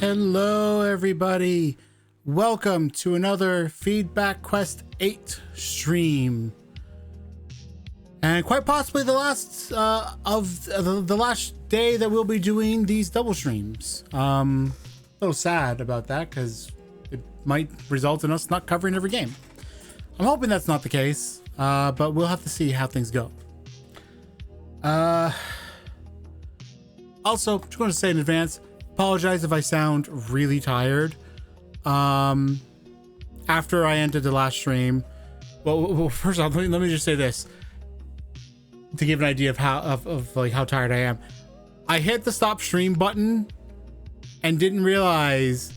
Hello everybody, welcome to another Feedback Quest 8 stream, and quite possibly the last of the last day that we'll be doing these double streams. A little sad about that because it might result in us not covering every game. I'm hoping that's not the case, but we'll have to see how things go. Also, just going to say in advance, apologize if I sound really tired. After I ended the last stream, well first off, let me just say this to give an idea of how tired I am. I hit the stop stream button and didn't realize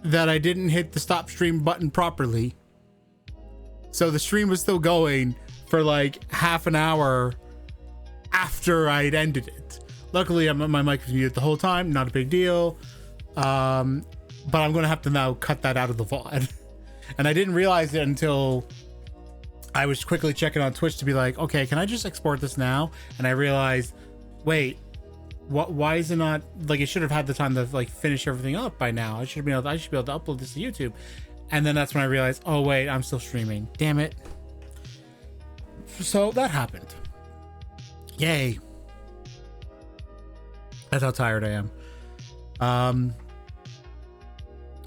that I didn't hit the stop stream button properly. So the stream was still going for like half an hour after I'd ended it. Luckily, my mic was muted the whole time, not a big deal. But I'm gonna have to now cut that out of the VOD. And I didn't realize it until I was quickly checking on Twitch to be like, okay, can I just export this now? And I realized, wait, why is it not, like, it should have had the time to like finish everything up by now. I should be able to upload this to YouTube. And then that's when I realized, oh wait, I'm still streaming. Damn it. So that happened. Yay. That's how tired I am.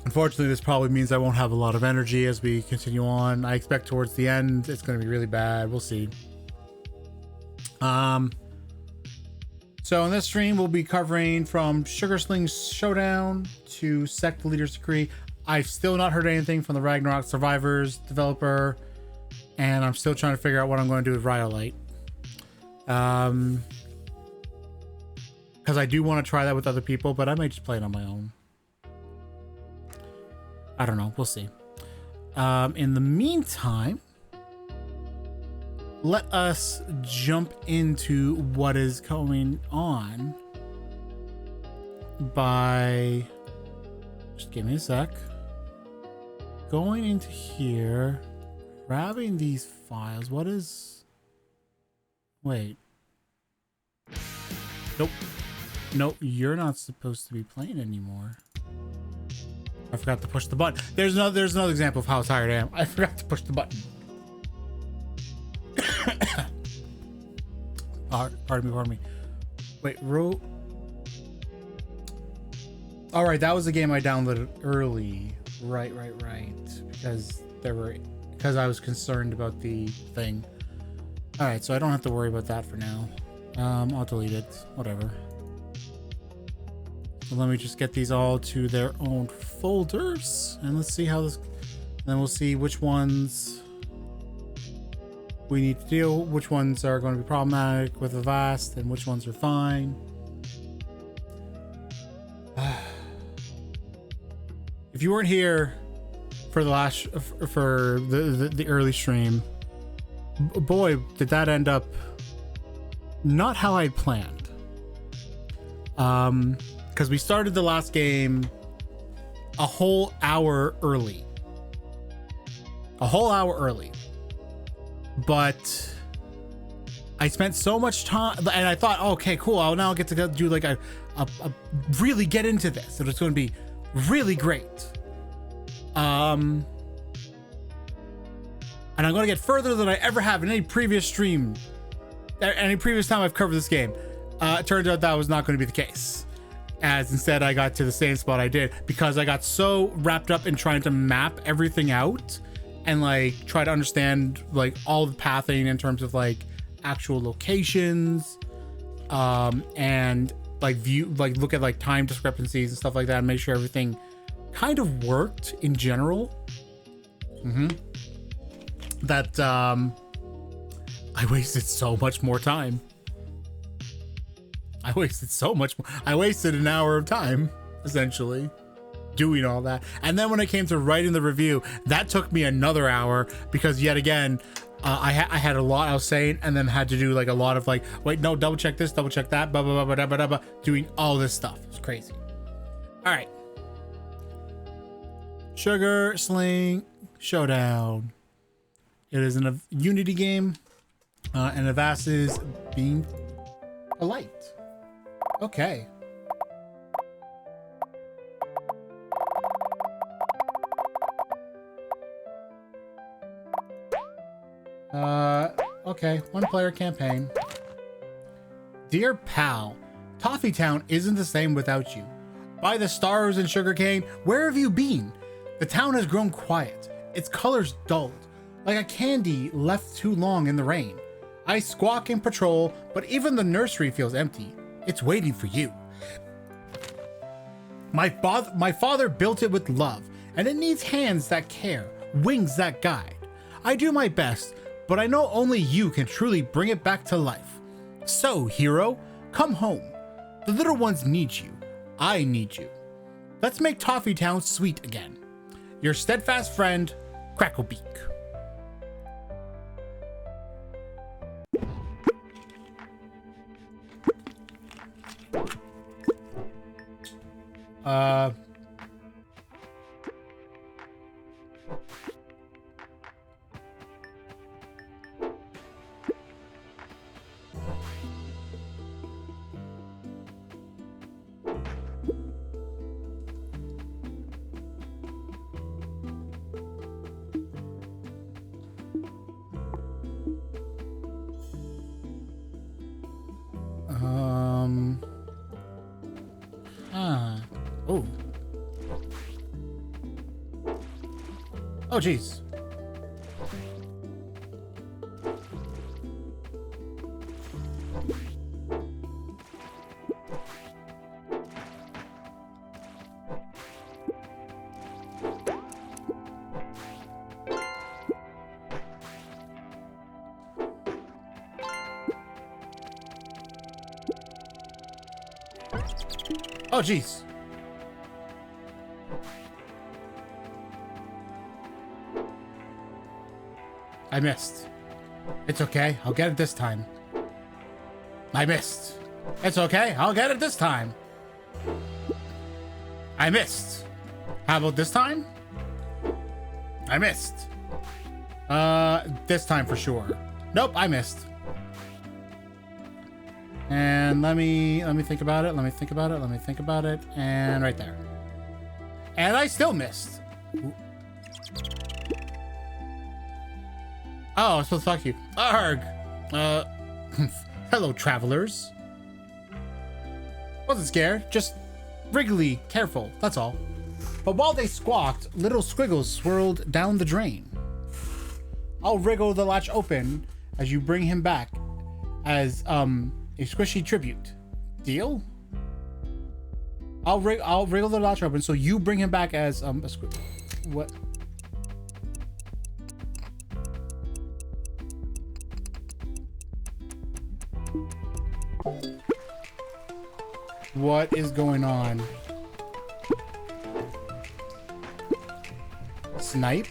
Unfortunately, this probably means I won't have a lot of energy as we continue on. I expect towards the end it's going to be really bad. We'll see. So in this stream, we'll be covering from Sugar Sling's Showdown to Sect the Leader's Decree. I've still not heard anything from the Ragnarok Survivors developer, and I'm still trying to figure out what I'm going to do with Rhyolite. Because I do want to try that with other people, but I might just play it on my own. I don't know. We'll see. In the meantime, let us jump into what is going on by... Just give me a sec. Going into here, grabbing these files. What is... Wait. Nope. Nope, you're not supposed to be playing anymore. I forgot to push the button. There's another example of how tired I am. I forgot to push the button. Pardon me. Wait, all right, that was a game I downloaded early. Right. Because I was concerned about the thing. All right, so I don't have to worry about that for now. I'll delete it. Whatever. So let me just get these all to their own folders, and let's see how this. Then we'll see which ones we need to deal. Which ones are going to be problematic with Avast, and which ones are fine. If you weren't here for the the early stream, boy, did that end up not how I'd planned. Because we started the last game a whole hour early. But I spent so much time, and I thought, okay, cool, I'll now get to do like a really get into this. It's going to be really great. And I'm going to get further than I ever have in any previous stream. Any previous time I've covered this game. It turns out that was not going to be the case, as instead I got to the same spot I did because I got so wrapped up in trying to map everything out and like try to understand like all the pathing in terms of like actual locations, and like look at like time discrepancies and stuff like that and make sure everything kind of worked in general. That I wasted so much more time. I wasted an hour of time, essentially, doing all that. And then when it came to writing the review, that took me another hour because yet again, I had a lot I was saying and then had to do like a lot of like, wait, no, double check this, double check that, blah, blah, blah, blah, blah, blah, doing all this stuff. It was crazy. All right. Sugar Sling Showdown. It is a Unity game, and Avast is being polite. Okay. Okay. One player campaign. Dear pal, Toffee Town isn't the same without you. By the stars and sugarcane, where have you been? The town has grown quiet, its colors dulled, like a candy left too long in the rain. I squawk and patrol, but even the nursery feels empty. It's waiting for you. My father built it with love, and it needs hands that care, wings that guide. I do my best, but I know only you can truly bring it back to life. So, hero, come home. The little ones need you. I need you. Let's make Toffee Town sweet again. Your steadfast friend, Cracklebeak. Oh. Oh, jeez. Oh, jeez. I missed. It's okay. I'll get it this time. I missed. It's okay. I'll get it this time. I missed. How about this time? I missed. This time for sure. Nope, I missed. And let me think about it. Let me think about it. Let me think about it. And right there. And I still missed. Oh, I'm supposed to talk to you. Arg! Hello, travelers. Wasn't scared, just wriggly, careful, that's all. But while they squawked, little squiggles swirled down the drain. I'll wriggle the latch open as you bring him back as, a squishy tribute. Deal? I'll wriggle the latch open so you bring him back as, a what? What is going on? Snipe?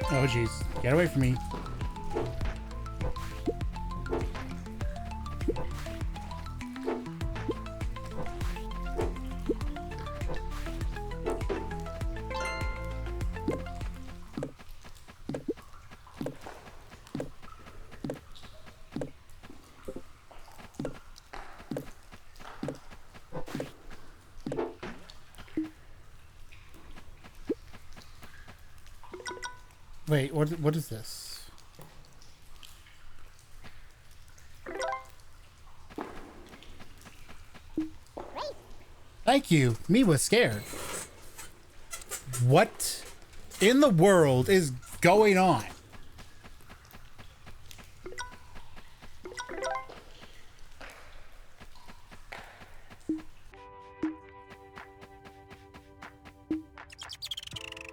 Oh, jeez. Get away from me. Wait, what is this? Thank you. Me was scared. What in the world is going on?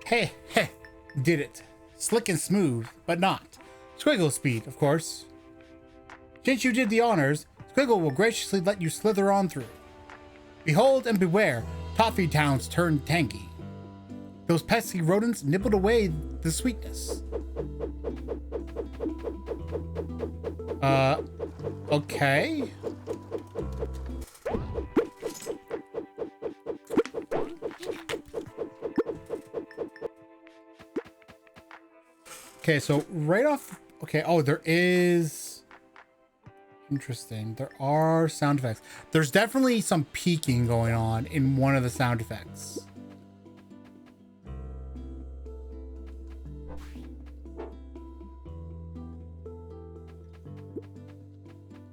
Hey, did it. Slick and smooth, but not. Squiggle speed, of course. Since you did the honors, Squiggle will graciously let you slither on through. Behold and beware, Toffee Town's turned tanky. Those pesky rodents nibbled away the sweetness. Okay. Okay, so right off... Okay, oh, there is... Interesting. There are sound effects. There's definitely some peaking going on in one of the sound effects.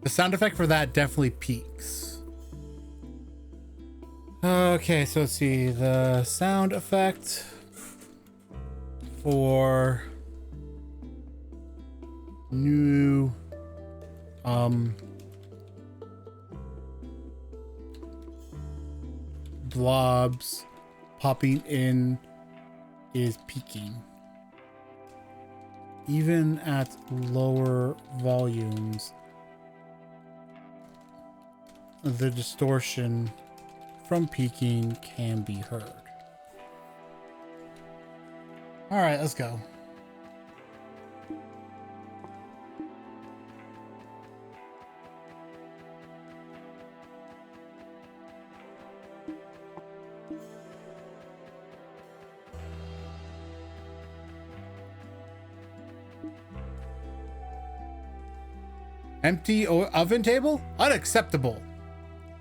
The sound effect for that definitely peaks. Okay, so let's see. The sound effect for new blobs popping in is peaking. Even at lower volumes, the distortion from peaking can be heard. All right, let's go. Empty oven table? Unacceptable.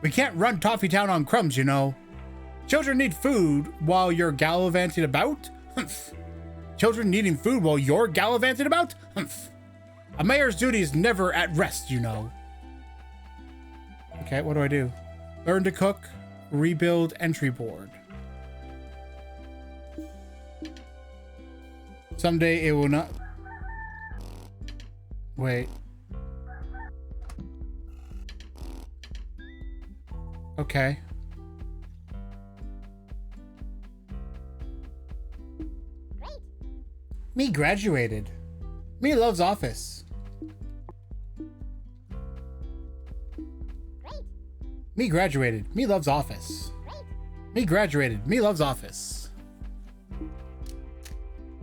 We can't run Toffee Town on crumbs, you know. Children need food while you're gallivanting about? Humph. Children needing food while you're gallivanting about? Humph. A mayor's duty is never at rest, you know. Okay, what do I do? Learn to cook, rebuild entry board. Someday it will not... Wait. Okay. Great. Me graduated. Me loves office. Great. Me graduated. Me loves office. Great. Me graduated. Me loves office.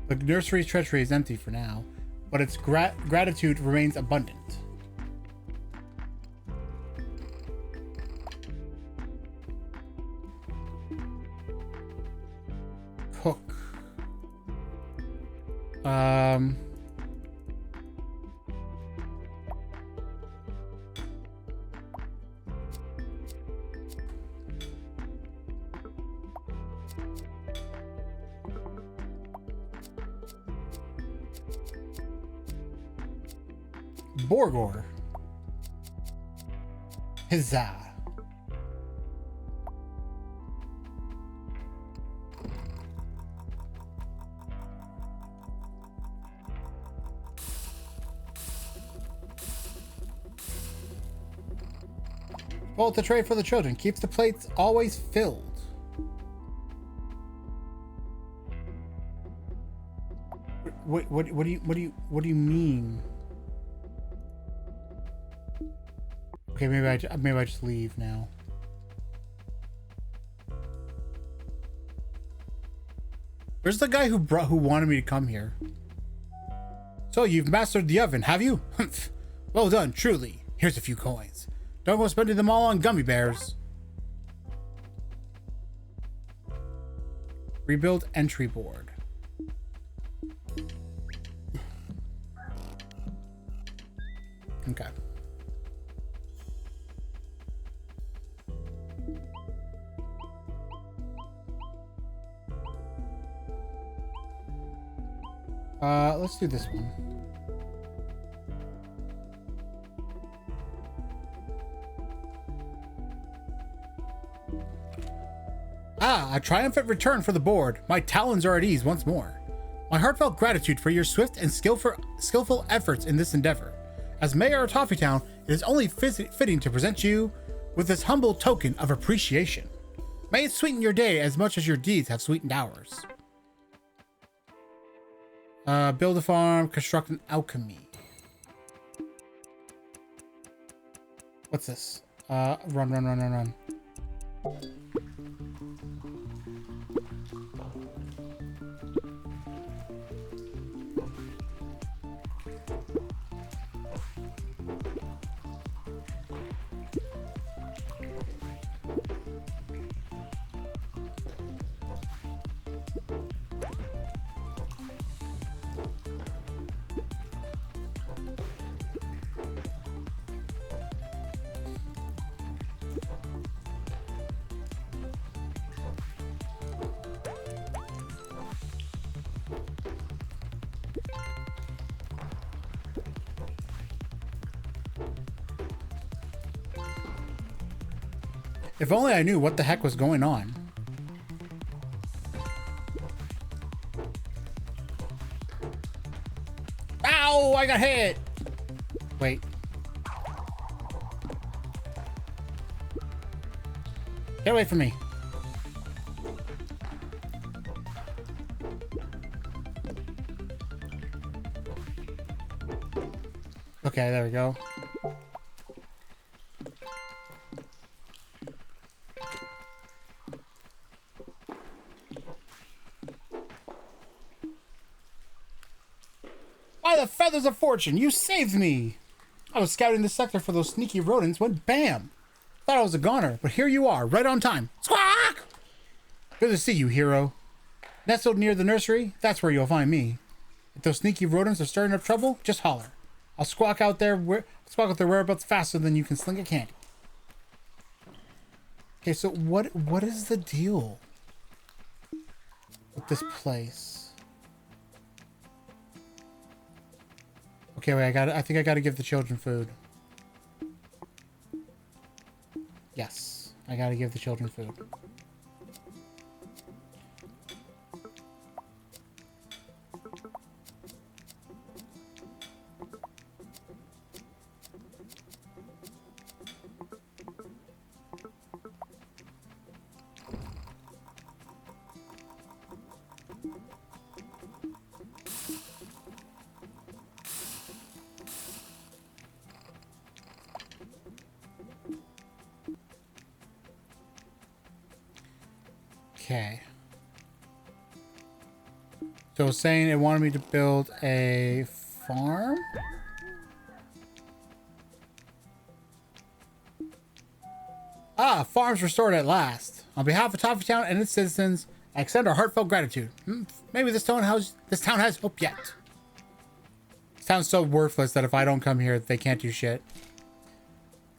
The nursery's treasury is empty for now, but its gratitude remains abundant. Cook. Borgor. Huzzah. Well, the tray for the children keeps the plates always filled. What do you mean? Okay, maybe I just leave now. Where's the guy who wanted me to come here? So you've mastered the oven, have you? Humph. Well done, truly. Here's a few coins. Don't go spending them all on gummy bears. Rebuild entry board. Okay. Let's do this one. Ah, a triumphant return for the board. My talons are at ease once more. My heartfelt gratitude for your swift and skillful efforts in this endeavor. As mayor of Toffee Town, it is only fitting to present you with this humble token of appreciation. May it sweeten your day as much as your deeds have sweetened ours. Build a farm, construct an alchemy. What's this? Run. If only I knew what the heck was going on. Ow! I got hit! Wait. Get away from me. Okay, there we go. By the feathers of fortune, you saved me! I was scouting the sector for those sneaky rodents when bam! Thought I was a goner, but here you are, right on time. Squawk! Good to see you, hero. Nestled near the nursery, that's where you'll find me. If those sneaky rodents are stirring up trouble, just holler. I'll squawk out their whereabouts faster than you can sling a candy. Okay, so what is the deal with this place? Okay, wait, I think I gotta give the children food. Yes, I gotta give the children food. Okay. So it was saying it wanted me to build a farm? Ah, farms restored at last. On behalf of Toffee Town and its citizens, I extend our heartfelt gratitude. Maybe this town has hope yet. This town's so worthless that if I don't come here, they can't do shit.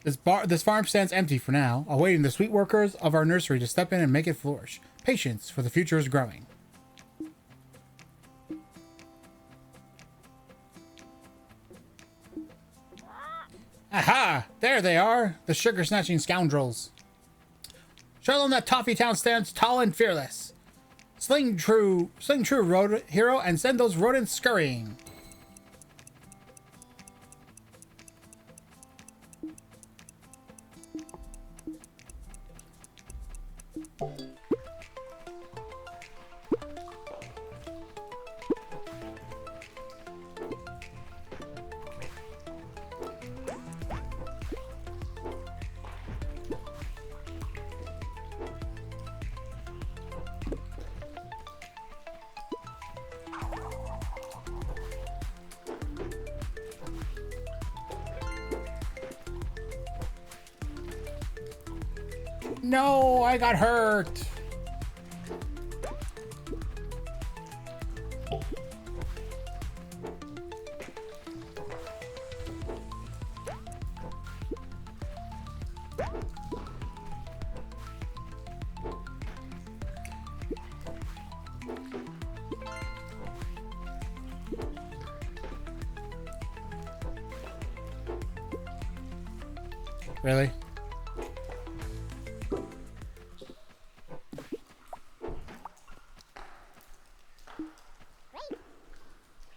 This farm stands empty for now, awaiting the sweet workers of our nursery to step in and make it flourish. Patience, for the future is growing. Aha! There they are, the sugar-snatching scoundrels. Show them that Toffee Town stands tall and fearless. Sling true, hero, and send those rodents scurrying. No, I got hurt. Really?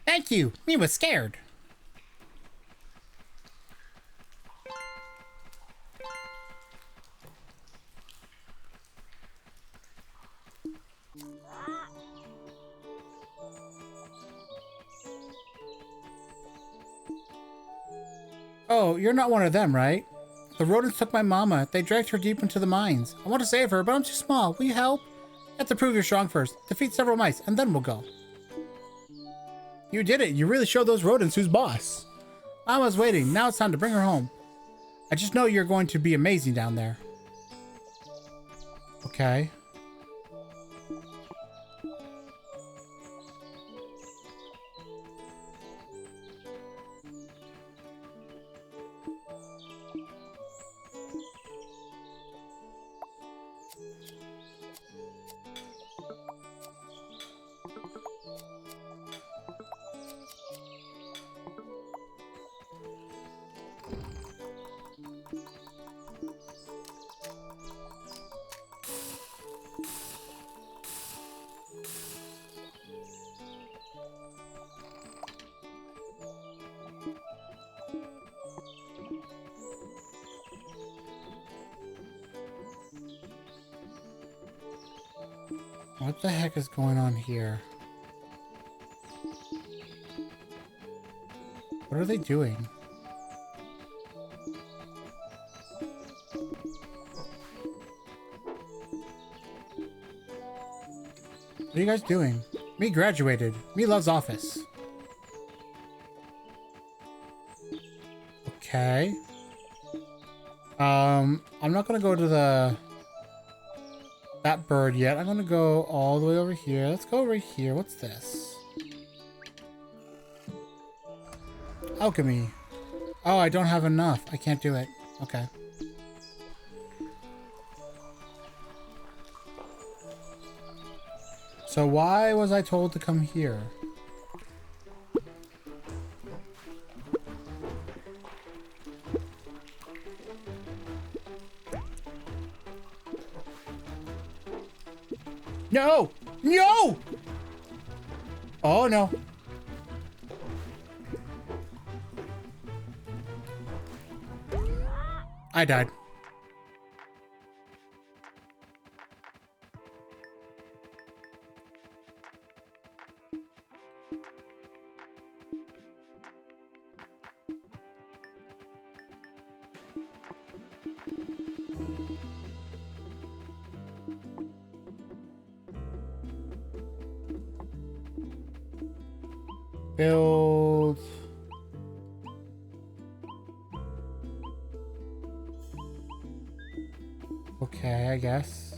Thank you. Me was scared. Oh, you're not one of them, right? The rodents took my mama. They dragged her deep into the mines. I want to save her, but I'm too small. Will you help? You have to prove you're strong first. Defeat several mice, and then we'll go. You did it. You really showed those rodents who's boss. Mama's waiting. Now it's time to bring her home. I just know you're going to be amazing down there. Okay. What the heck is going on here? What are they doing? What are you guys doing? Me graduated. Me loves office. Okay. I'm not gonna go to that bird yet. I'm gonna go all the way over here. Let's go right here. What's this? Alchemy. Oh, I don't have enough. I can't do it. Okay. So why was I told to come here? No! No! Oh, no. I died. Build. Okay, I guess.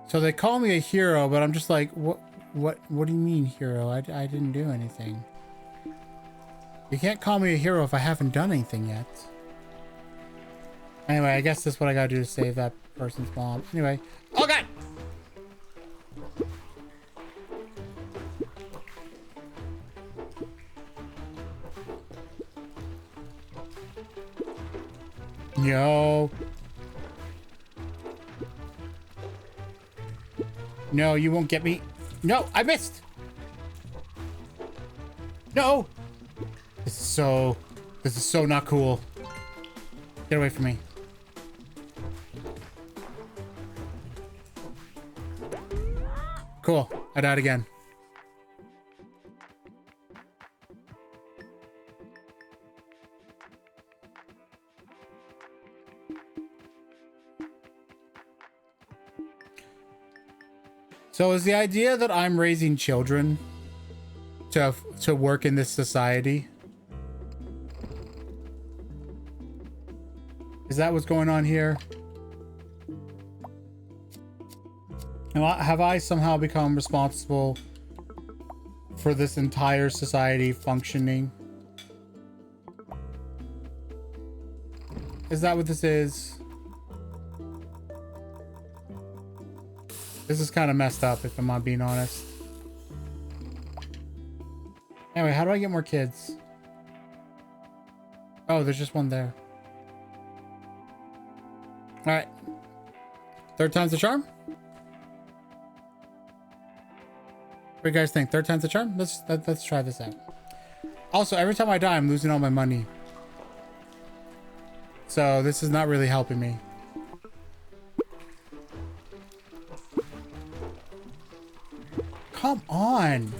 So they call me a hero, but I'm just like, what do you mean hero? I didn't do anything. You can't call me a hero if I haven't done anything yet. Anyway, I guess that's what I gotta do to save that person's mom. Anyway. Oh god! No. No, you won't get me. No, I missed. No. This is so not cool. Get away from me. Cool. I died again. So is the idea that I'm raising children to work in this society? Is that what's going on here? Have I somehow become responsible for this entire society functioning? Is that what this is? This is kind of messed up, if I'm not being honest. Anyway, how do I get more kids? Oh, there's just one there. All right. Third time's the charm? What do you guys think? Third time's the charm? Let's try this out. Also, every time I die, I'm losing all my money. So this is not really helping me. Come on.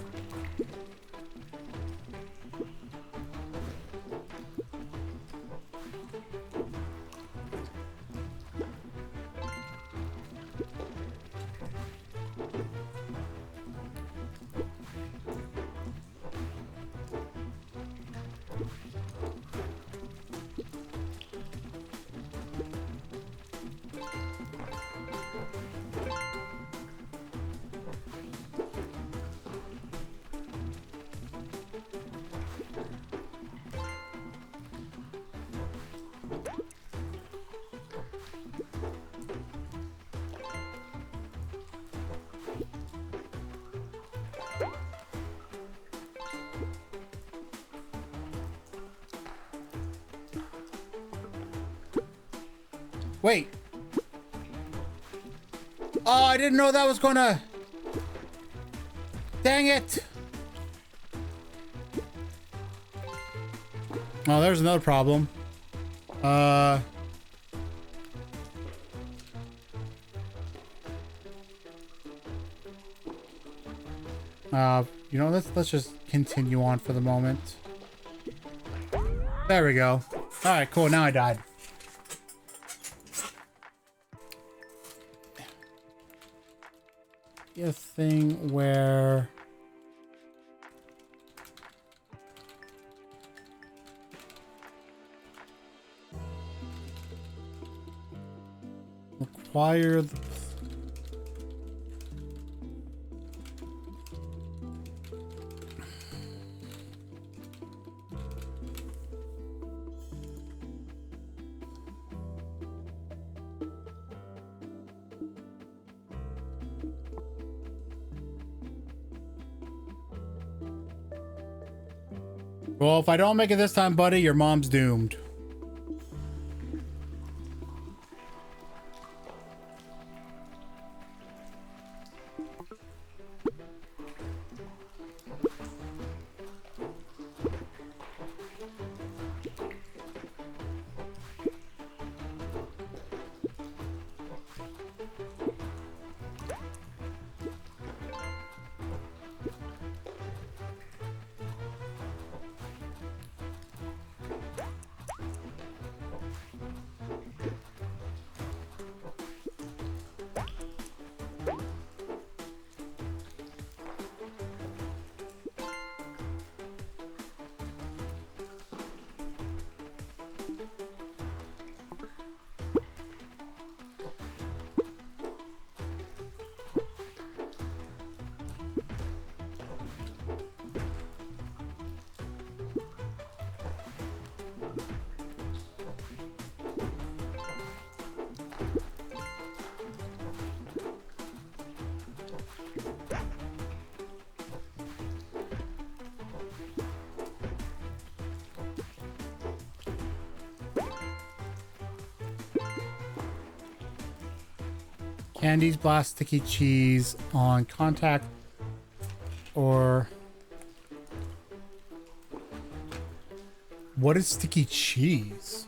Wait. Oh, I didn't know that was gonna... Dang it. Oh, there's another problem. You know, let's just continue on for the moment. There we go. All right, cool. Now I died. A thing where acquire the well, if I don't make it this time, buddy, your mom's doomed. Candies blast sticky cheese on contact or what is sticky cheese?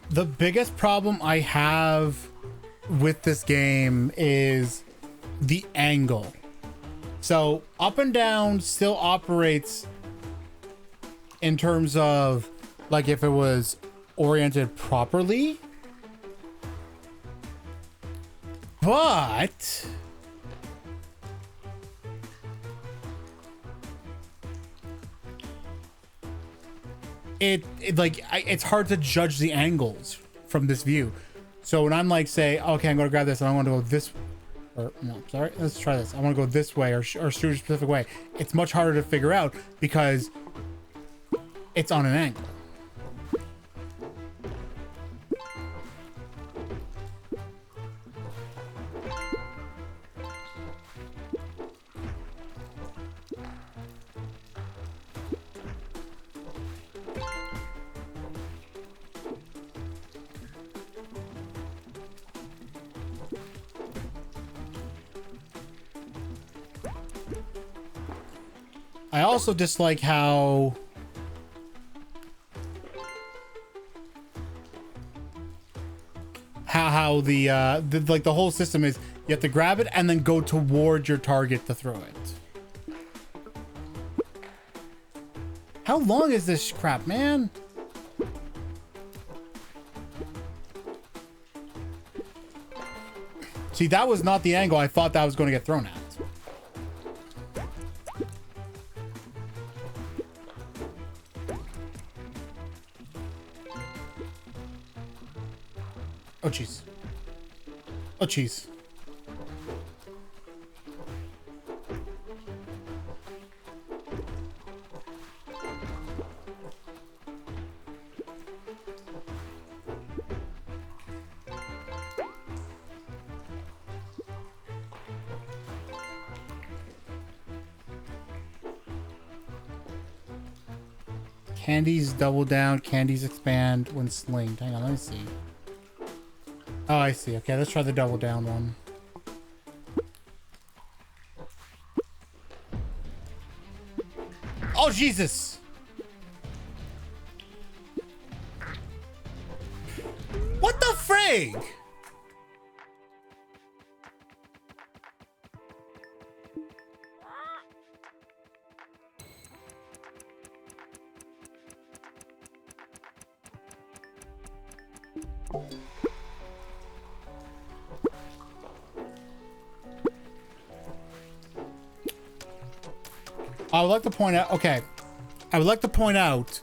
The biggest problem I have with this game is the angle. So up and down still operates in terms of like if it was oriented properly, but it's hard to judge the angles from this view. So when I'm like, say, okay, I'm going to grab this and I want to go this, or no, sorry, let's try this. I want to go this way or shoot a specific way. It's much harder to figure out because it's on an angle. I also dislike how the whole system is you have to grab it and then go toward your target to throw it. How long is this crap, man? See, that was not the angle I thought that was going to get thrown at. Oh, jeez. Oh, jeez. Candies double down, candies expand when slinged. Hang on, let me see. Oh, I see. Okay, let's try the double down one. Oh, Jesus! What the frig? I would like to point out, okay, I would like to point out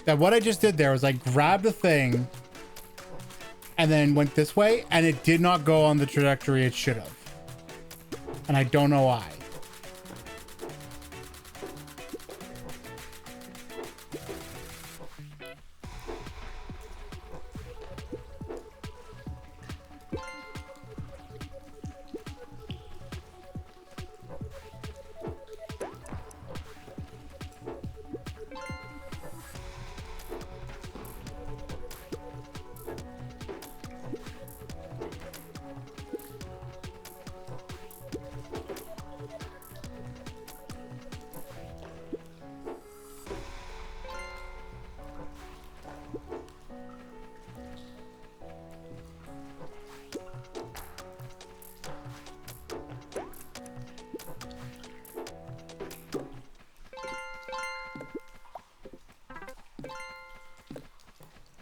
that what I just did there was I grabbed the thing and then went this way, and it did not go on the trajectory it should have. And I don't know why.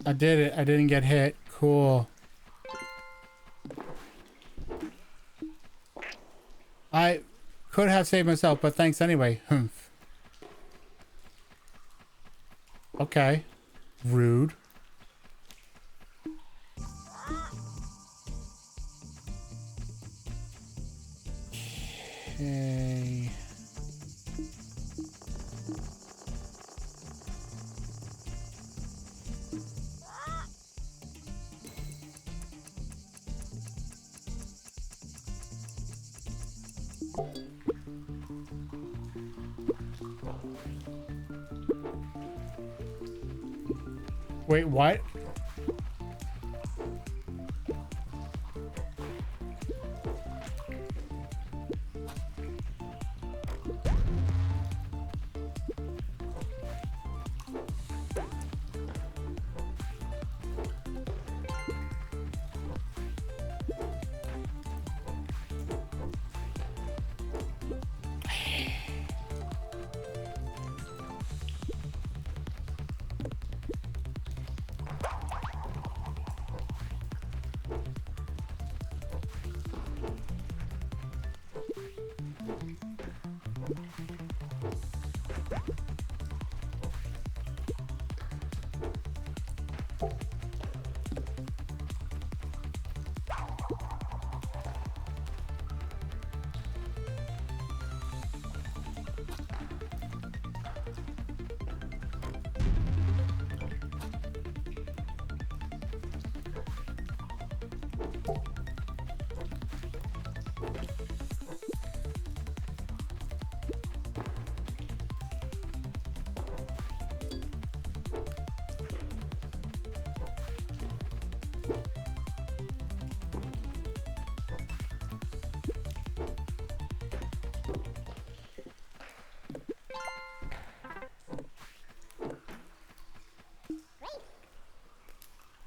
I did it. I didn't get hit. Cool. I could have saved myself, but thanks anyway. Humph. Okay. Rude. Okay. Wait, what?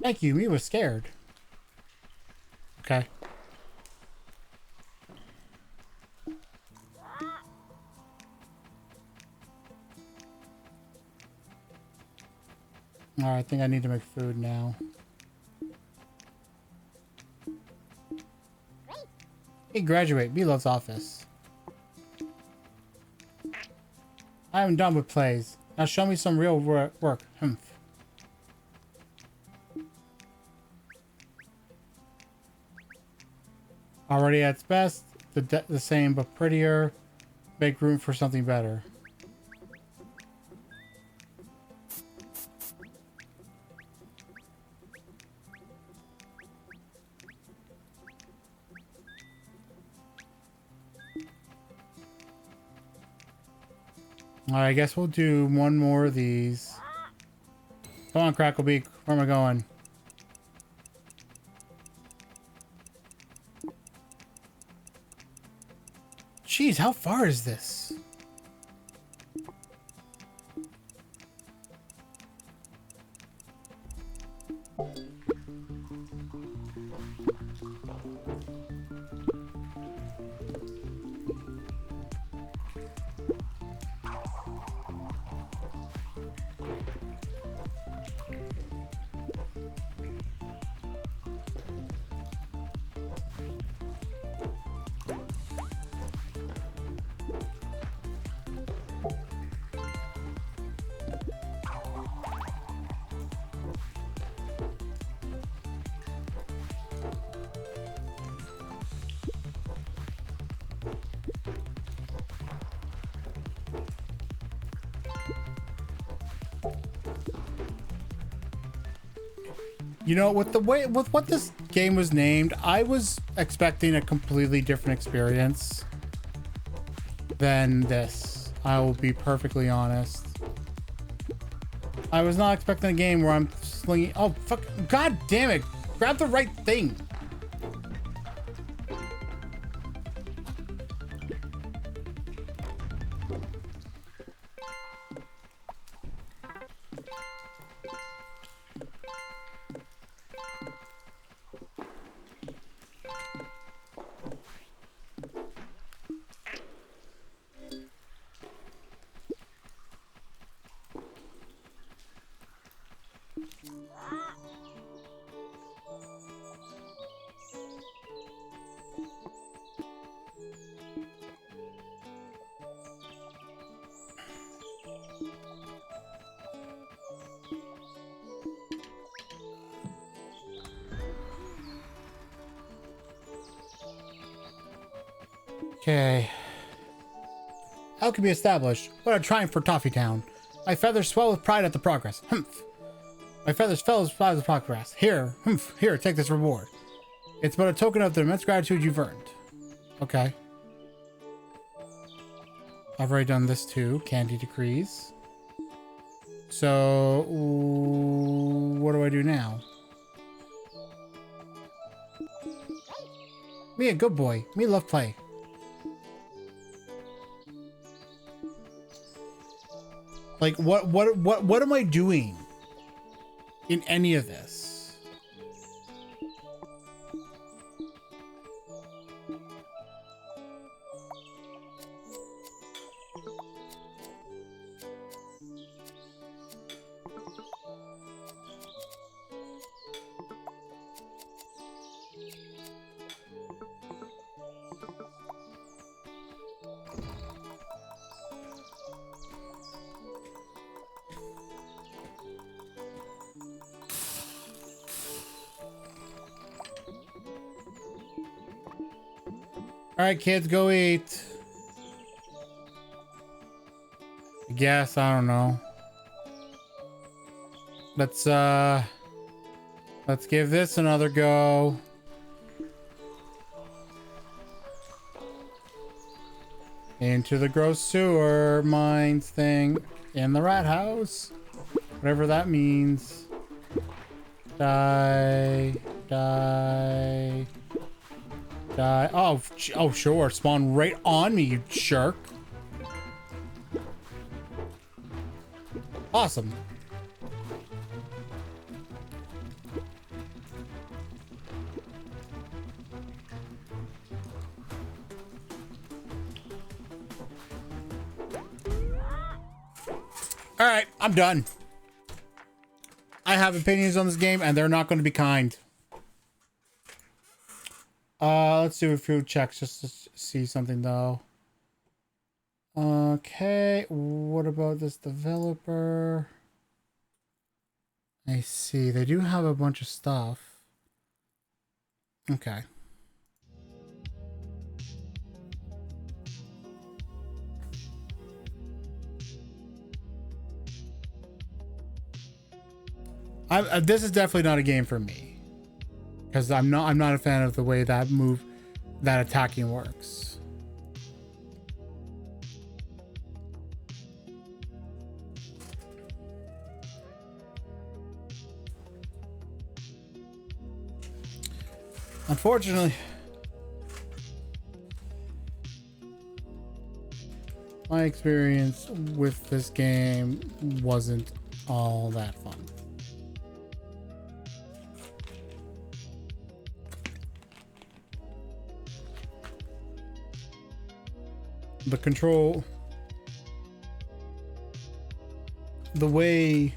Thank you. Me was scared. Okay. All right, I think I need to make food now. Hey, graduate. Belov's office. I am done with plays. Now show me some real work. Humph. Already at its best, the same but prettier. Make room for something better. Alright, I guess we'll do one more of these. Come on, Cracklebeak. Where am I going? Jeez, how far is this? You know, with what this game was named, I was expecting a completely different experience than this. I will be perfectly honest. I was not expecting a game where I'm slinging. Oh, fuck. God damn it. Grab the right thing. Okay. Alchemy established. What a triumph for Toffee Town. My feathers swell with pride at the progress. Humph. My feathers fell with pride at the progress. Here, humph. Here, take this reward. It's but a token of the immense gratitude you've earned. Okay. I've already done this too. Candy decrees. So, what do I do now? Me a good boy. Me love play. Like, what am I doing in any of this? All right, kids, go eat. I guess, I don't know. Let's give this another go. Into the gross sewer mines thing in the rat house. Whatever that means. Die. Die. Die. Oh, sure. Spawn right on me, you jerk. Awesome. All right, I'm done. I have opinions on this game, and they're not going to be kind. Let's do a few checks just to see something, though. Okay, what about this developer? I see, they do have a bunch of stuff. Okay. This is definitely not a game for me because I'm not a fan of the way that attacking works. Unfortunately, my experience with this game wasn't all that fun. The control, the way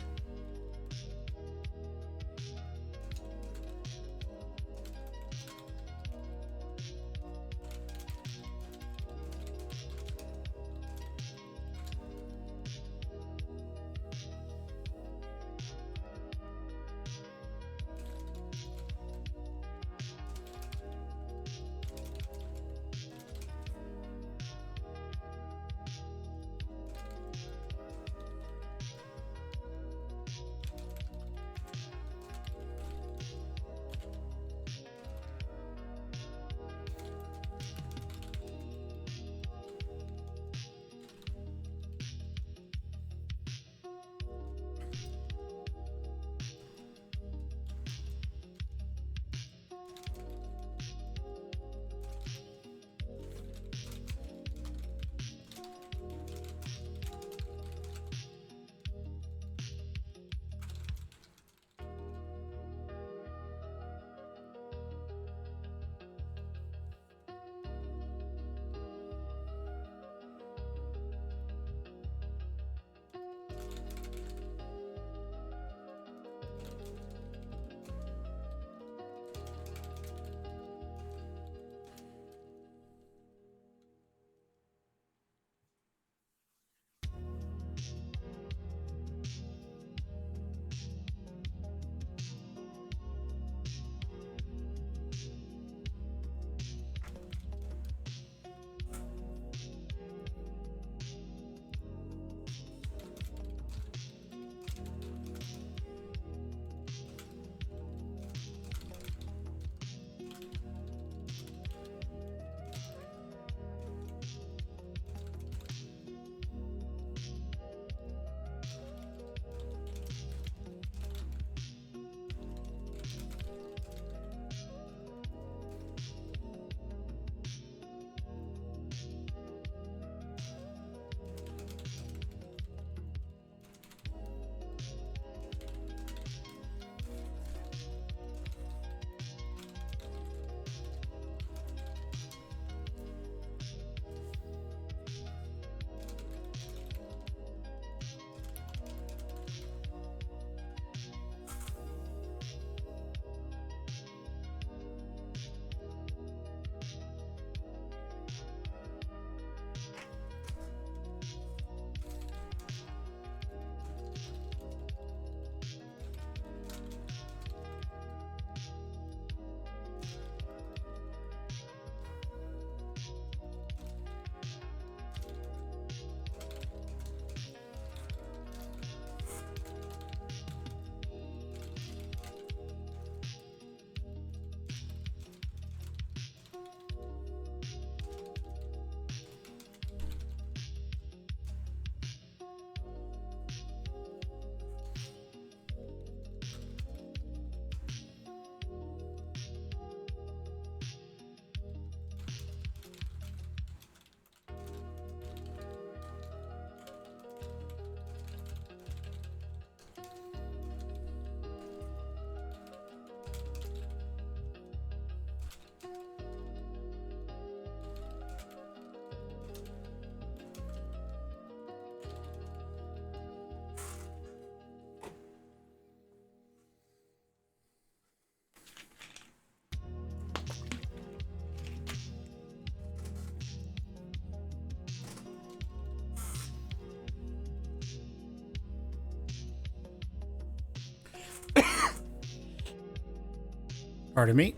Pardon me.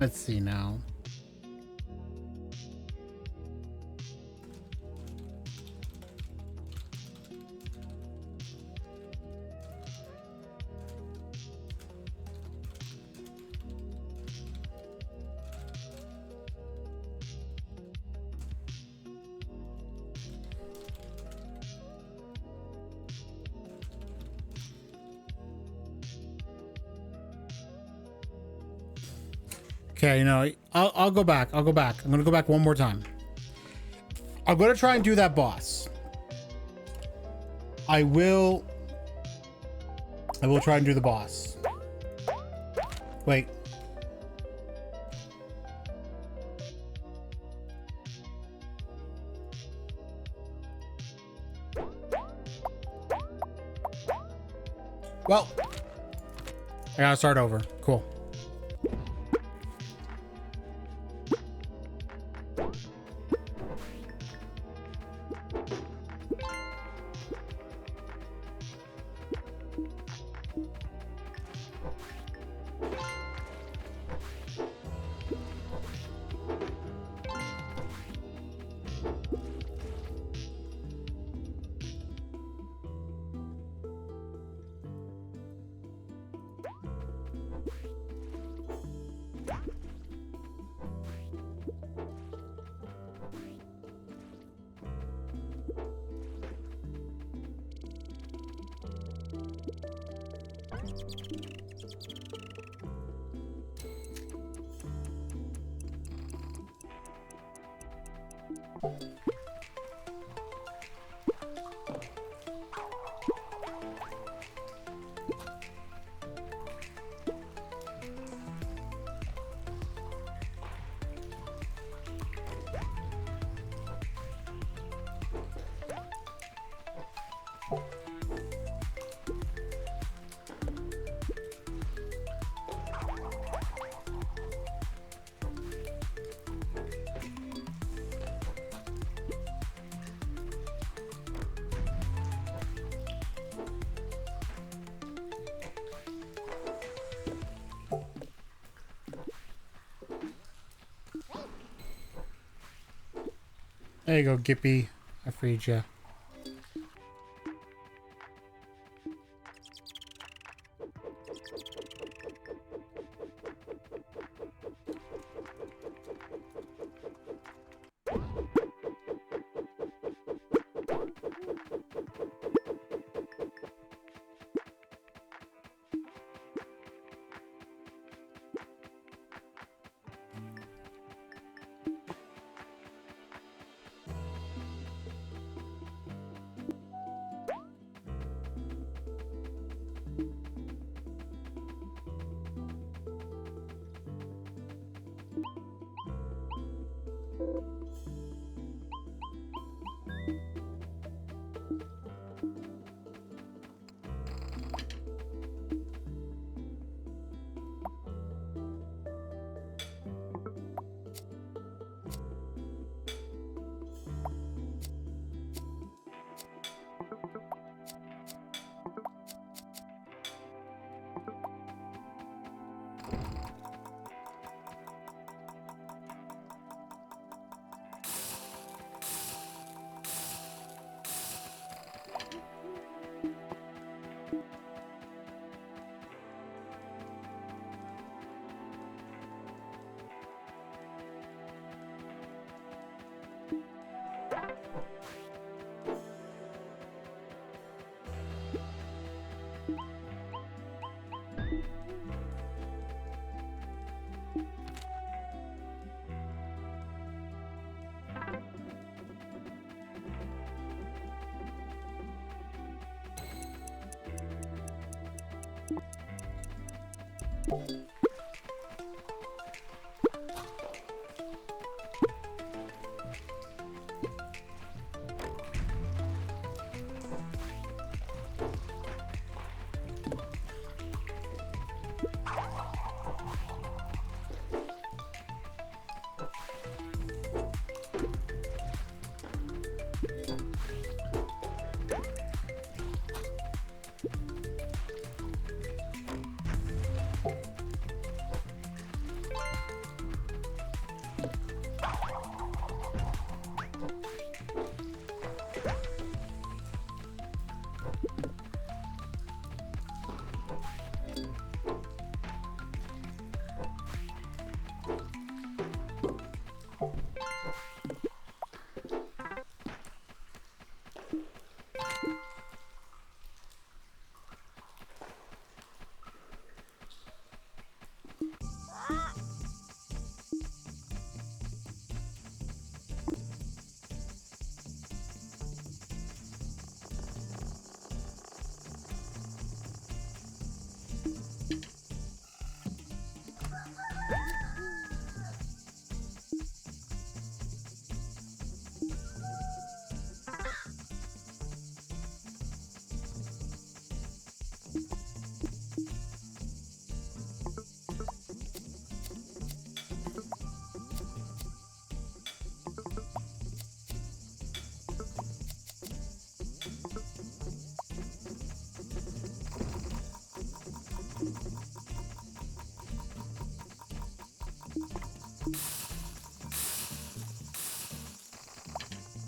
Let's see now. Okay, no, I'll go back. I'll go back. I'm gonna go back one more time. I'm gonna try and do that boss. I will try and do the boss. Wait. Well, I gotta start over. Cool. There you go, Gippy. I freed you.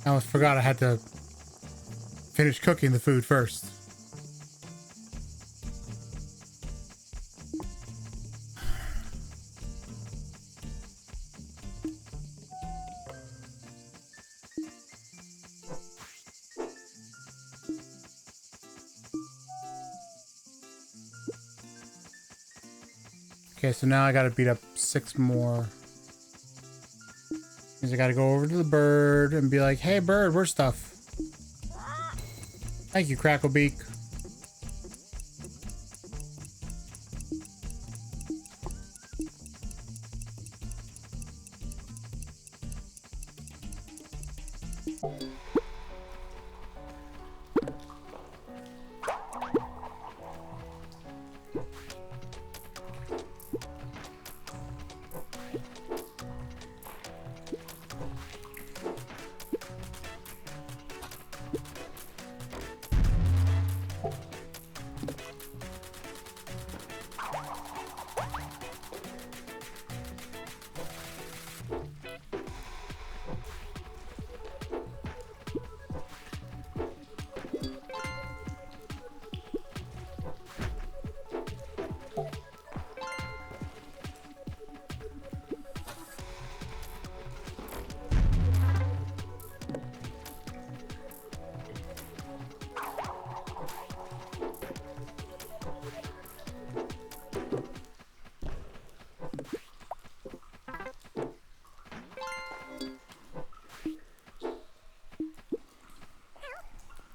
I almost forgot I had to finish cooking the food first. Okay, so now I gotta beat up 6 more. Means I gotta go over to the bird and be like, hey bird, where's stuff? Thank you, Cracklebeak.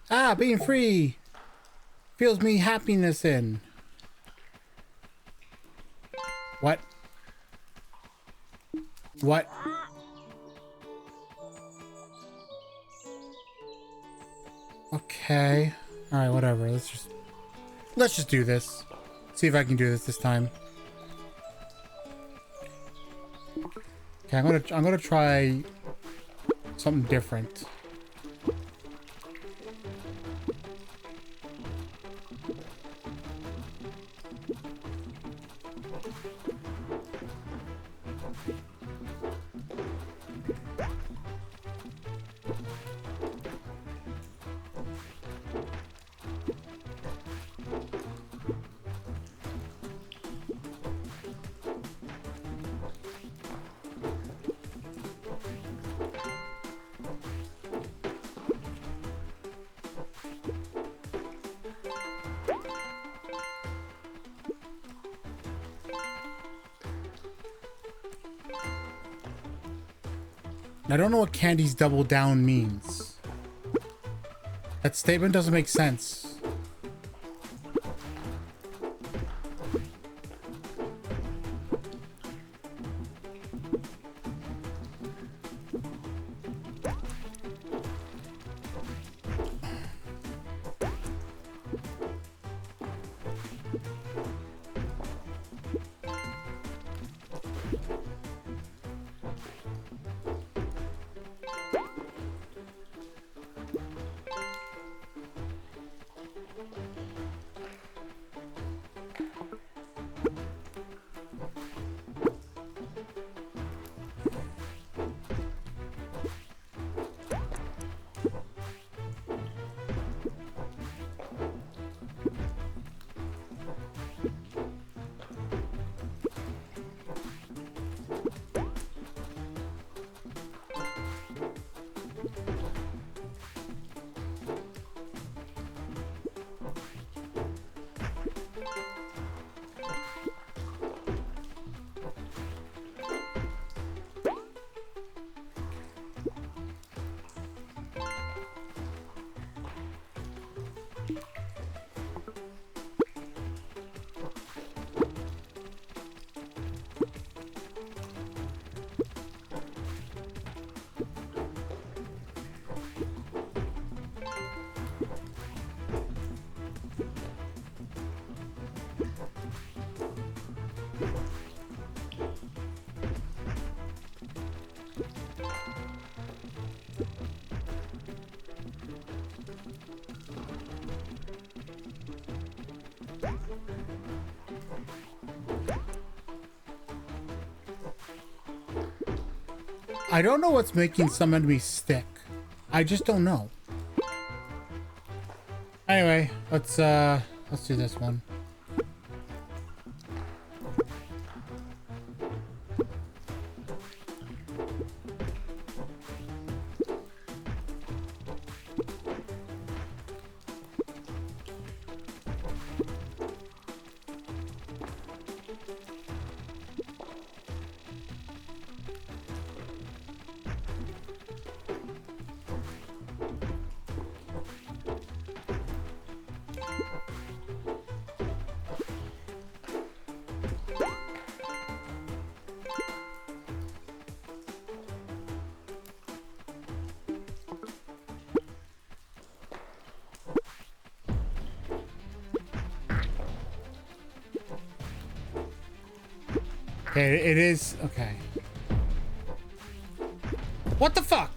Ah, being free feels me happiness in. What? What? Okay. All right, whatever. Let's just do this. See if I can do this time. Okay, I'm gonna try something different. I don't know what Candy's double down means. That statement doesn't make sense. I don't know what's making some enemies stick. I just don't know. Anyway, let's do this one. Okay, it is okay. What the fuck?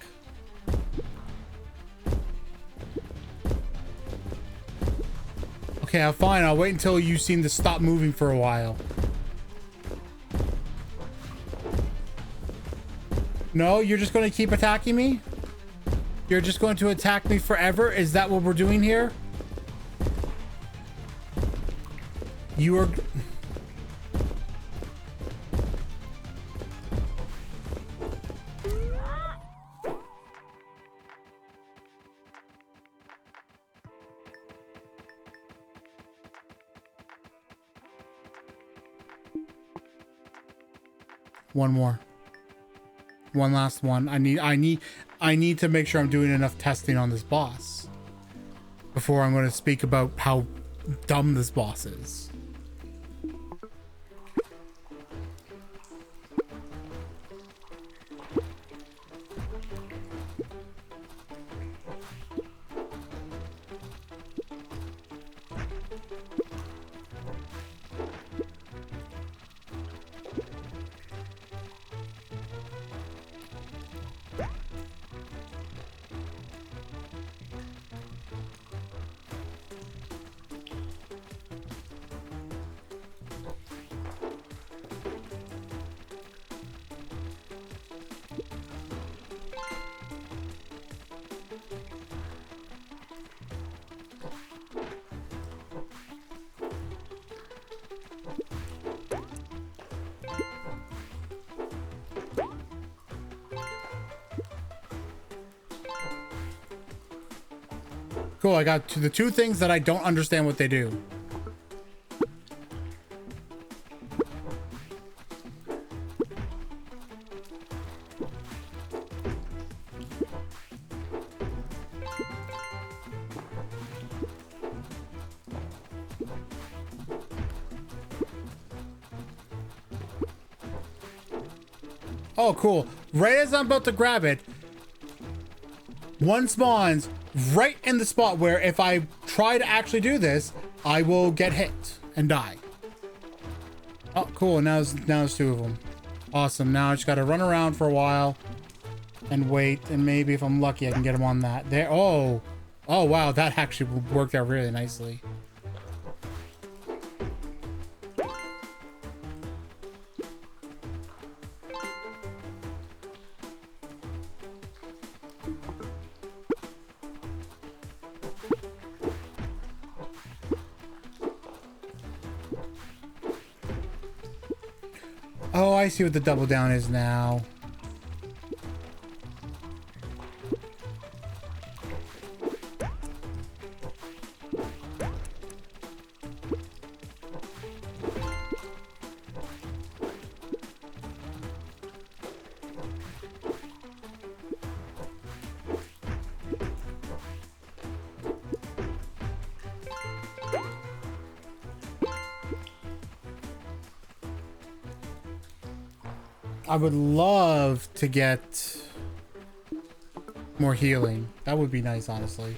Okay, I'm fine. I'll wait until you seem to stop moving for a while. No, you're just going to keep attacking me? You're just going to attack me forever? Is that what we're doing here? You are... One more. One last one. I need to make sure I'm doing enough testing on this boss before I'm going to speak about how dumb this boss is. Cool, I got to the two things that I don't understand what they do. Oh, cool. Right as I'm about to grab it, one spawns right in the spot where if I try to actually do this, I will get hit and die. Oh, cool. Now there's two of them. Awesome. Now I just got to run around for a while and wait. And maybe if I'm lucky, I can get them on that. There. Oh, wow. That actually worked out really nicely. Oh, I see what the double down is now. I would love to get more healing. That would be nice, honestly.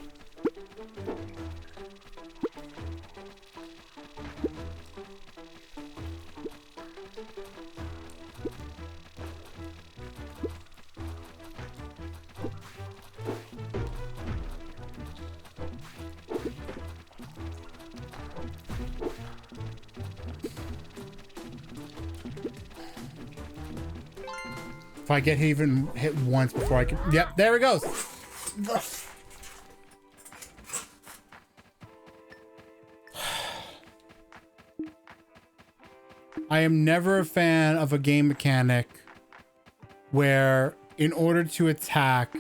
I get even hit once before I can... Yep, there it goes. I am never a fan of a game mechanic where in order to attack,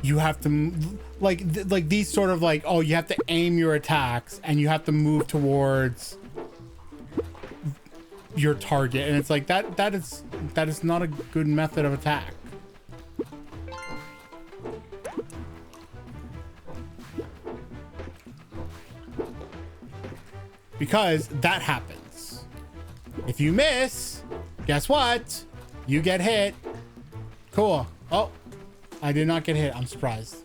you have to like these sort of like, oh, you have to aim your attacks and you have to move towards your target, and it's like that is not a good method of attack. Because that happens. If you miss, guess what? You get hit. Cool. Oh, I did not get hit. I'm surprised.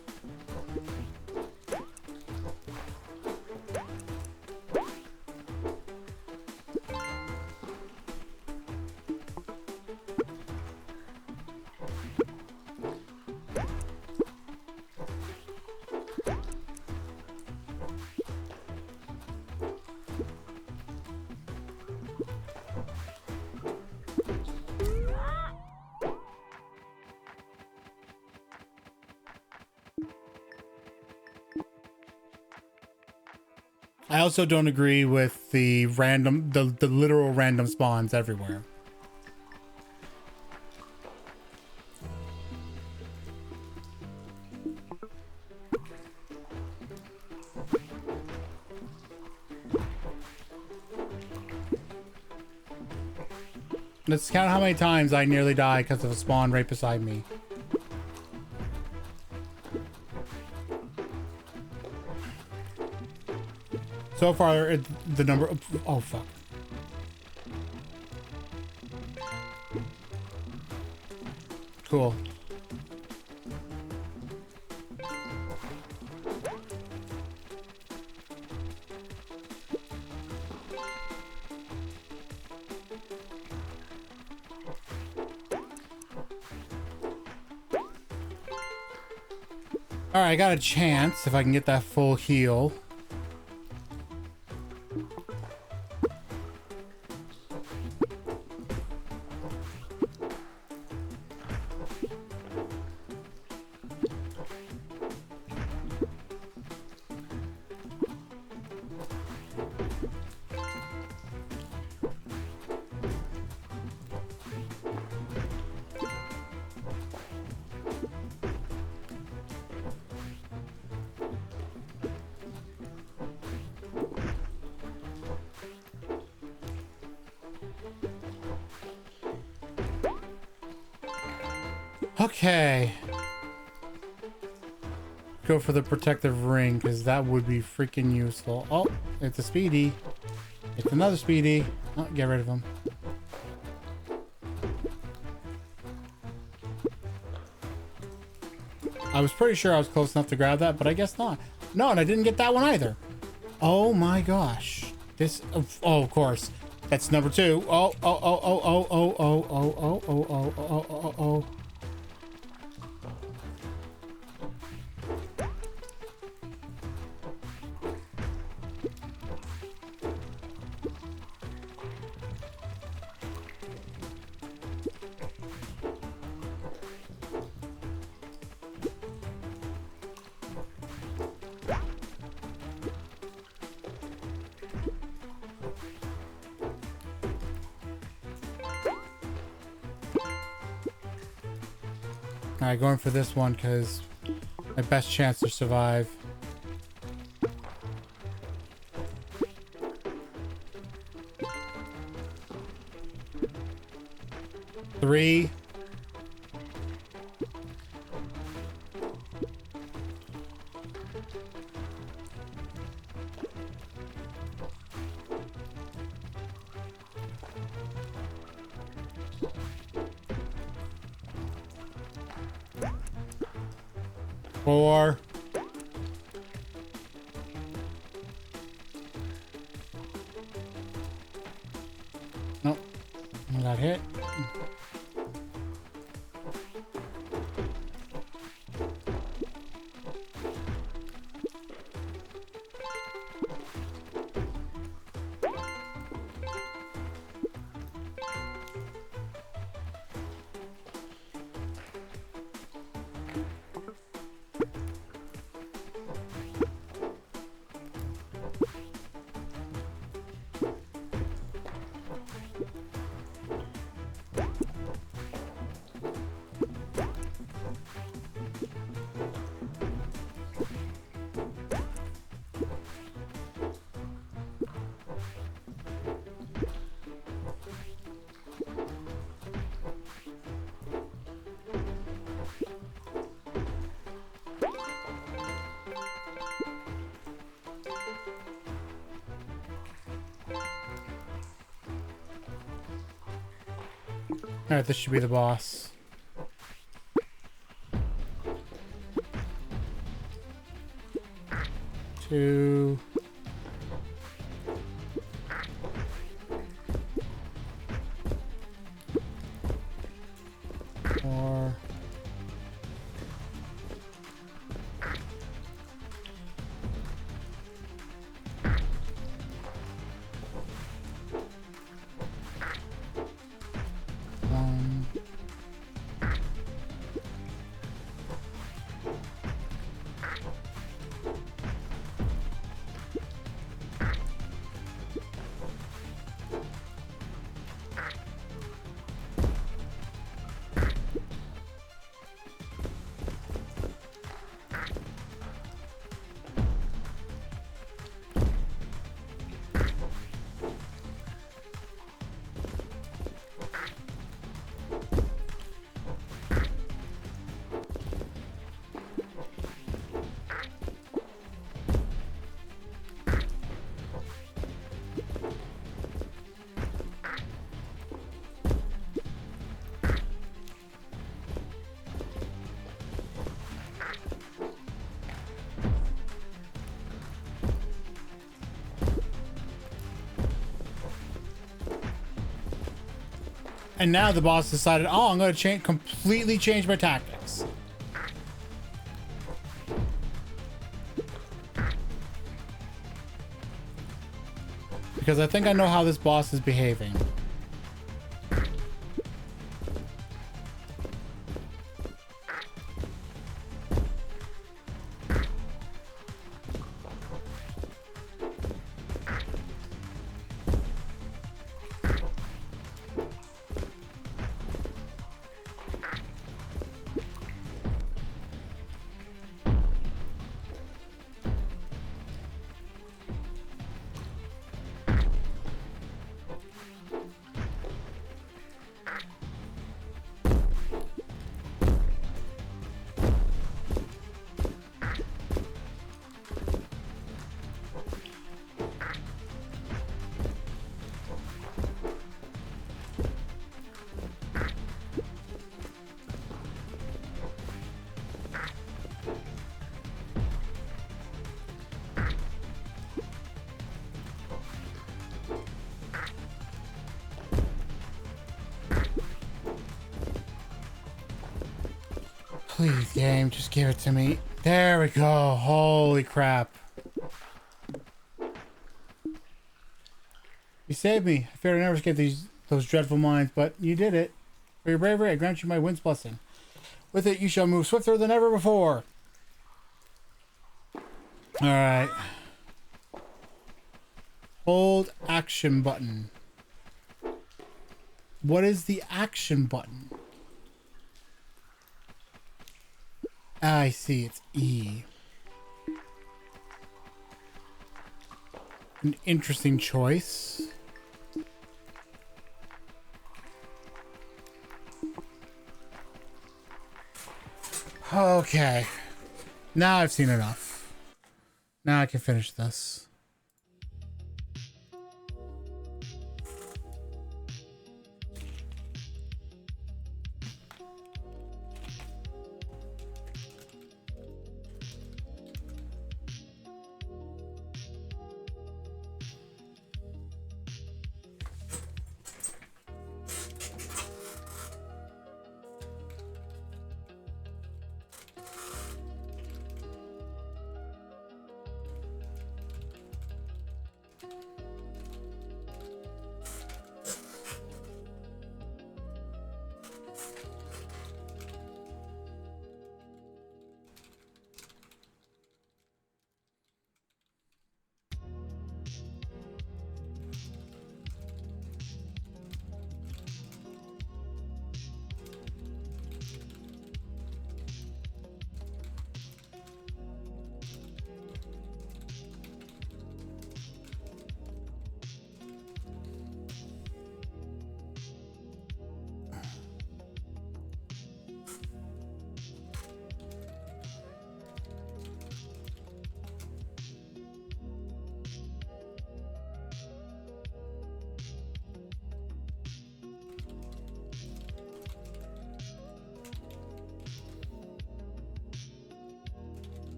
I also don't agree with the literal random spawns everywhere. Let's count how many times I nearly die because of a spawn right beside me. So far, the number of... Oh, fuck. Cool. All right, I got a chance if I can get that full heal. Okay. Go for the protective ring, because that would be freaking useful. Oh, it's a speedy. It's another speedy. Oh, get rid of him. I was pretty sure I was close enough to grab that, but I guess not. No, and I didn't get that one either. Oh my gosh. This, oh, of course. That's number 2. Oh, oh, oh, oh, oh, oh, oh, oh, oh, oh, oh, oh, oh, oh. Alright, going for this one because my best chance to survive. Three. Four. Nope. I got hit. Alright, this should be the boss. Two. Four. One. And now the boss decided, oh, I'm going to completely change my tactics. Because I think I know how this boss is behaving. Please, game, just give it to me. There we go. Holy crap. You saved me. I feared I never escape those dreadful mines, but you did it. For your bravery, I grant you my wind's blessing. With it, you shall move swifter than ever before. Alright. Hold action button. What is the action button? I see, it's E. An interesting choice. Okay. Now I've seen enough. Now I can finish this.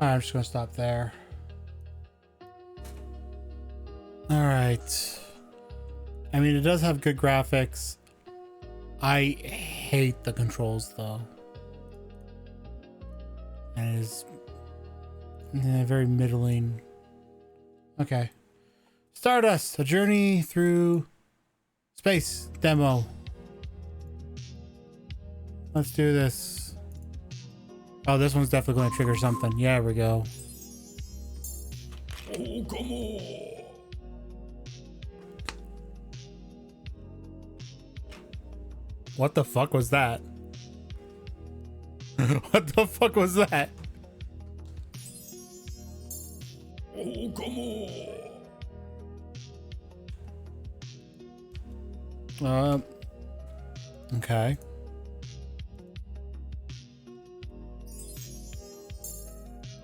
Alright, I'm just gonna stop there. Alright. I mean, it does have good graphics. I hate the controls though. And it is very middling. Okay. Stardust, a journey through space demo. Let's do this. Oh, this one's definitely going to trigger something. Yeah, here we go. Oh, come on. What the fuck was that? What the fuck was that? Oh, come on. Okay.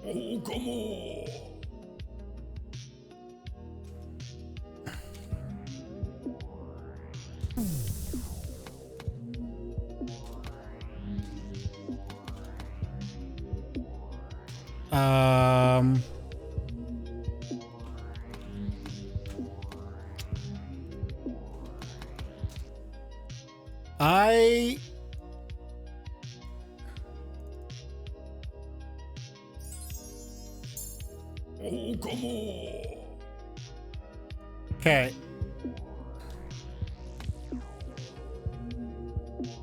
Oh, come on. Oh, come on. Okay.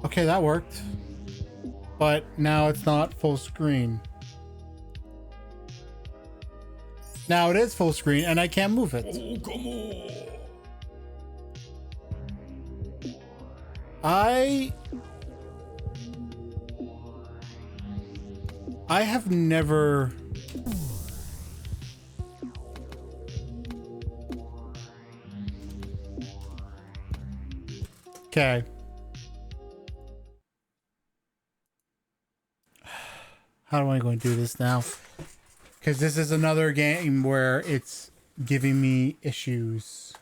Okay, that worked. But now it's not full screen. Now it is full screen and I can't move it. Oh, come on. I have never Okay. How am I going to do this now? Because this is another game where it's giving me issues.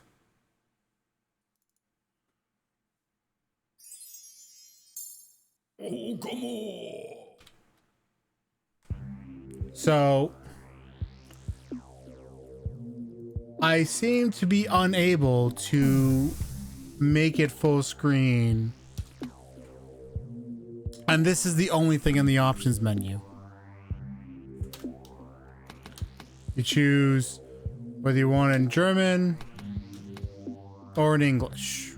Oh, come on. So I seem to be unable to make it full screen. And this is the only thing in the options menu. You choose whether you want it in German or in English.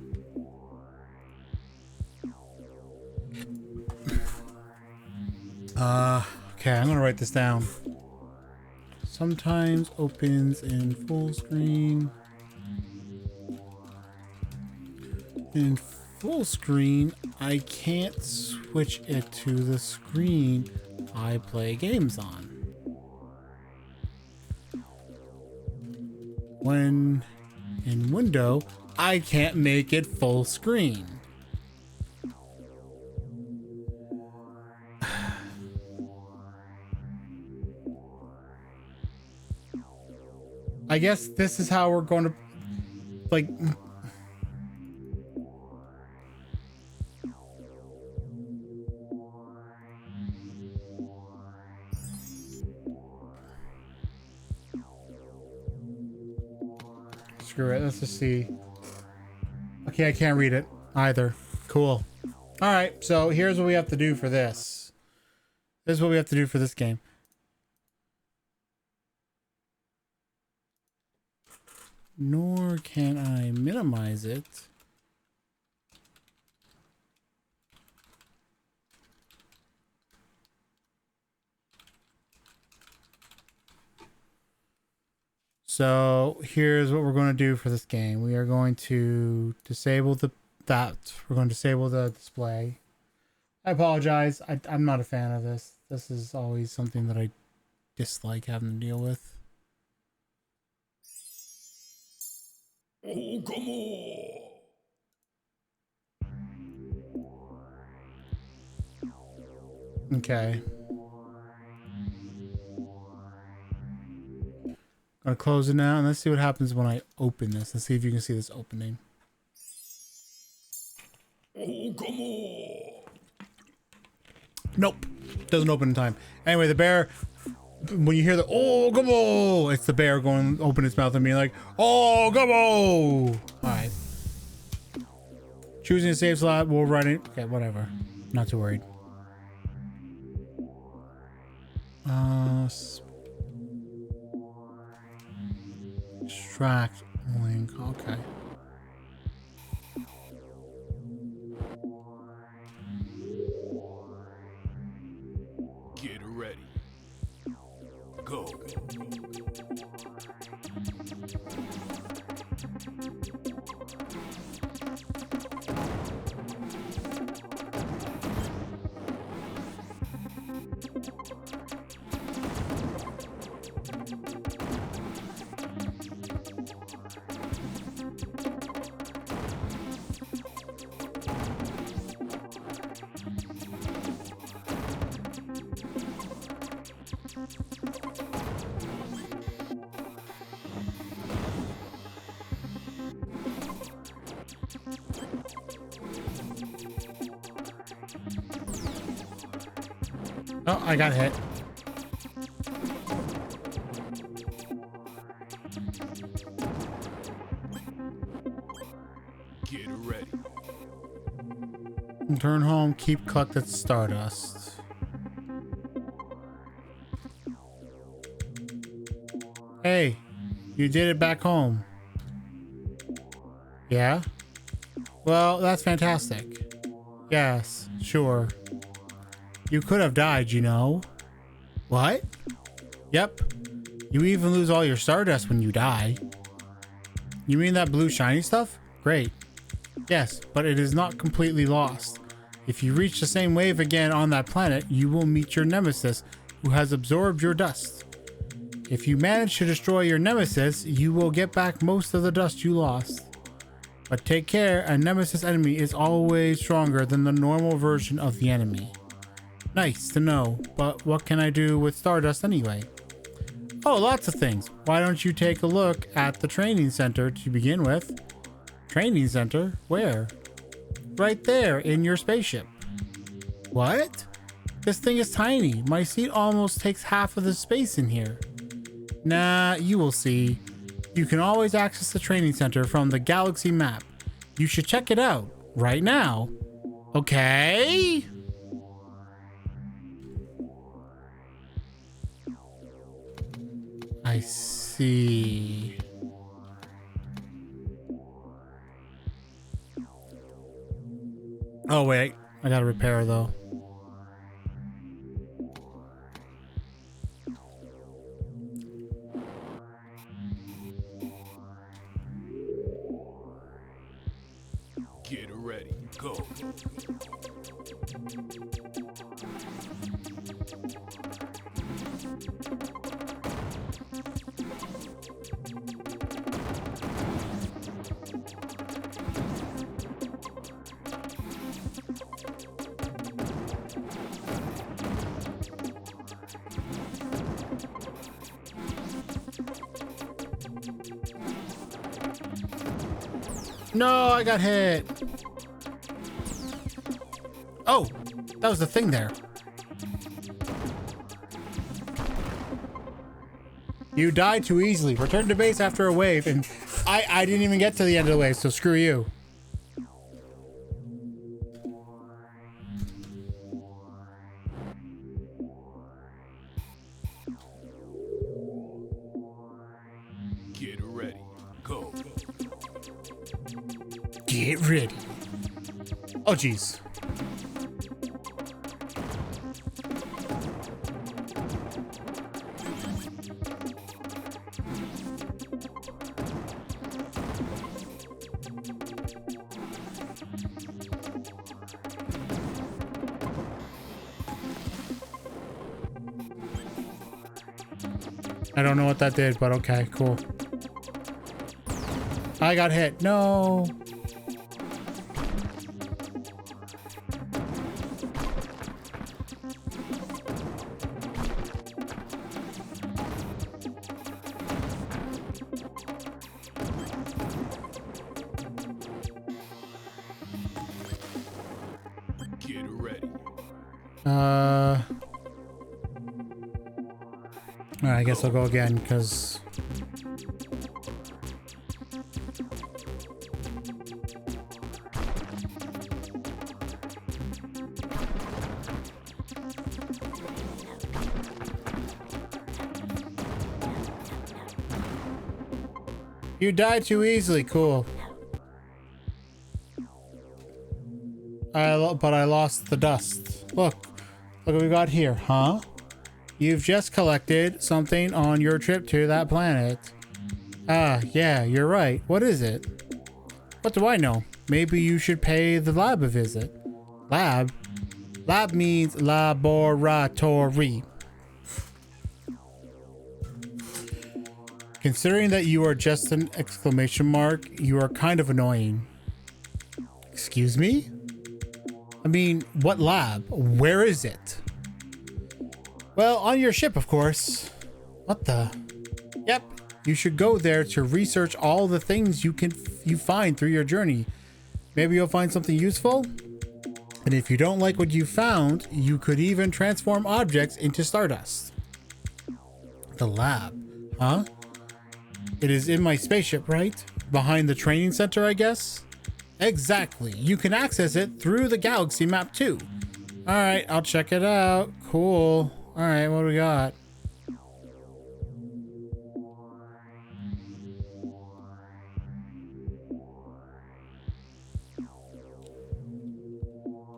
Okay, I'm gonna write this down. Sometimes opens in full screen. In full screen, I can't switch it to the screen I play games on. When in window, I can't make it full screen. I guess this is how we're going to, like, screw it. Let's just see. Okay, I can't read it either. Cool. All right, so here's what we have to do for this. This is what we have to do for this game. Nor can I minimize it. So here's what we're going to do for this game. We are going to disable we're going to disable the display. I apologize. I'm not a fan of this. This is always something that I dislike having to deal with. Oh, come on. Okay. Gonna close it now and let's see what happens when I open this. Let's see if you can see this opening. Oh, come on. Nope. Doesn't open in time. Anyway, the bear when you hear the "oh gobble," it's the bear going to open its mouth and being like, "oh gobble." All right. Choosing a safe slot, we'll run it. Okay, whatever. Not too worried. Extract link. Okay. Get ready. Go. Oh, I got hit. Get ready. Turn home, keep collected stardust. Hey, you did it back home. Yeah? Well, that's fantastic. Yes, sure. You could have died, you know. What? Yep. You even lose all your stardust when you die. You mean that blue shiny stuff? Great. Yes, but it is not completely lost. If you reach the same wave again on that planet, you will meet your nemesis, who has absorbed your dust. If you manage to destroy your nemesis, you will get back most of the dust you lost. But take care, a nemesis enemy is always stronger than the normal version of the enemy. Nice to know, but what can I do with stardust anyway? Oh, lots of things. Why don't you take a look at the training center to begin with? Training center? Where? Right there in your spaceship. What? This thing is tiny. My seat almost takes half of the space in here. Nah, you will see. You can always access the training center from the galaxy map. You should check it out right now. Okay? I see. Oh, wait. I gotta repair, though. Get ready. Go. No, I got hit. Oh, that was the thing there. You died too easily. Return to base after a wave, and I didn't even get to the end of the wave, so screw you. Get ready. Go. Get ready. Oh, jeez. I don't know what that did, but okay, cool. I got hit. No. Get ready. All right, I guess I'll go again because. You died too easily. Cool. But I lost the dust. Look what we got here, huh? You've just collected something on your trip to that planet. Ah, yeah, you're right. What is it? What do I know? Maybe you should pay the lab a visit. Lab? Lab means laboratory. Considering that you are just an exclamation mark, you are kind of annoying. Excuse me? I mean, what lab? Where is it? Well, on your ship, of course. What the? Yep, you should go there to research all the things you find through your journey. Maybe you'll find something useful. And if you don't like what you found, you could even transform objects into stardust. The lab, huh? It is in my spaceship, right? Behind the training center, I guess? Exactly. You can access it through the galaxy map too. All right, I'll check it out. Cool. All right, what do we got?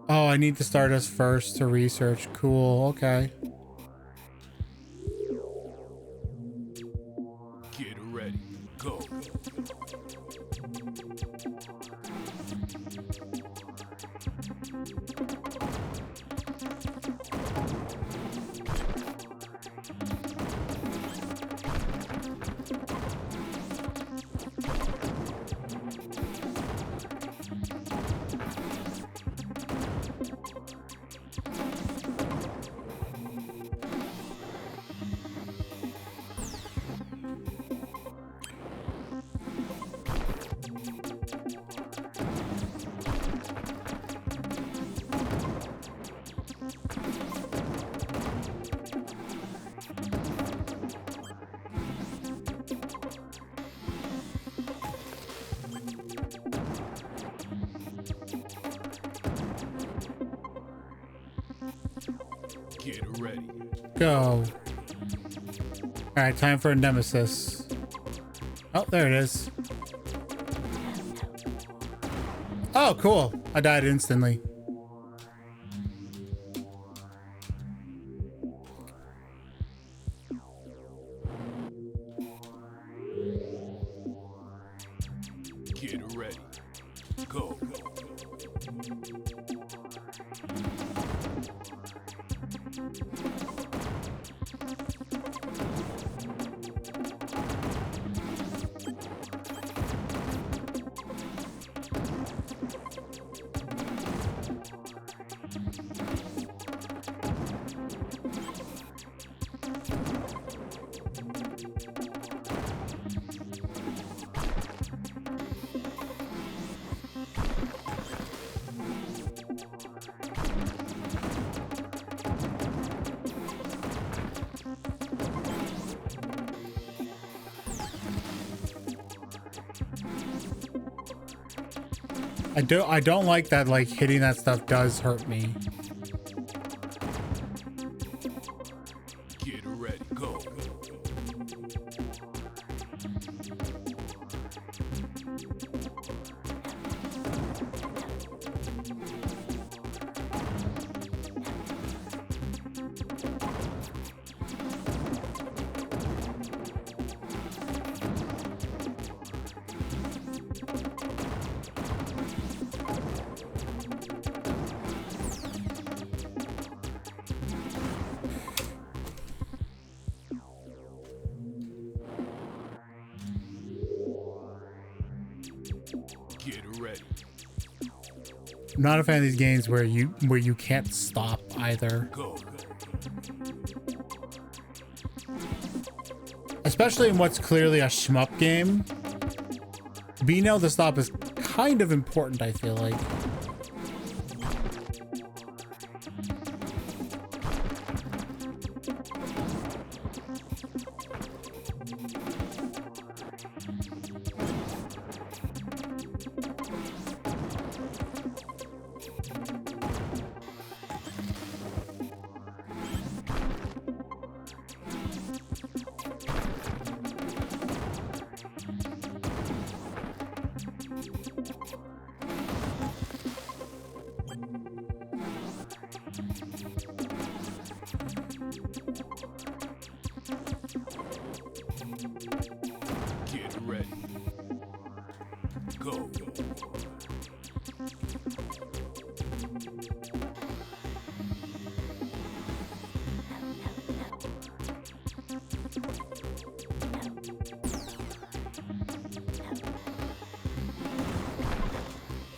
Oh, I need to start us first to research. Cool. Okay. Get ready. Go. Get ready. Go. All right, time for a nemesis. Oh, there it is. Oh, cool. I died instantly. Get ready. Go. I don't like that, like, hitting that stuff does hurt me. Get ready. Go. Get ready. I'm not a fan of these games where you can't stop either. Go. Especially in what's clearly a shmup game. Being able to stop is kind of important, I feel like.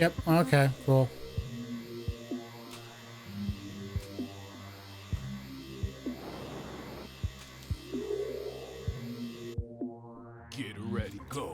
Yep. Okay. Cool. Get ready. Go.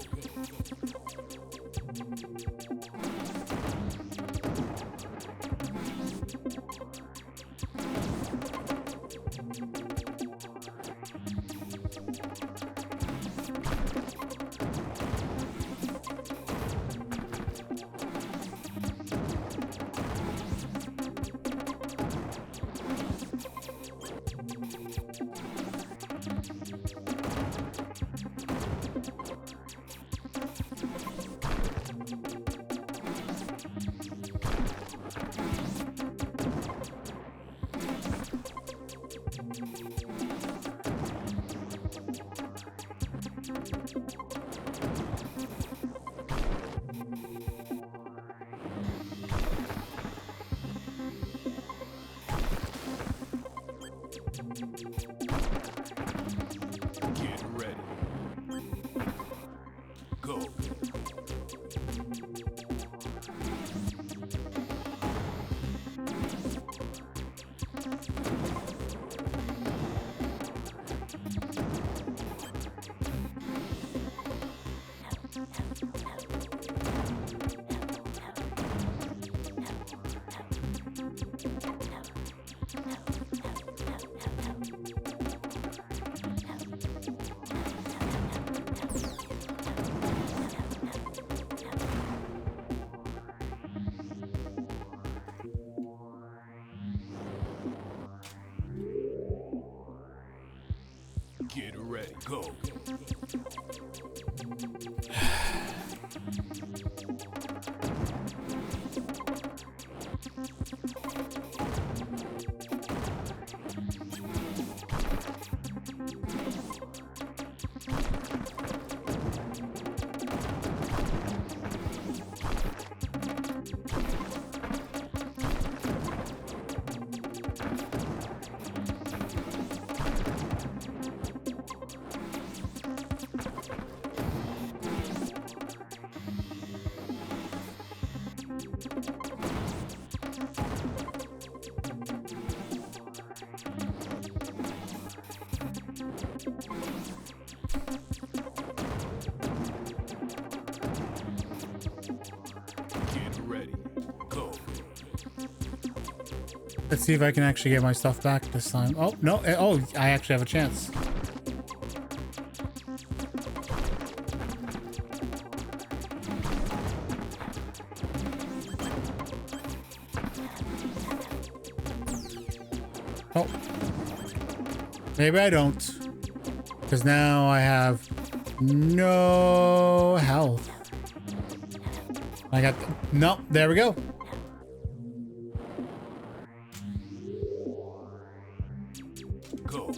Get ready. Go. Get ready. Go. Get ready. Go. Let's see if I can actually get my stuff back this time. Oh, no. Oh, I actually have a chance. Oh. Maybe I don't. Because now I have no health. I got... No, there we go. Go.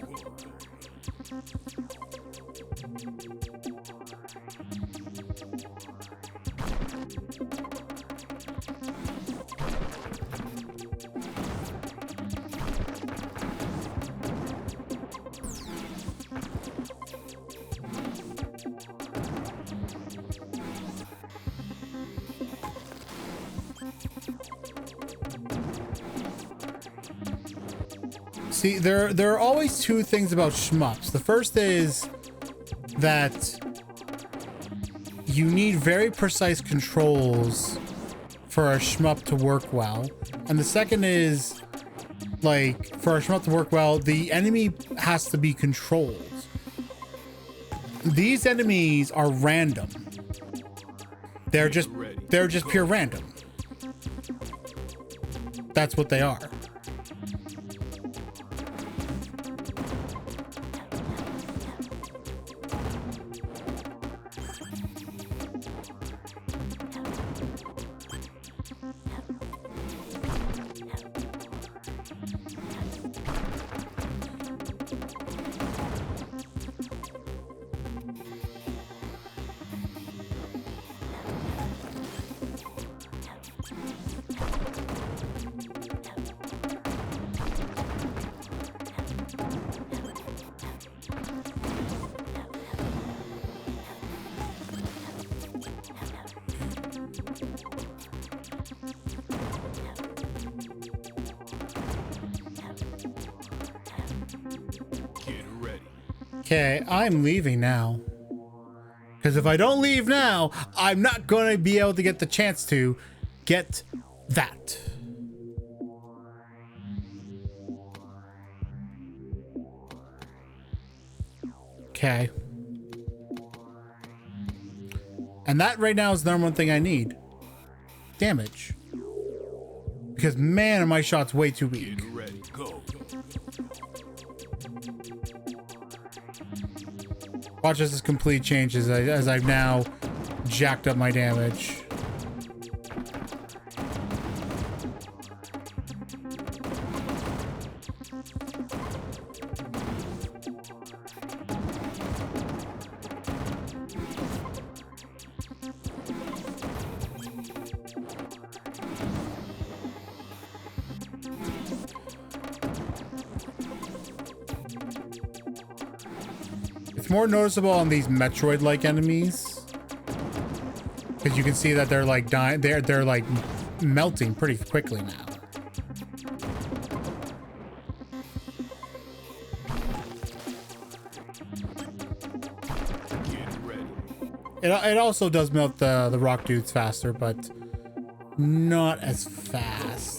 See, there are always two things about shmups. The first is that you need very precise controls for a shmup to work well. And the second is, like, for a shmup to work well, the enemy has to be controlled. These enemies are random. They're just pure random. That's what they are. Okay, I'm leaving now. Because if I don't leave now, I'm not going to be able to get the chance to get that. Okay. And that right now is the number one thing I need. Damage. Because man, are my shots way too weak. Get ready. Go. Watch as this complete changes as I've now jacked up my damage. It's more noticeable on these Metroid-like enemies, because you can see that they're like dying. They're like melting pretty quickly now. Get ready. It also does melt the rock dudes faster, but not as fast.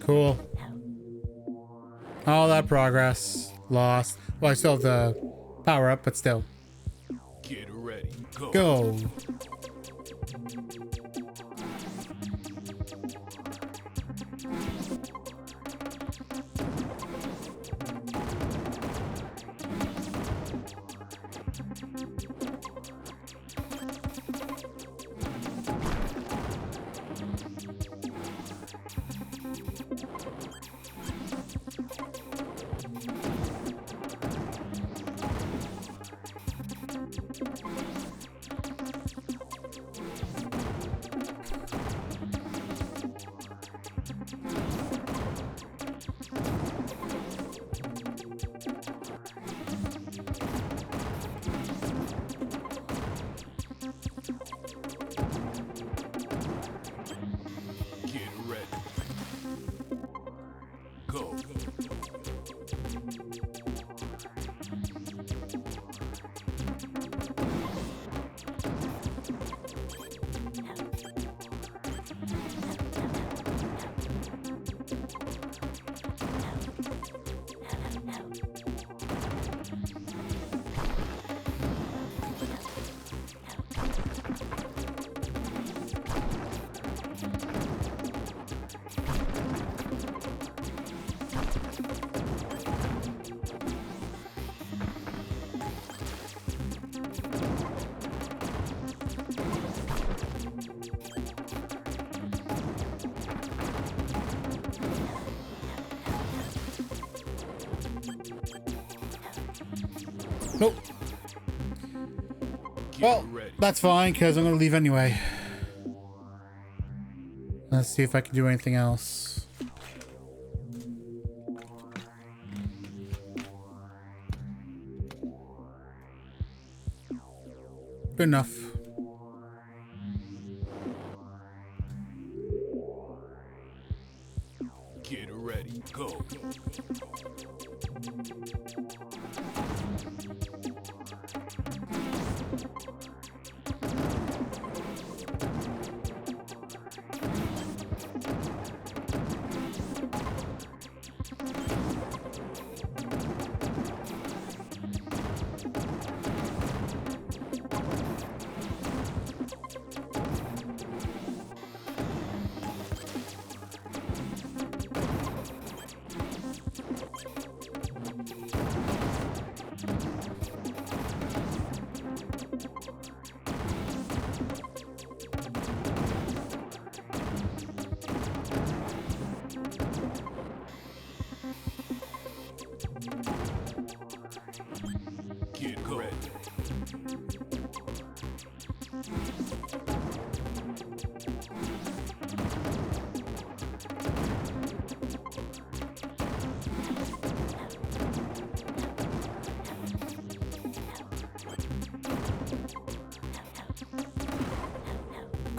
Cool. All that progress lost. Well, I still have the power up, but still. Get ready. Go. Go. Get ready. Go. Nope. Get Well, ready. that's fine, because I'm going to leave anyway. Let's see if I can do anything else. Good enough. Get ready. Go.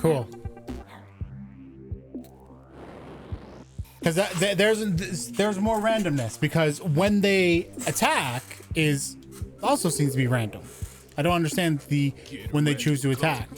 Cool. Because there's more randomness, because when they attack is also seems to be random. I don't understand when they choose to attack.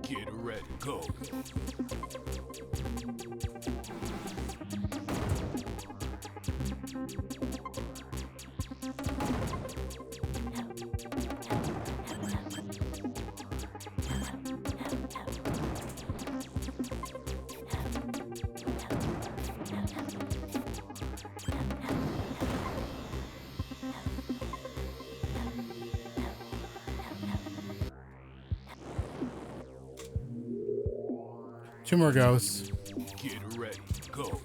Get ready, go. Two more ghosts. Get ready, go.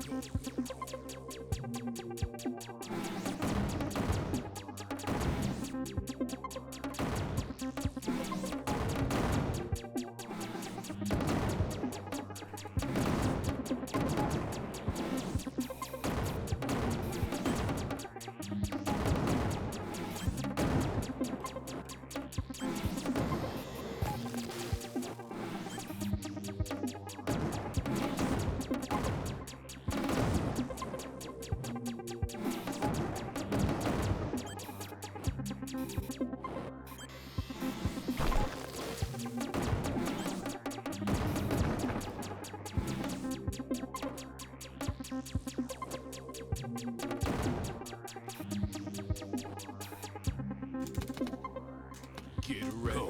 Get ready. Go.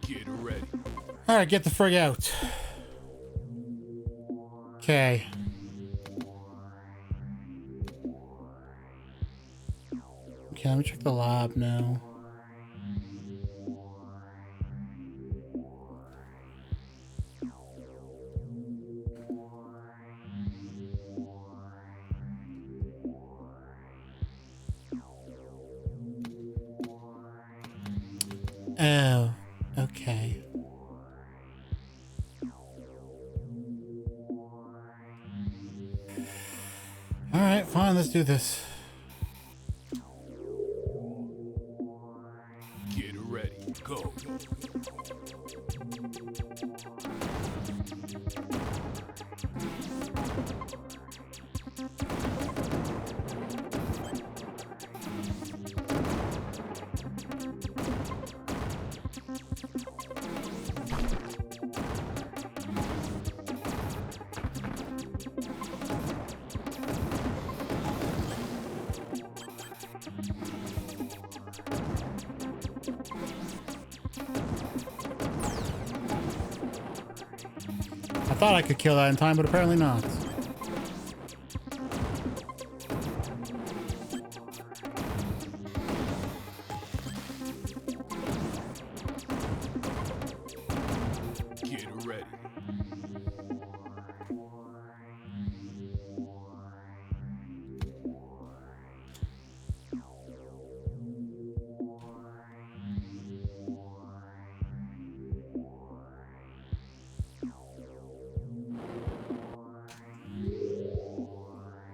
Get ready. All right, get the frig out. Okay. Okay, let me check the lab now. Oh, okay. All right, fine, let's do this. Get ready, go. I thought I could kill that in time, but apparently not. Get ready.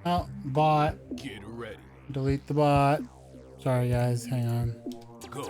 Oh, bot. Get ready. Delete the bot. Sorry, guys. Hang on. Go.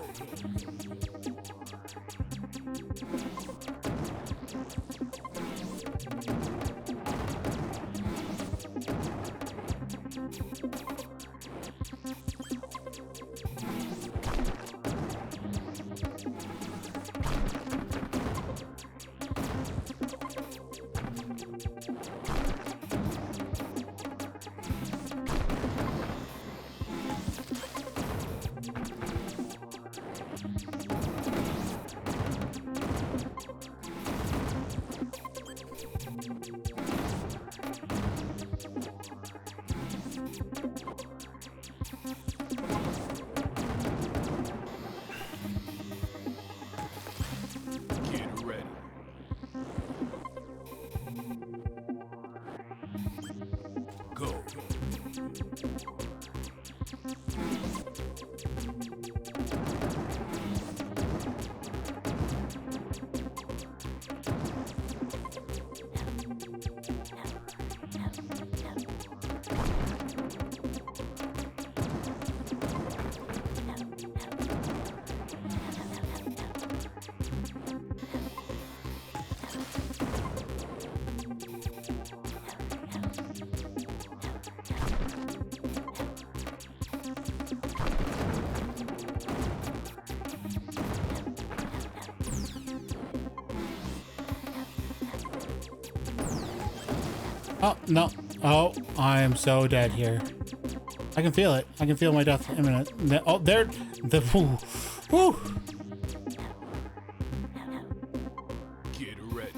Get ready. Go. Oh, no. Oh, I am so dead here. I can feel it. I can feel my death imminent. Oh, there. Whew. Whew. Get ready.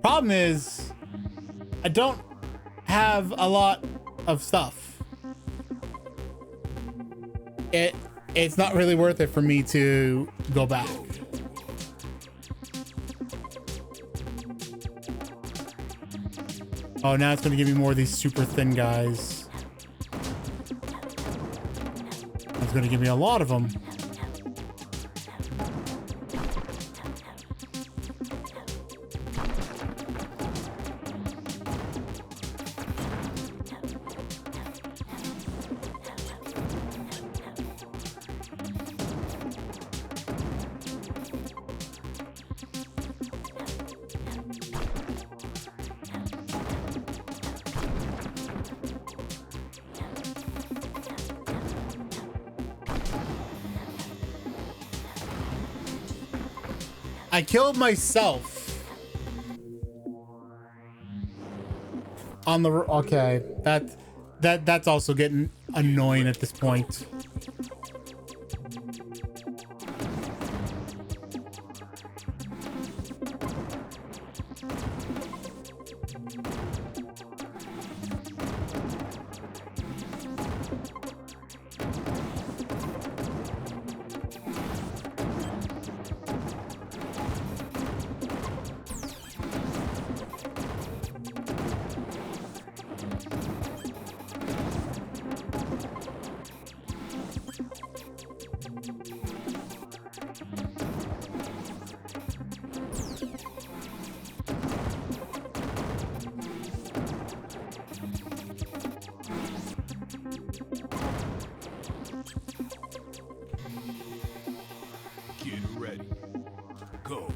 Problem is, I don't have a lot of stuff. It's not really worth it for me to go back. Oh, now it's going to give me more of these super thin guys. It's going to give me a lot of them. I killed myself on the okay. That's also getting annoying at this point. Get ready. Go.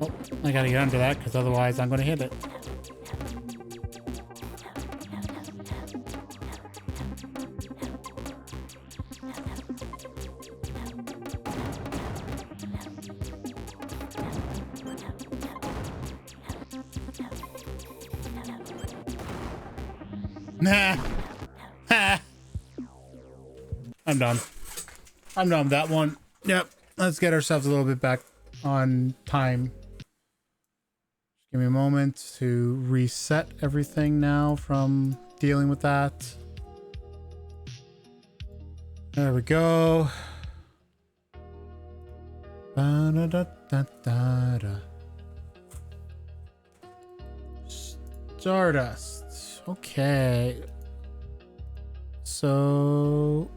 Oh, I gotta get under that because otherwise I'm gonna hit it. Nah. Ha. I'm done. I'm done with that one. Yep. Let's get ourselves a little bit back on time. Give me a moment to reset everything now from dealing with that. There we go. Ba-da-da-da-da-da. Stardust. Okay. So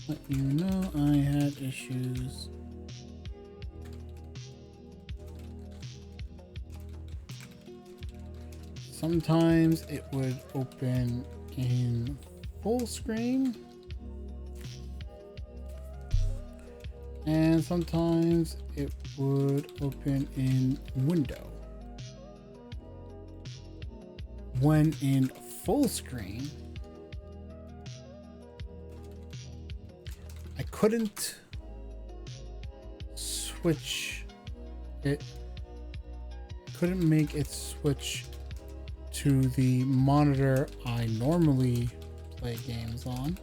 let you know I had issues. Sometimes it would open in full screen, and sometimes it would open in window. When in full screen, I couldn't switch it, couldn't make it switch to the monitor I normally play games on.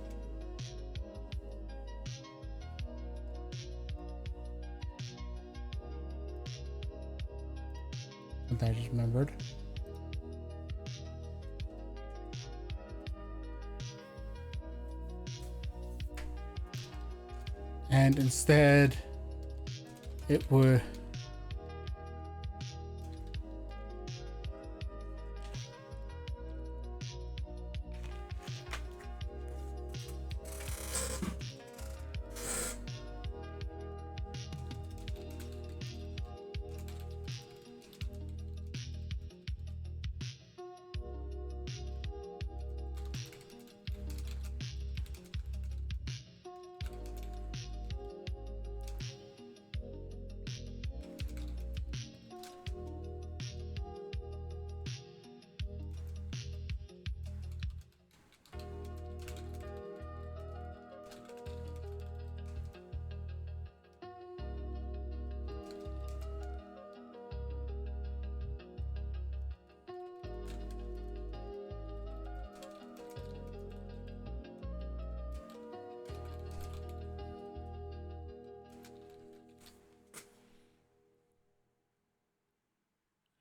What I just remembered. And instead, it would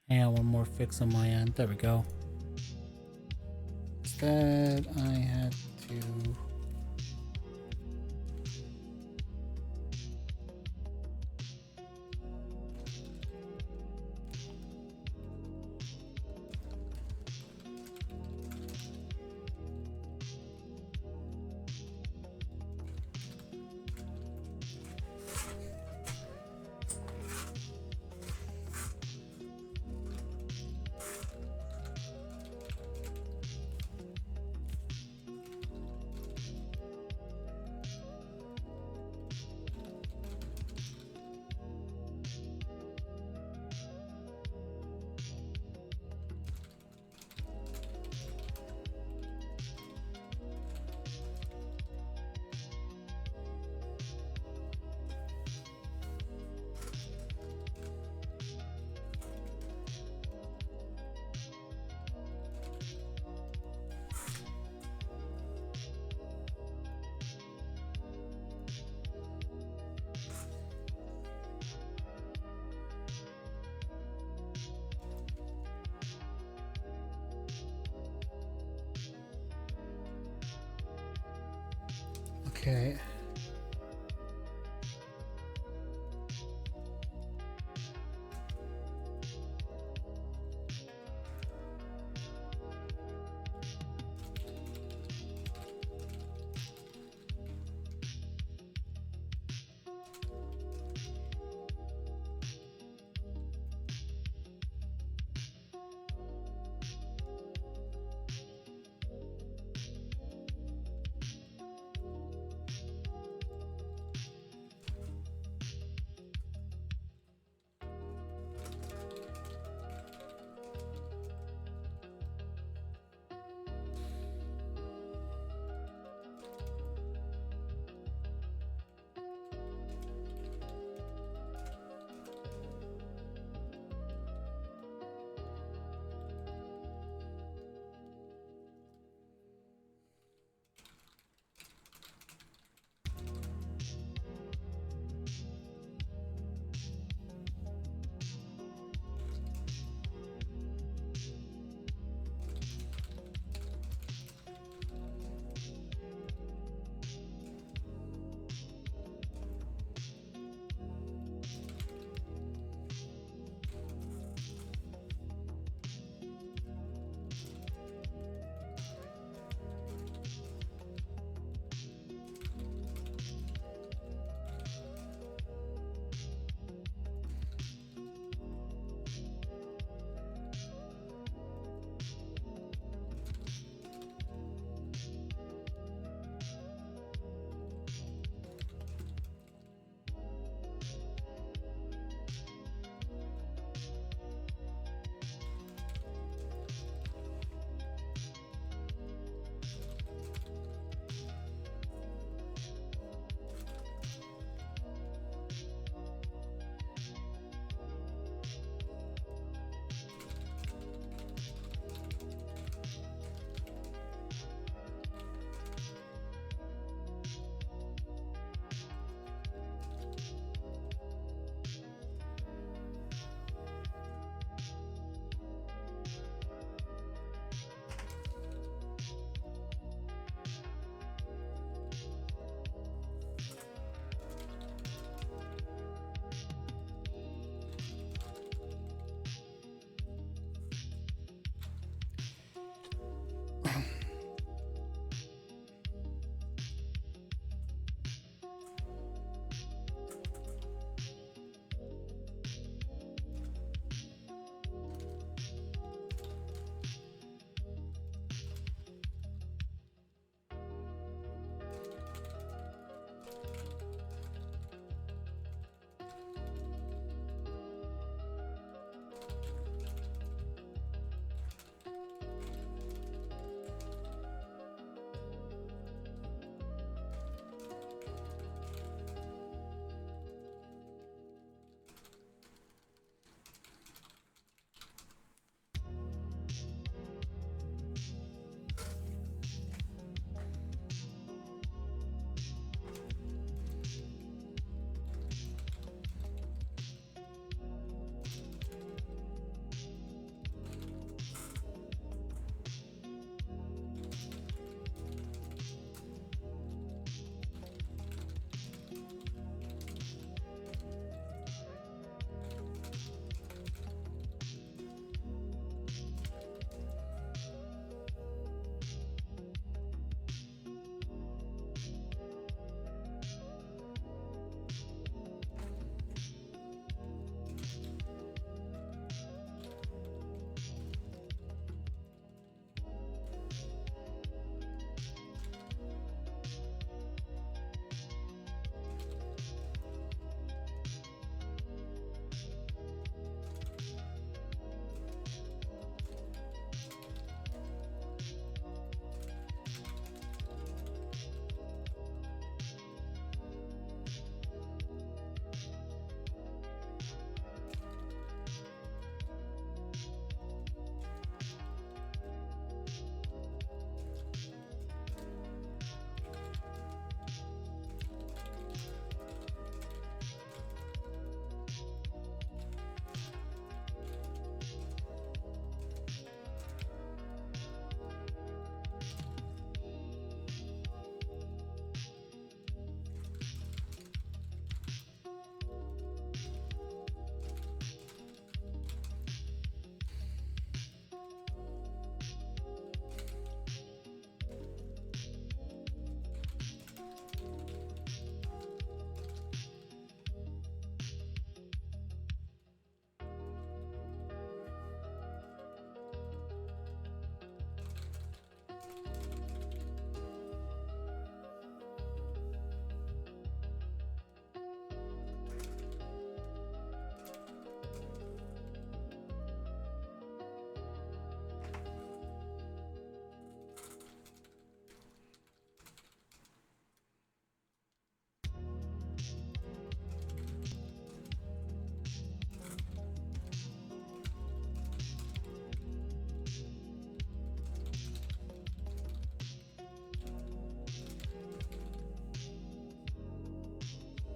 hang on, one more fix on my end. There we go. Instead, I had to okay.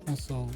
Also,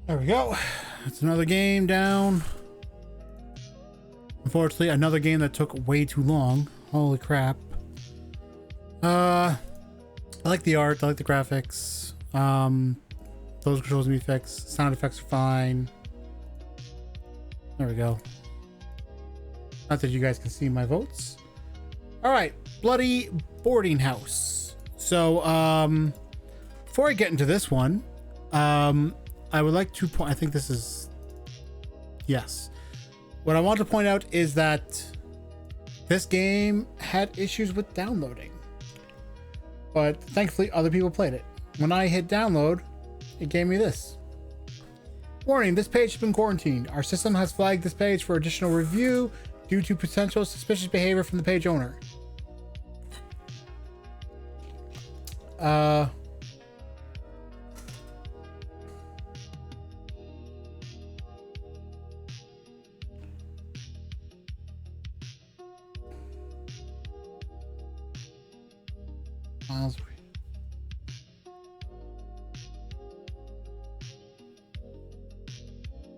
There we go. That's another game down. Unfortunately, another game that took way too long. Holy crap. I like the art. I like the graphics. Those controls need to be fixed. Sound effects are fine. There we go. Not that you guys can see my votes. All right, Bloody Boarding House. So, before I get into this one, I would like to point. I think this is yes. What I want to point out is that this game had issues with downloading, but thankfully other people played it. When I hit download, it gave me this. Warning, this page has been quarantined. Our system has flagged this page for additional review due to potential suspicious behavior from the page owner.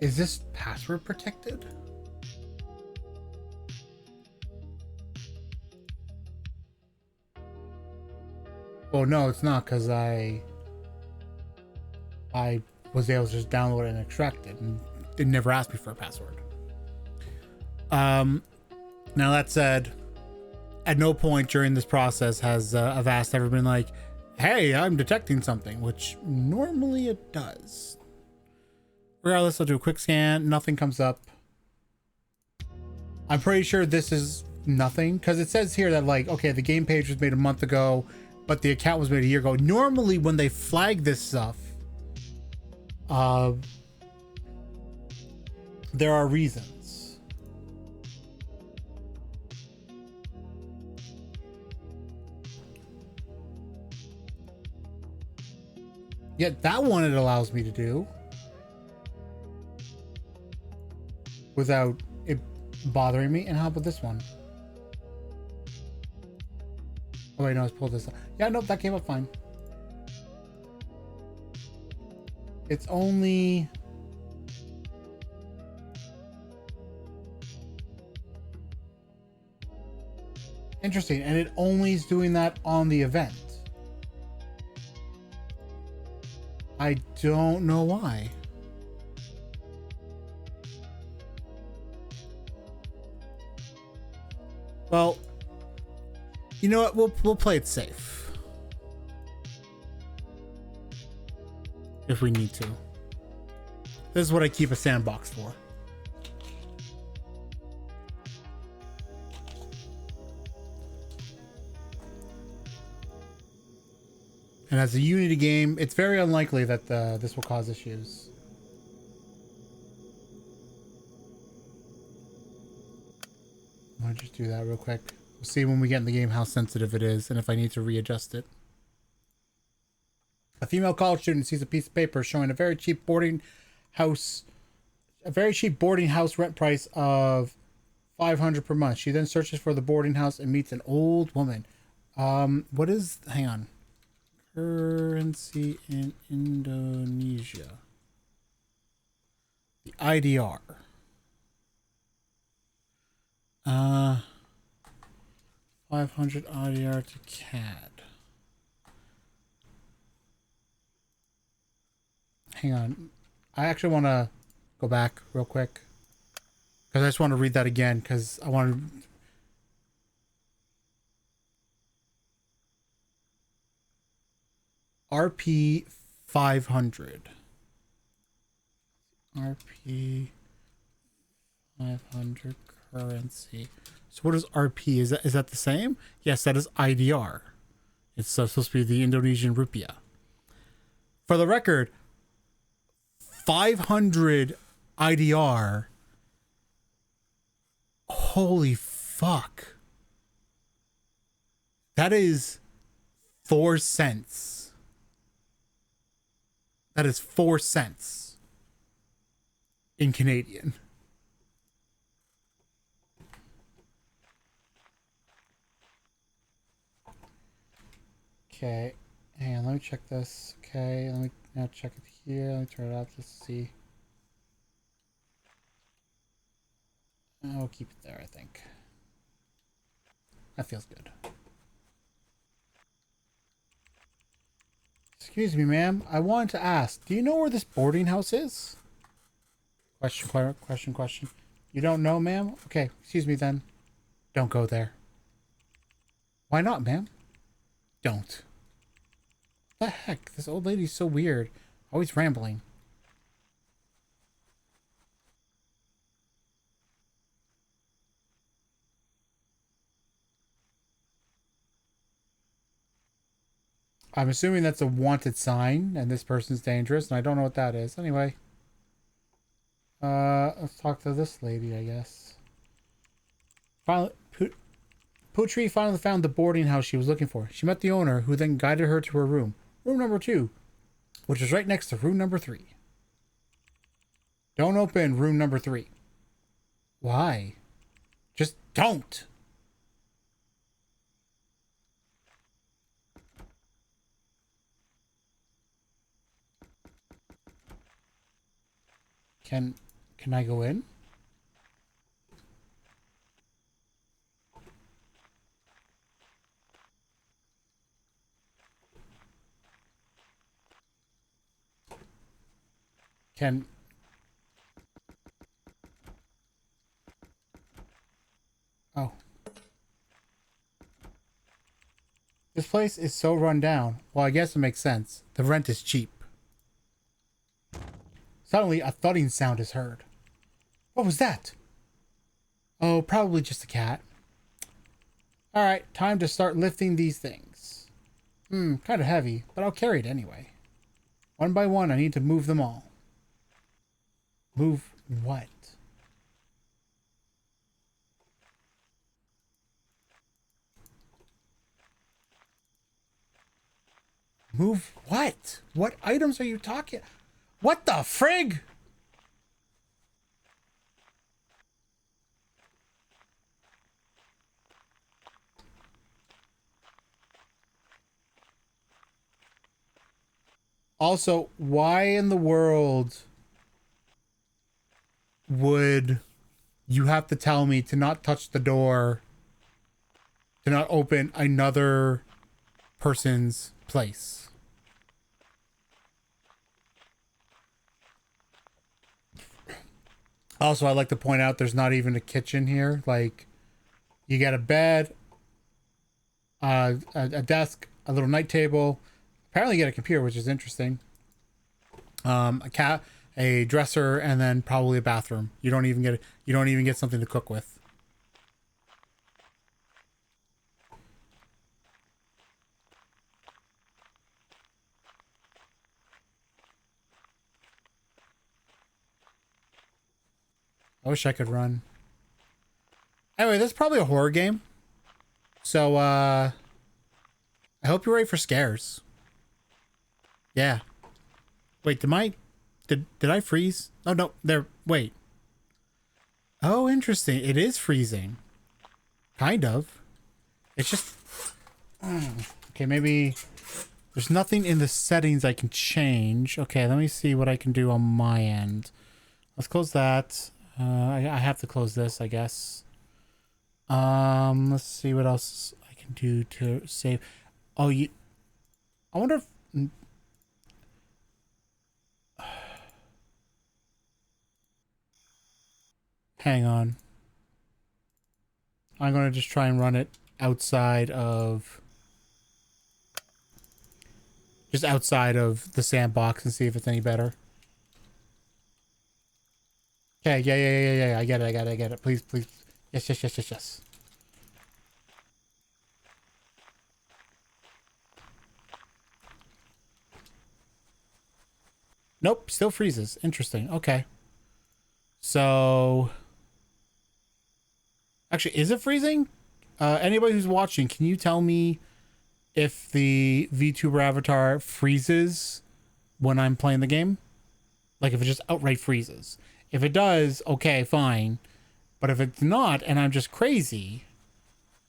Is this password protected? Oh no, it's not, because I was able to just download it and extract it, and it never asked me for a password. Now that said, at no point during this process has Avast ever been like, hey, I'm detecting something, which normally it does. Regardless, I'll do a quick scan. Nothing comes up. I'm pretty sure this is nothing, because it says here that, like, okay, the game page was made a month ago, but the account was made a year ago. Normally, when they flag this stuff, there are reasons. Yet that one it allows me to do without it bothering me. And how about this one? Oh wait, no, let's pull this up. Yeah, nope, that came up fine. It's only interesting, and it only is doing that on the event. I don't know why. Well, you know what? We'll play it safe if we need to. This is what I keep a sandbox for. And as a Unity game, it's very unlikely that this will cause issues. I'll just do that real quick. We'll see when we get in the game how sensitive it is and if I need to readjust it. A female college student sees a piece of paper showing a very cheap boarding house rent price of $500 per month. She then searches for the boarding house and meets an old woman. What is, hang on. Currency in Indonesia. The IDR. 500 IDR to CAD. Hang on. I actually want to go back real quick, because I just want to read that again, because I want to... RP 500. RP 500 currency. So what is RP? Is that the same? Yes, that is IDR. It's supposed to be the Indonesian rupiah. For the record, 500 IDR. Holy fuck. That is 4 cents. That is 4 cents in Canadian. Okay, hang on, let me check this. Okay, let me now check it here. Let me turn it up just to see. I'll keep it there, I think. That feels good. Excuse me, ma'am. I wanted to ask, do you know where this boarding house is? Question. You don't know, ma'am? Okay, excuse me then. Don't go there. Why not, ma'am? Don't. What the heck? This old lady's so weird. Always rambling. I'm assuming that's a wanted sign, and this person's dangerous, and I don't know what that is. Anyway. Let's talk to this lady, I guess. Finally, Putri finally found the boarding house she was looking for. She met the owner, who then guided her to her room. Room number 2, which is right next to room number 3. Don't open room number 3. Why? Just don't! Can I go in? Can... Oh. This place is so run down. Well, I guess it makes sense. The rent is cheap. Suddenly, a thudding sound is heard. What was that? Oh, probably just a cat. Alright, time to start lifting these things. Kind of heavy, but I'll carry it anyway. One by one, I need to move them all. Move what? Move what? What items are you talking? What the frig? Also, why in the world would you have to tell me to not touch the door, to not open another person's place? Also, I'd like to point out there's not even a kitchen here. Like, you got a bed, a desk, a little night table. Apparently you get a computer, which is interesting. A dresser, and then probably a bathroom. You don't even get something to cook with. I wish I could run. Anyway, this is probably a horror game. So, I hope you're ready for scares. Yeah. Wait, did I freeze? Oh, no, wait. Oh, interesting. It is freezing. Kind of. It's just... Okay, maybe... There's nothing in the settings I can change. Okay, let me see what I can do on my end. Let's close that. I have to close this, I guess. Let's see what else I can do to save. Oh, I wonder if... Hang on. I'm going to just try and run it outside of... Just outside of the sandbox and see if it's any better. Okay, yeah. I get it. Please. Yes. Nope, still freezes. Interesting. Okay. So... Actually, is it freezing? Anybody who's watching, can you tell me if the VTuber avatar freezes when I'm playing the game? Like, if it just outright freezes. If it does, okay, fine. But if it's not, and I'm just crazy,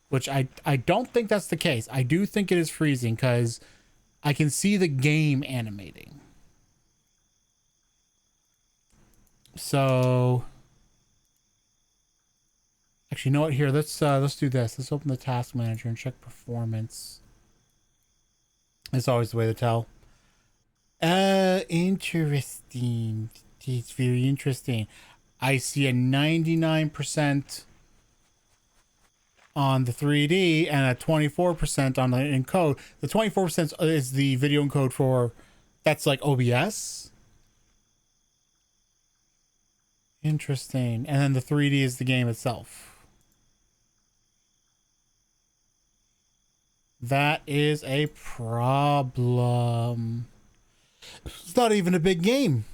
which I don't think that's the case. I do think it is freezing, because I can see the game animating. So... Actually, you know what? Here, let's do this. Let's open the task manager and check performance. It's always the way to tell. Interesting. It's very interesting. I see a 99% on the 3D and a 24% on the encode. The 24% is the video encode for, that's like OBS. Interesting. And then the 3D is the game itself. That is a problem. It's not even a big game.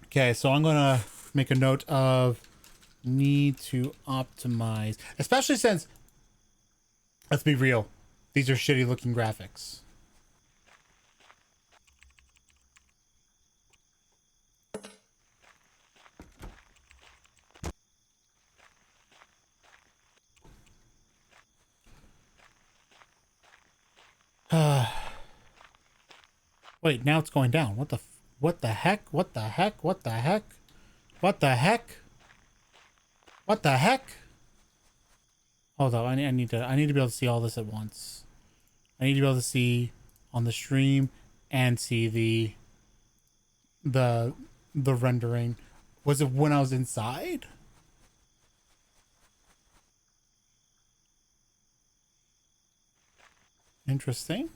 Okay, so I'm gonna make a note of need to optimize, especially since, let's be real, these are shitty looking graphics. Wait, now it's going down. What the heck? What the heck? What the heck? What the heck? What the heck? Hold on, I need to be able to see all this at once. I need to be able to see on the stream and see the rendering. Was it when I was inside? Interesting.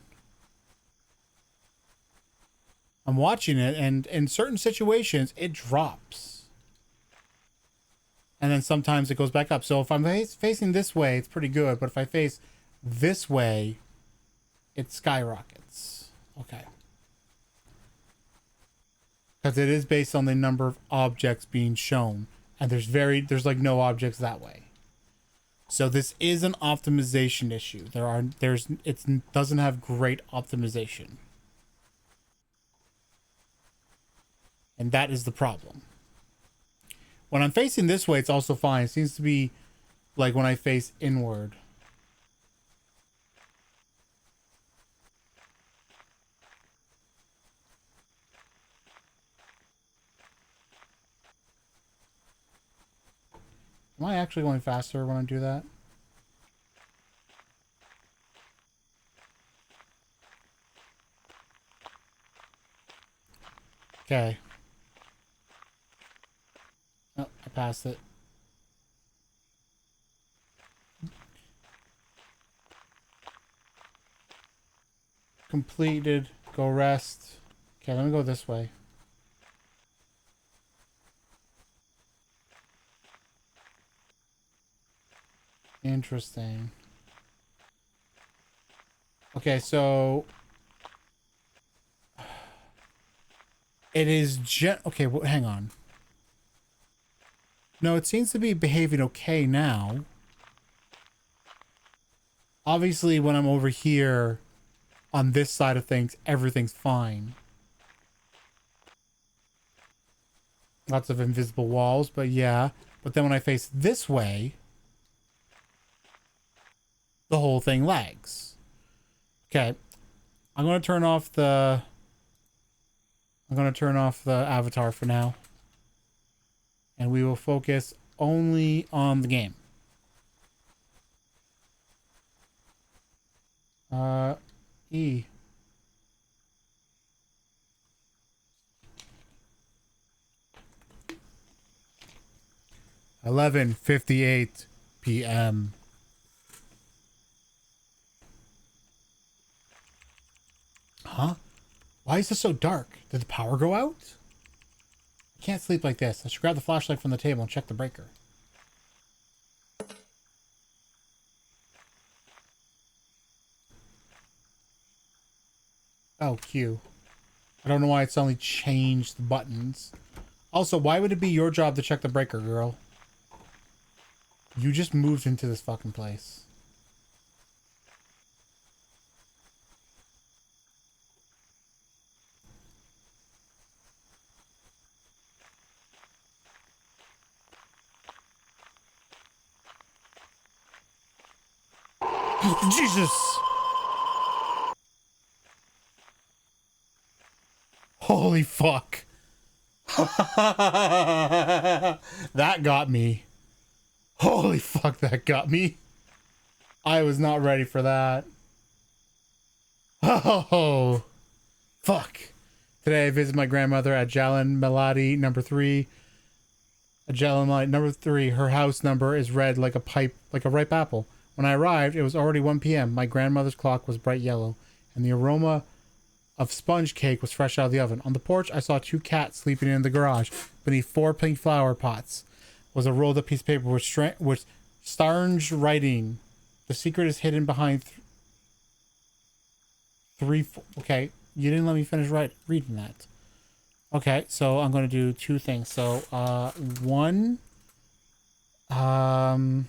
I'm watching it, and in certain situations, it drops. And then sometimes it goes back up. So if I'm facing this way, it's pretty good. But if I face this way, it skyrockets. Okay. Because it is based on the number of objects being shown. And there's like no objects that way. So this is an optimization issue. It doesn't have great optimization. And that is the problem. When I'm facing this way, it's also fine. It seems to be like when I face inward. Am I actually going faster when I do that? Okay. Oh, I passed it. Completed. Go rest. Okay, let me go this way. Interesting. Okay, so it is okay, well, hang on. No, it seems to be behaving okay now. Obviously, when I'm over here on this side of things, everything's fine. Lots of invisible walls, but yeah. But then when I face this way, the whole thing lags. Okay. I'm going to turn off the avatar for now. And we will focus only on the game. E. $11:58 p.m. Huh? Why is this so dark? Did the power go out? I can't sleep like this. I should grab the flashlight from the table and check the breaker. Oh, Q. I don't know why it suddenly changed the buttons. Also, why would it be your job to check the breaker, girl? You just moved into this fucking place. Jesus! Holy fuck. That got me. Holy fuck, that got me. I was not ready for that. Oh, fuck. Today I visit my grandmother at Jalan Melati number 3. At Jalan Melati number 3, her house number is red like a pipe, like a ripe apple. When I arrived, it was already 1 p.m. My grandmother's clock was bright yellow, and the aroma of sponge cake was fresh out of the oven. On the porch, I saw 2 cats sleeping in the garage. Beneath 4 pink flower pots was a rolled up piece of paper with starnge writing. The secret is hidden behind okay, you didn't let me finish reading that. Okay, so I'm going to do 2 things. So, one, starnge.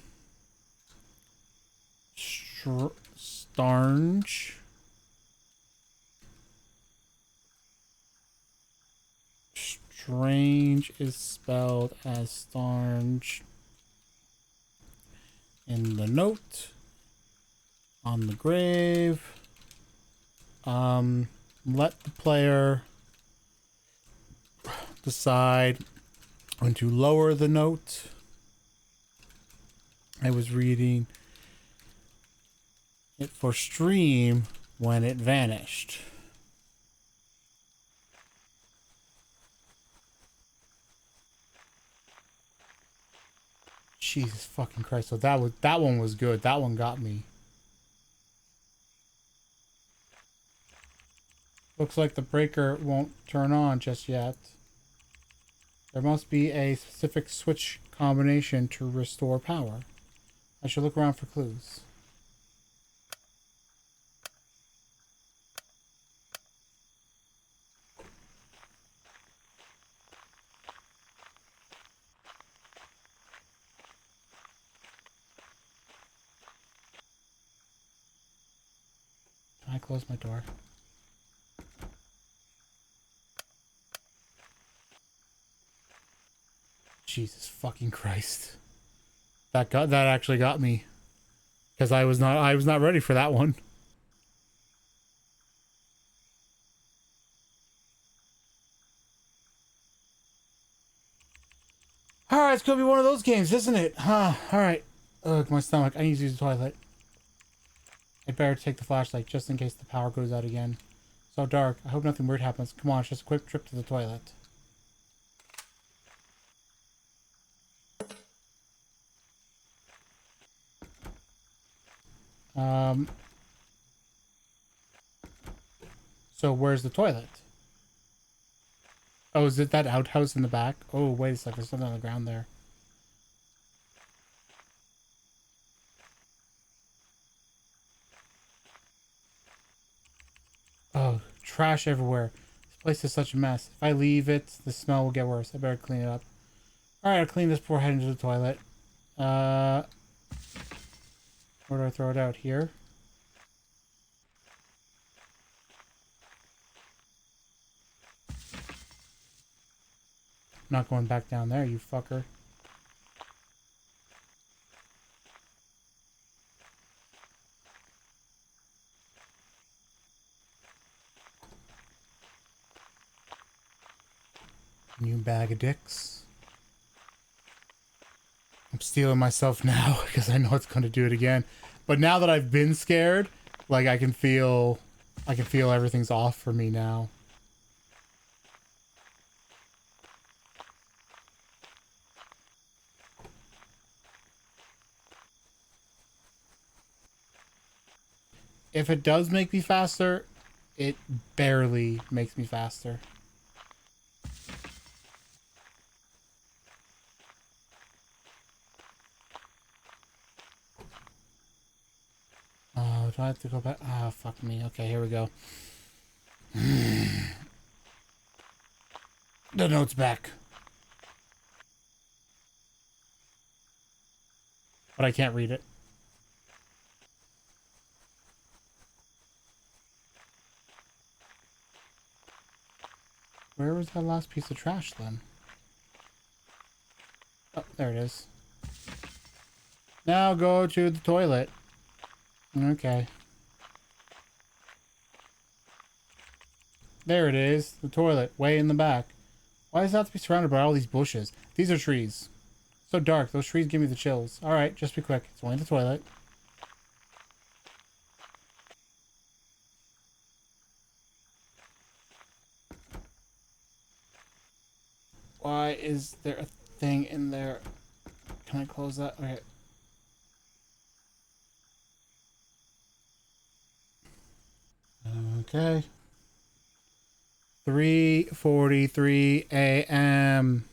Strange is spelled as starnge in the note on the grave. Let the player decide when to lower the note. I was reading it for stream when it vanished. Jesus fucking Christ. So that one was good. That one got me. Looks like the breaker won't turn on just yet. There must be a specific switch combination to restore power. I should look around for clues. Can I close my door? Jesus fucking Christ. That actually got me. Because I was not ready for that one. Alright, it's gonna be one of those games, isn't it? Huh, alright. Ugh, my stomach. I need to use the toilet. I'd better take the flashlight just in case the power goes out again. So dark. I hope nothing weird happens. Come on, it's just a quick trip to the toilet. So where's the toilet? Oh, is it that outhouse in the back? Oh, wait a second. There's something on the ground there. Oh, trash everywhere. This place is such a mess. If I leave it, the smell will get worse. I better clean it up. Alright, I'll clean this before heading to the toilet. Where do I throw it out? Here? Not going back down there, you fucker. New bag of dicks. I'm stealing myself now because I know it's going to do it again. But now that I've been scared, like I can feel everything's off for me now. If it does make me faster, it barely makes me faster. Oh, do I have to go back? Ah, oh, fuck me. Okay, here we go. The note's back. But I can't read it. Where was that last piece of trash then? Oh, there it is. Now go to the toilet. Okay. There it is. The toilet, way in the back. Why does it have to be surrounded by all these bushes? These are trees. So dark. Those trees give me the chills. All right, just be quick. It's only the toilet. Why is there a thing in there? Can I close that? Okay. Okay. 3:43 a.m.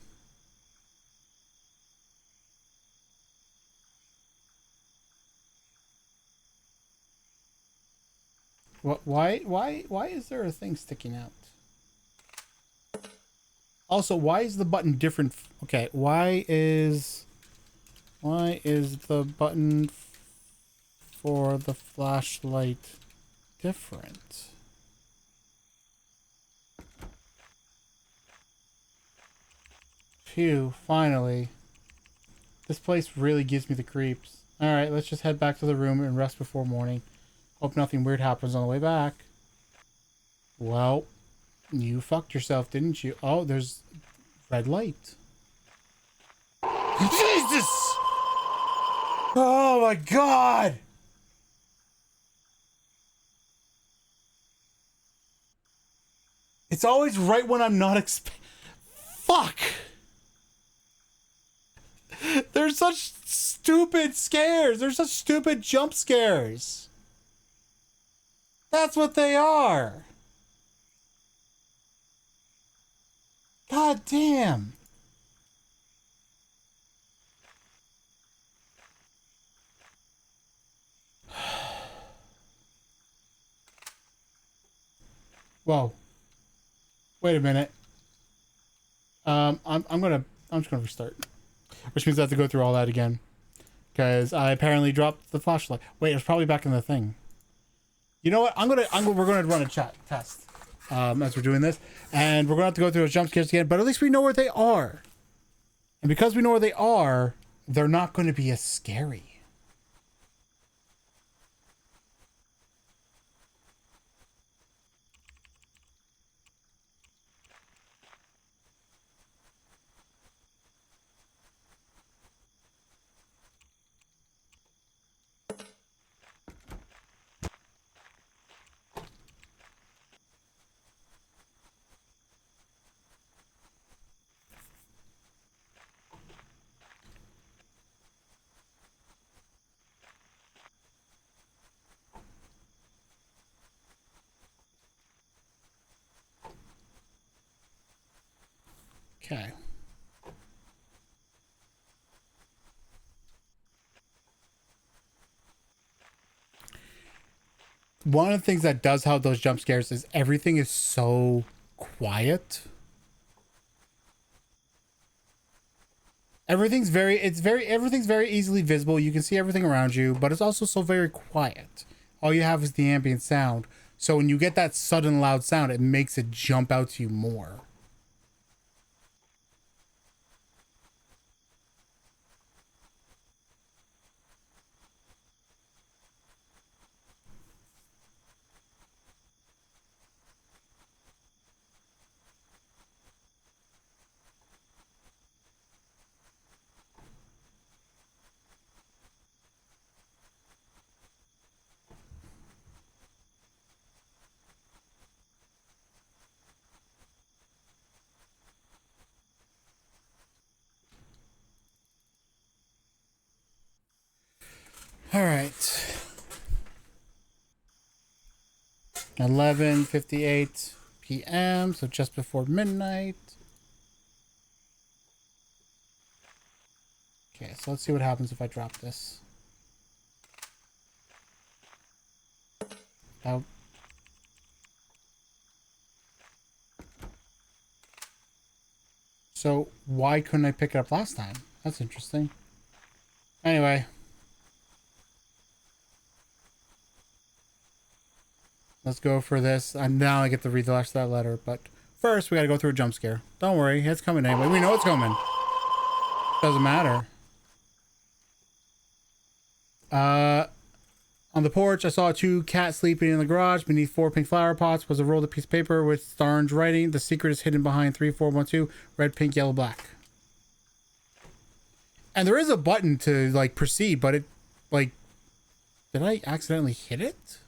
What? Why is there a thing sticking out? Also, why is the button different? Okay, why is the button for the flashlight different? Phew, finally. This place really gives me the creeps. Alright, let's just head back to the room and rest before morning. Hope nothing weird happens on the way back. Well, you fucked yourself, didn't you? Oh, there's red light. Jesus! Oh my god! It's always right when I'm not Fuck! They're such stupid scares. They're such stupid jump scares. That's what they are. God damn. Whoa. Wait a minute. I'm just gonna restart. Which means I have to go through all that again. Because I apparently dropped the flashlight. Wait, it's probably back in the thing. You know what? We're gonna run a chat test as we're doing this, and we're gonna have to go through those jump scares again. But at least we know where they are, and because we know where they are, they're not going to be as scary. Okay. One of the things that does help those jump scares is everything is so quiet. Everything's very easily visible. You can see everything around you, but it's also so very quiet. All you have is the ambient sound. So when you get that sudden loud sound, it makes it jump out to you more. All right. 11:58 p.m. So just before midnight. Okay, so let's see what happens if I drop this. Now, so why couldn't I pick it up last time? That's interesting. Anyway. Let's go for this. And now I get to read the rest of that letter. But first, we got to go through a jump scare. Don't worry. It's coming anyway. We know it's coming. Doesn't matter. On the porch, I saw two cats sleeping in the garage. Beneath 4 pink flower pots was a rolled up piece of paper with orange writing. The secret is hidden behind 3412. Red, pink, yellow, black. And there is a button to like proceed, but it like, did I accidentally hit it?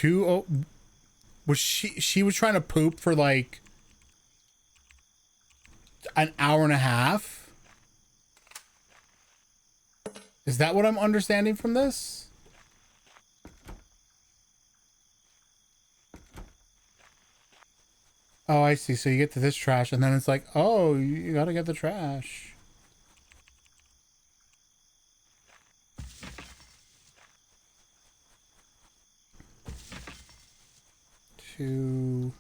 Oh, was she was trying to poop for like an hour and a half? Is that what I'm understanding from this? Oh, I see. So you get to this trash and then it's like, oh, you gotta get the trash. Two.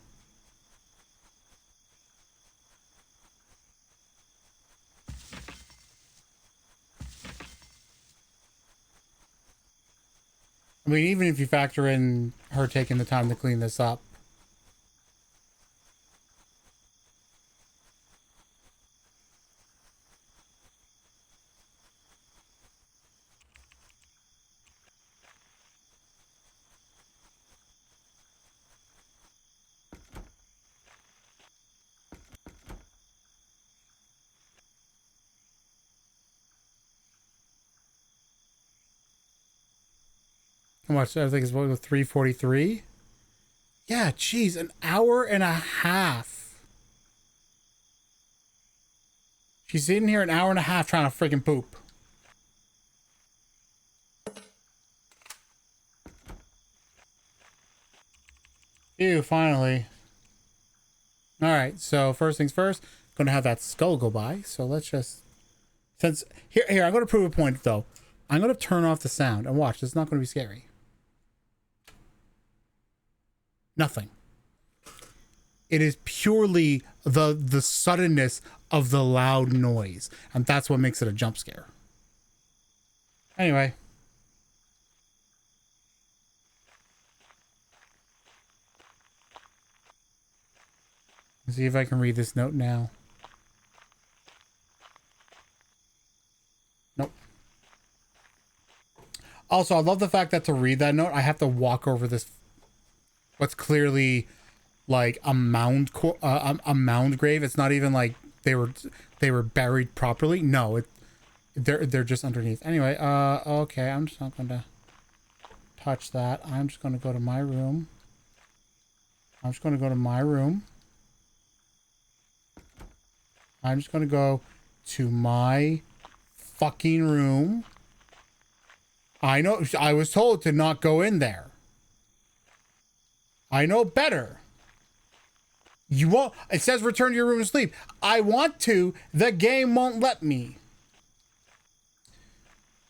I mean, even if you factor in her taking the time to clean this up. How much? I think it's what, 3:43? Yeah, geez, an hour and a half. She's sitting here an hour and a half trying to freaking poop. Ew, finally. Alright, so first things first, gonna have that skull go by. So let's just, since here, I'm gonna prove a point though. I'm gonna turn off the sound and watch. It's not gonna be scary. Nothing. It is purely the suddenness of the loud noise, and that's what makes it a jump scare. Anyway. Let's see if I can read this note now. Nope. Also, I love the fact that to read that note, I have to walk over this, what's clearly like a mound, a mound grave. It's not even like they were buried properly. No, they're just underneath. Anyway, okay, I'm just not gonna touch that. I'm just gonna go to my room. I'm just gonna go to my room. I'm just gonna go to my fucking room. I know, I was told to not go in there. I know better. You won't, it says return to your room and sleep. I want to, the game won't let me.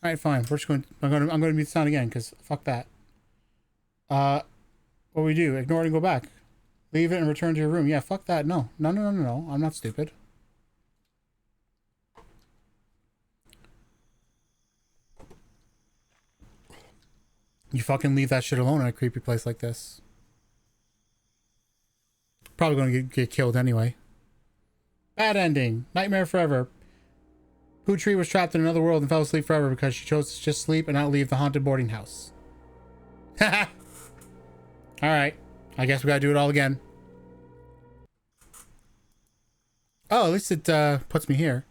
Alright, fine. We're just going, I'm gonna mute the sound again, because fuck that. What do we do? Ignore it and go back. Leave it and return to your room. Yeah, fuck that. No. No. I'm not stupid. You fucking leave that shit alone in a creepy place like this. Probably gonna get killed anyway. Bad ending. Nightmare forever. Pootree was trapped in another world and fell asleep forever because she chose to just sleep and not leave the haunted boarding house. Haha. Alright. I guess we gotta do it all again. Oh, at least it puts me here.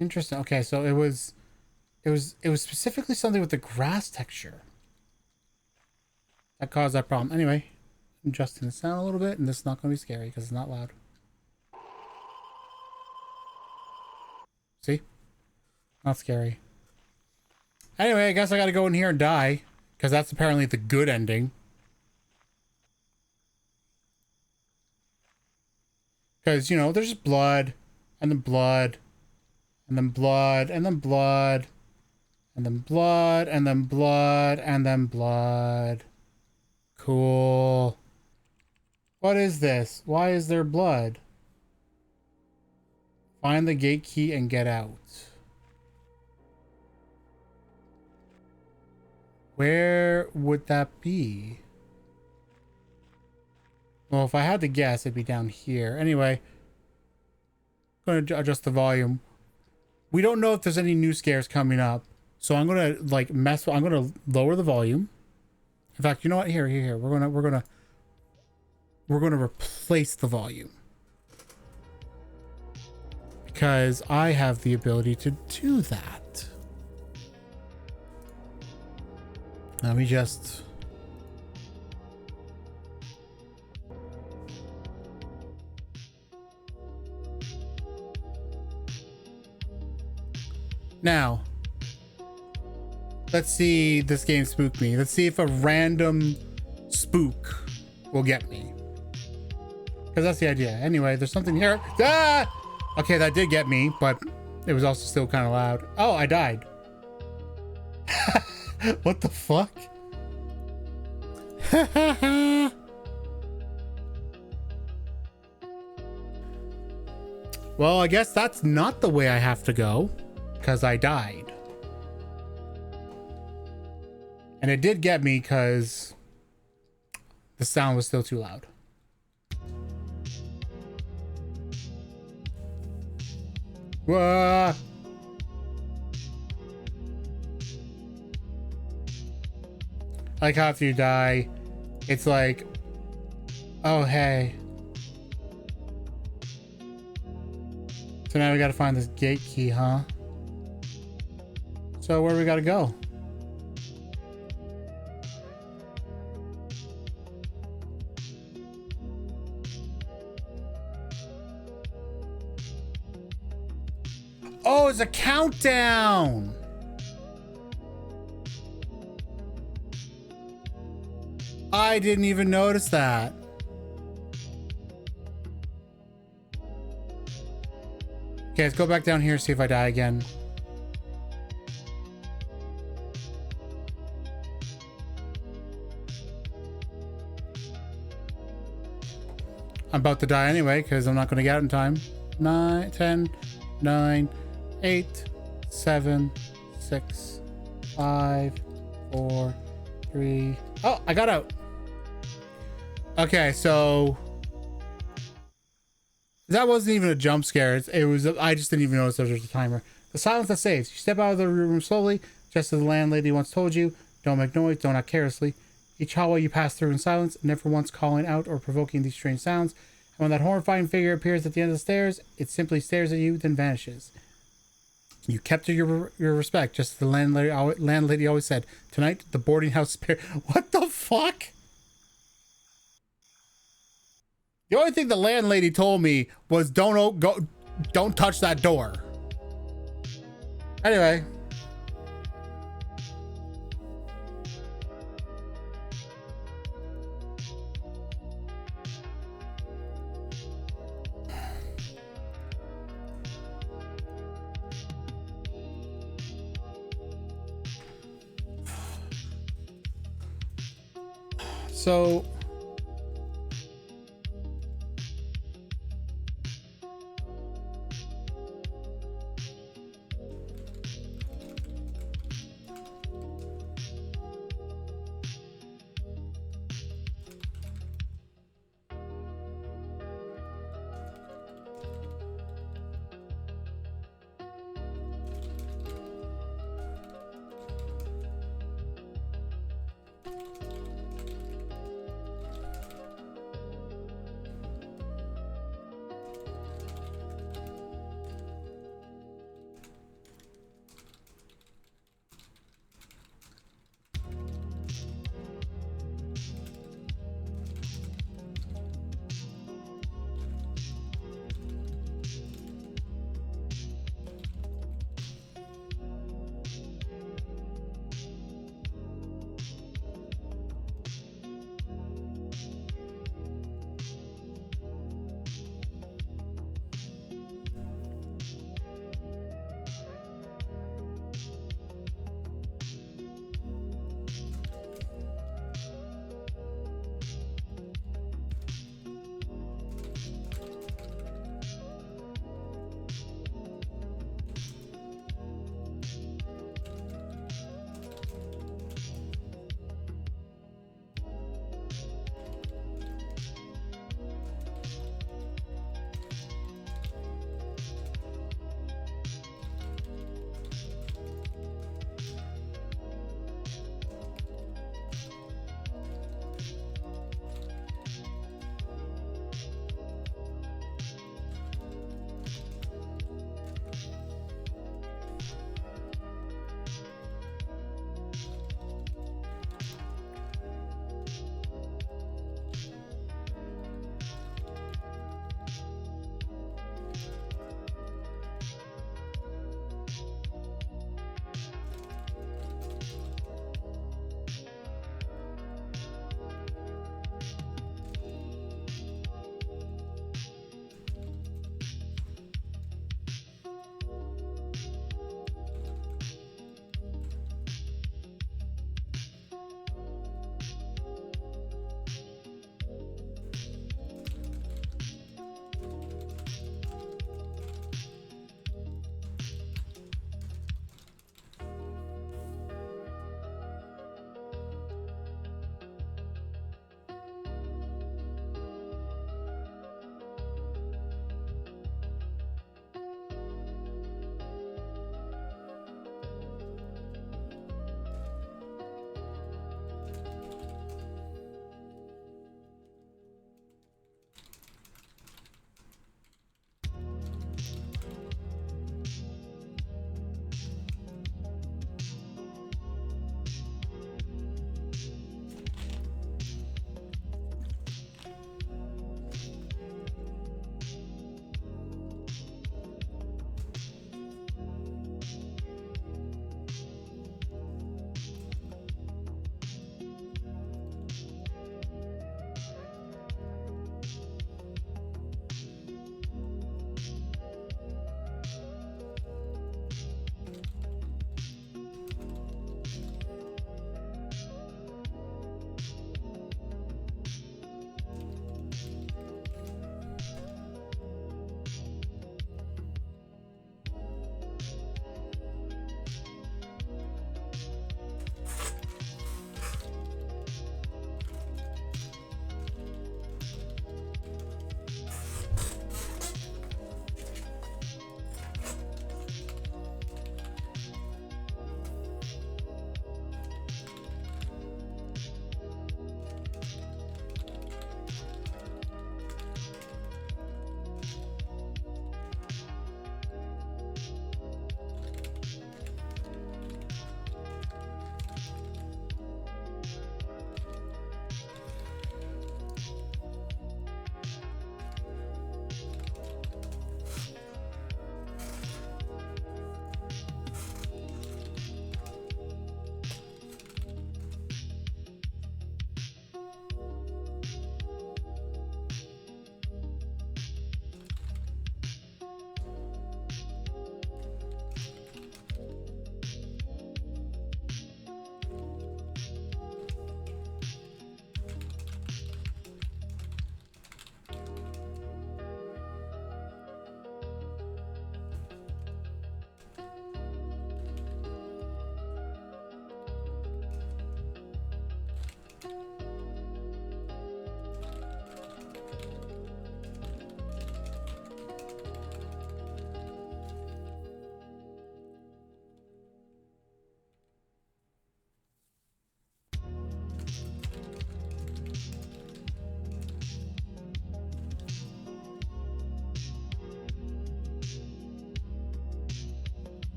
Interesting. Okay, so it was specifically something with the grass texture that caused that problem. Anyway, I'm adjusting the sound a little bit, and this is not going to be scary because it's not loud. See? Not scary. Anyway, I guess I got to go in here and die because that's apparently the good ending. Because, you know, there's blood and then blood and then blood and then blood And then blood, and then blood, and then blood. Cool. What is this? Why is there blood? Find the gate key and get out. Where would that be? Well, if I had to guess, it'd be down here. Anyway, I'm going to adjust the volume. We don't know if there's any new scares coming up. So I'm going to like I'm going to lower the volume. In fact, you know what? Here. We're going to replace the volume. Because I have the ability to do that. Let me just... Now, let's see this game spook me. Let's see if a random spook will get me. Because that's the idea. Anyway, there's something here. Ah! Okay, that did get me, but it was also still kind of loud. Oh, I died. What the fuck? Well, I guess that's not the way I have to go, because I died. And it did get me because the sound was still too loud. Whoa. Like how after you die, it's like, oh, hey. So now we gotta find this gate key, huh? So where do we gotta go? Oh, it's a countdown. I didn't even notice that. Okay, let's go back down here and see if I die again. I'm about to die anyway because I'm not going to get out in time. 9, 10, 9, 8, 7, 6, 5, 4, 3. Oh, I got out. Okay, so that wasn't even a jump scare. It was. I just didn't even notice there was a timer. The silence that saves. You step out of the room slowly, just as the landlady once told you. Don't make noise. Don't act carelessly. Each hallway you pass through in silence, never once calling out or provoking these strange sounds. And when that horrifying figure appears at the end of the stairs, it simply stares at you, then vanishes. You kept your respect, just as the landlady always said. Tonight, the boarding house spirit. What the fuck? The only thing the landlady told me was don't touch that door. Anyway. So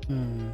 Hmm.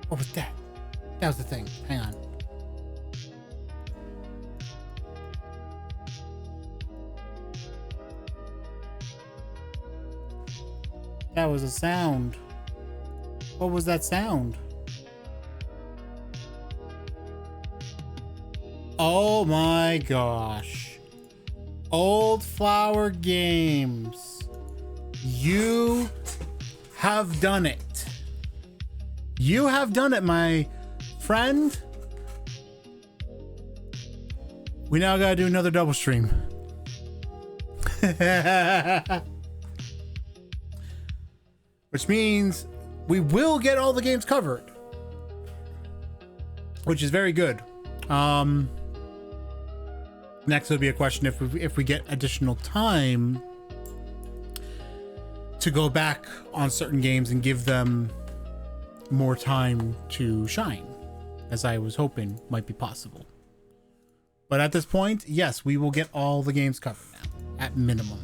What was that? That was the thing. Hang on. That was a sound. What was that sound? Oh my gosh. Old Flower Games. You have done it. You have done it, my friend. We now gotta do another double stream. Which means we will get all the games covered, which is very good. Next would be a question if we get additional time to go back on certain games and give them more time to shine, as I was hoping might be possible. But at this point, yes, we will get all the games covered now, at minimum.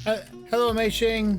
Hello, Mei Xing.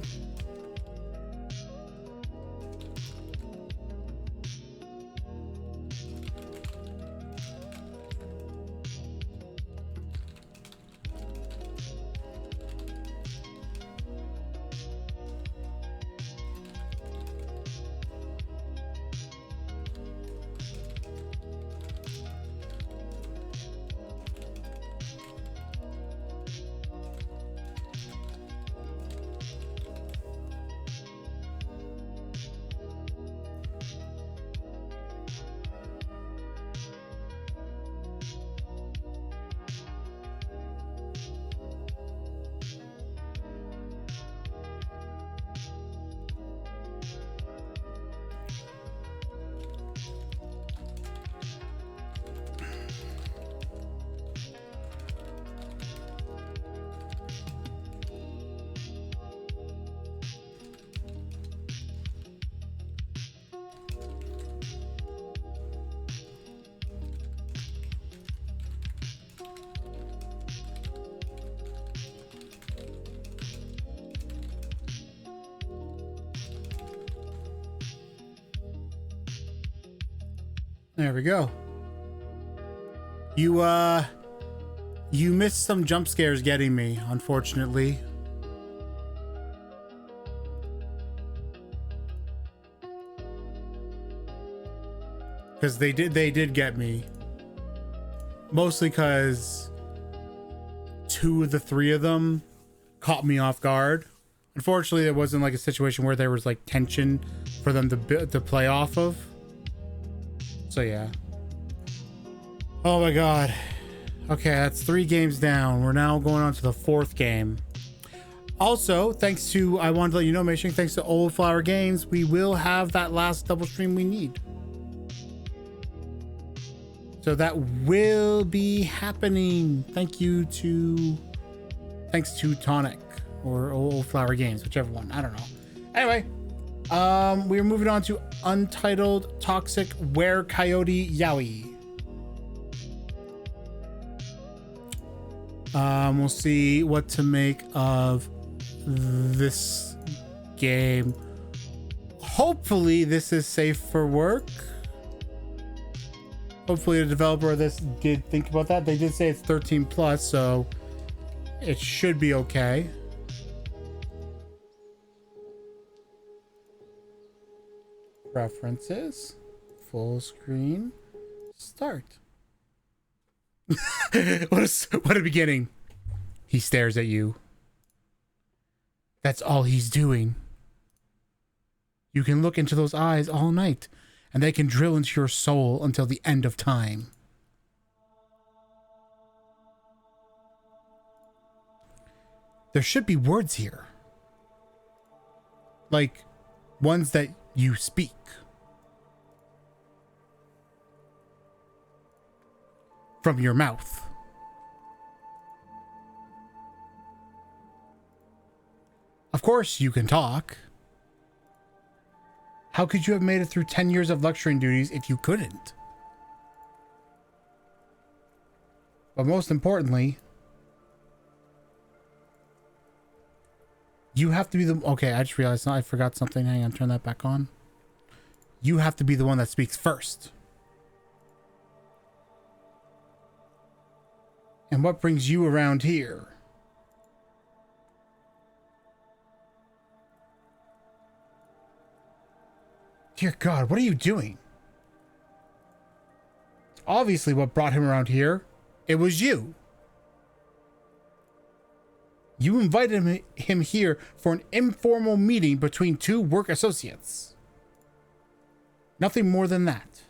There we go. You missed some jump scares getting me, unfortunately. Because they did get me. Mostly because 2 of the 3 of them caught me off guard. Unfortunately, it wasn't like a situation where there was like tension for them to play off of. So yeah. Oh my god. Okay, that's 3 games down. We're now going on to the 4th game. Also, thanks to, I wanted to let you know, Mei Xing, thanks to Old Flower Games, we will have that last double stream we need. So that will be happening. Thanks to Tonic or Old Flower Games, whichever one. I don't know. Anyway, we're moving on to Untitled Toxic Were Coyote Yowie. We'll see what to make of this game. Hopefully this is safe for work. Hopefully the developer of this did think about that. They did say it's 13 plus, so it should be okay. Preferences, full screen, start. What a beginning. He stares at you. That's all he's doing. You can look into those eyes all night, and they can drill into your soul until the end of time. There should be words here. Like ones that you speak. From your mouth. Of course you can talk. How could you have made it through 10 years of lecturing duties if you couldn't? But most importantly, you have to be the... Okay, I just realized I forgot something. Hang on, turn that back on. You have to be the one that speaks first. And what brings you around here? Dear God, what are you doing? Obviously what brought him around here. It was you. You invited him here for an informal meeting between 2 work associates. Nothing more than that.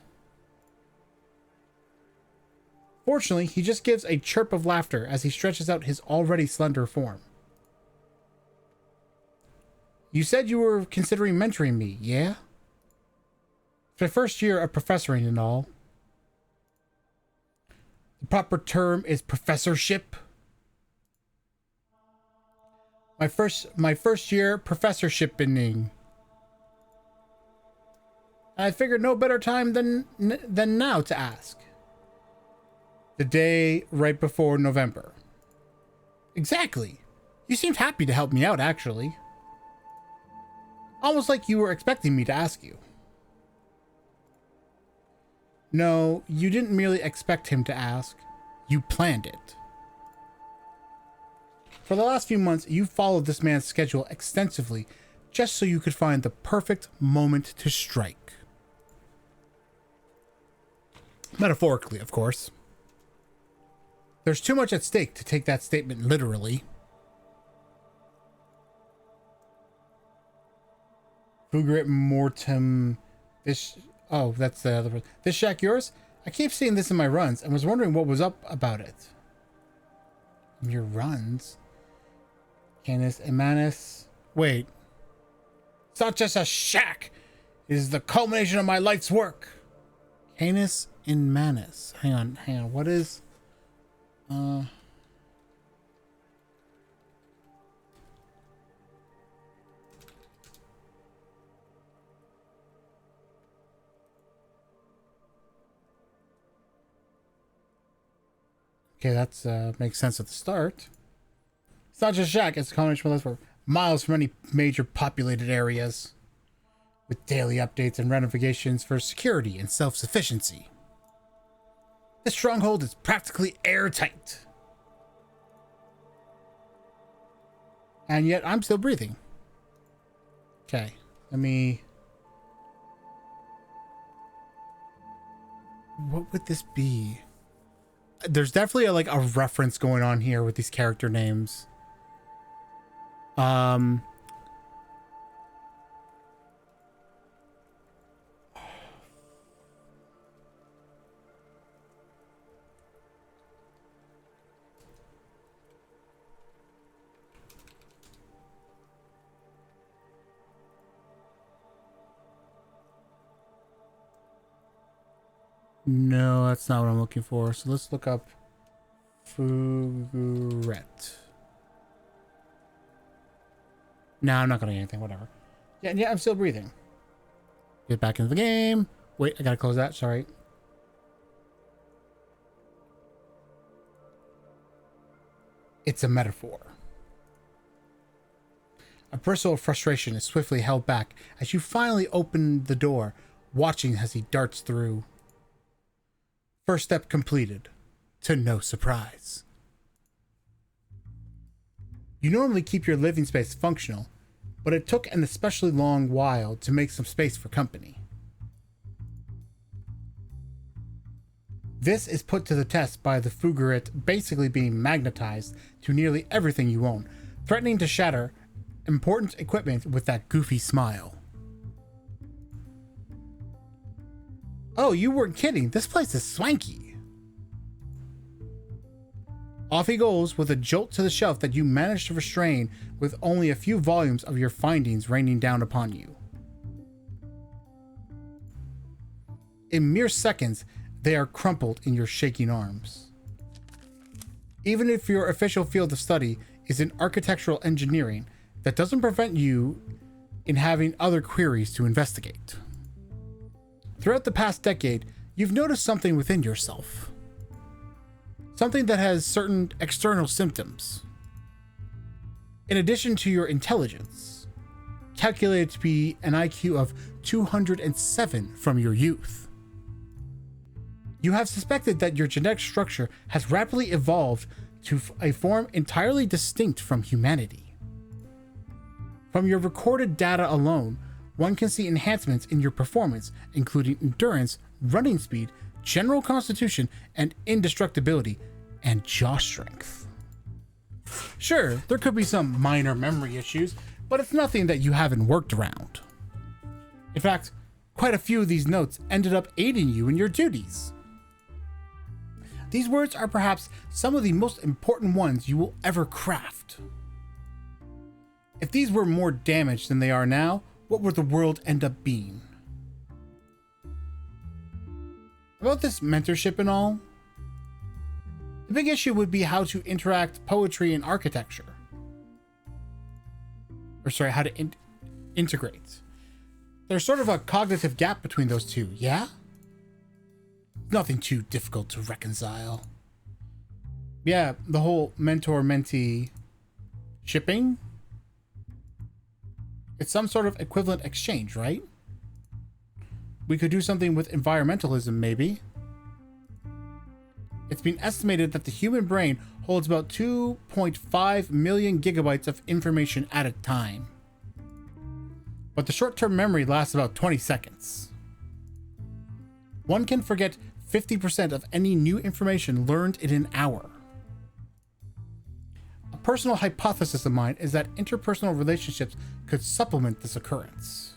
Fortunately, he just gives a chirp of laughter as he stretches out his already slender form. You said you were considering mentoring me, yeah? It's my first year of professoring and all. The proper term is professorship. My first year professorshiping. I figured no better time than now to ask. The day right before November. Exactly. You seemed happy to help me out, actually. Almost like you were expecting me to ask you. No, you didn't merely expect him to ask. You planned it. For the last few months, you followed this man's schedule extensively just so you could find the perfect moment to strike. Metaphorically, of course. There's too much at stake to take that statement literally. Fugrit mortem. Oh, that's the other one. This shack yours? I keep seeing this in my runs and was wondering what was up about it. In your runs? Canis Emanus. Wait. It's not just a shack. It is the culmination of my life's work. Canis Emanus. Hang on. What is... Okay, that's makes sense at the start. It's not just shack, it's a combination of for miles from any major populated areas, with daily updates and renovations for security and self-sufficiency. This stronghold is practically airtight. And yet I'm still breathing. Okay, let me... What would this be? There's definitely a reference going on here with these character names. No, that's not what I'm looking for. So let's look up Fugret. No, I'm not gonna get anything. Whatever. Yeah, I'm still breathing. Get back into the game. Wait, I gotta close that. Sorry. It's a metaphor. A bristle of frustration is swiftly held back as you finally open the door, watching as he darts through. First step completed, to no surprise. You normally keep your living space functional, but it took an especially long while to make some space for company. This is put to the test by the Fugrit basically being magnetized to nearly everything you own, threatening to shatter important equipment with that goofy smile. Oh, you weren't kidding. This place is swanky. Off he goes with a jolt to the shelf that you managed to restrain with only a few volumes of your findings raining down upon you. In mere seconds, they are crumpled in your shaking arms. Even if your official field of study is in architectural engineering, that doesn't prevent you in having other queries to investigate. Throughout the past decade, you've noticed something within yourself. Something that has certain external symptoms. In addition to your intelligence, calculated to be an IQ of 207 from your youth. You have suspected that your genetic structure has rapidly evolved to a form entirely distinct from humanity. From your recorded data alone, one can see enhancements in your performance, including endurance, running speed, general constitution, and indestructibility, and jaw strength. Sure, there could be some minor memory issues, but it's nothing that you haven't worked around. In fact, quite a few of these notes ended up aiding you in your duties. These words are perhaps some of the most important ones you will ever craft. If these were more damaged than they are now, what would the world end up being? About this mentorship and all, the big issue would be how to interact poetry and architecture. How to integrate. There's sort of a cognitive gap between those two, yeah? Nothing too difficult to reconcile. Yeah, the whole mentor-mentee Shipping? It's some sort of equivalent exchange, right? We could do something with environmentalism, maybe. It's been estimated that the human brain holds about 2.5 million gigabytes of information at a time. But the short-term memory lasts about 20 seconds. One can forget 50% of any new information learned in an hour. A personal hypothesis of mine is that interpersonal relationships could supplement this occurrence.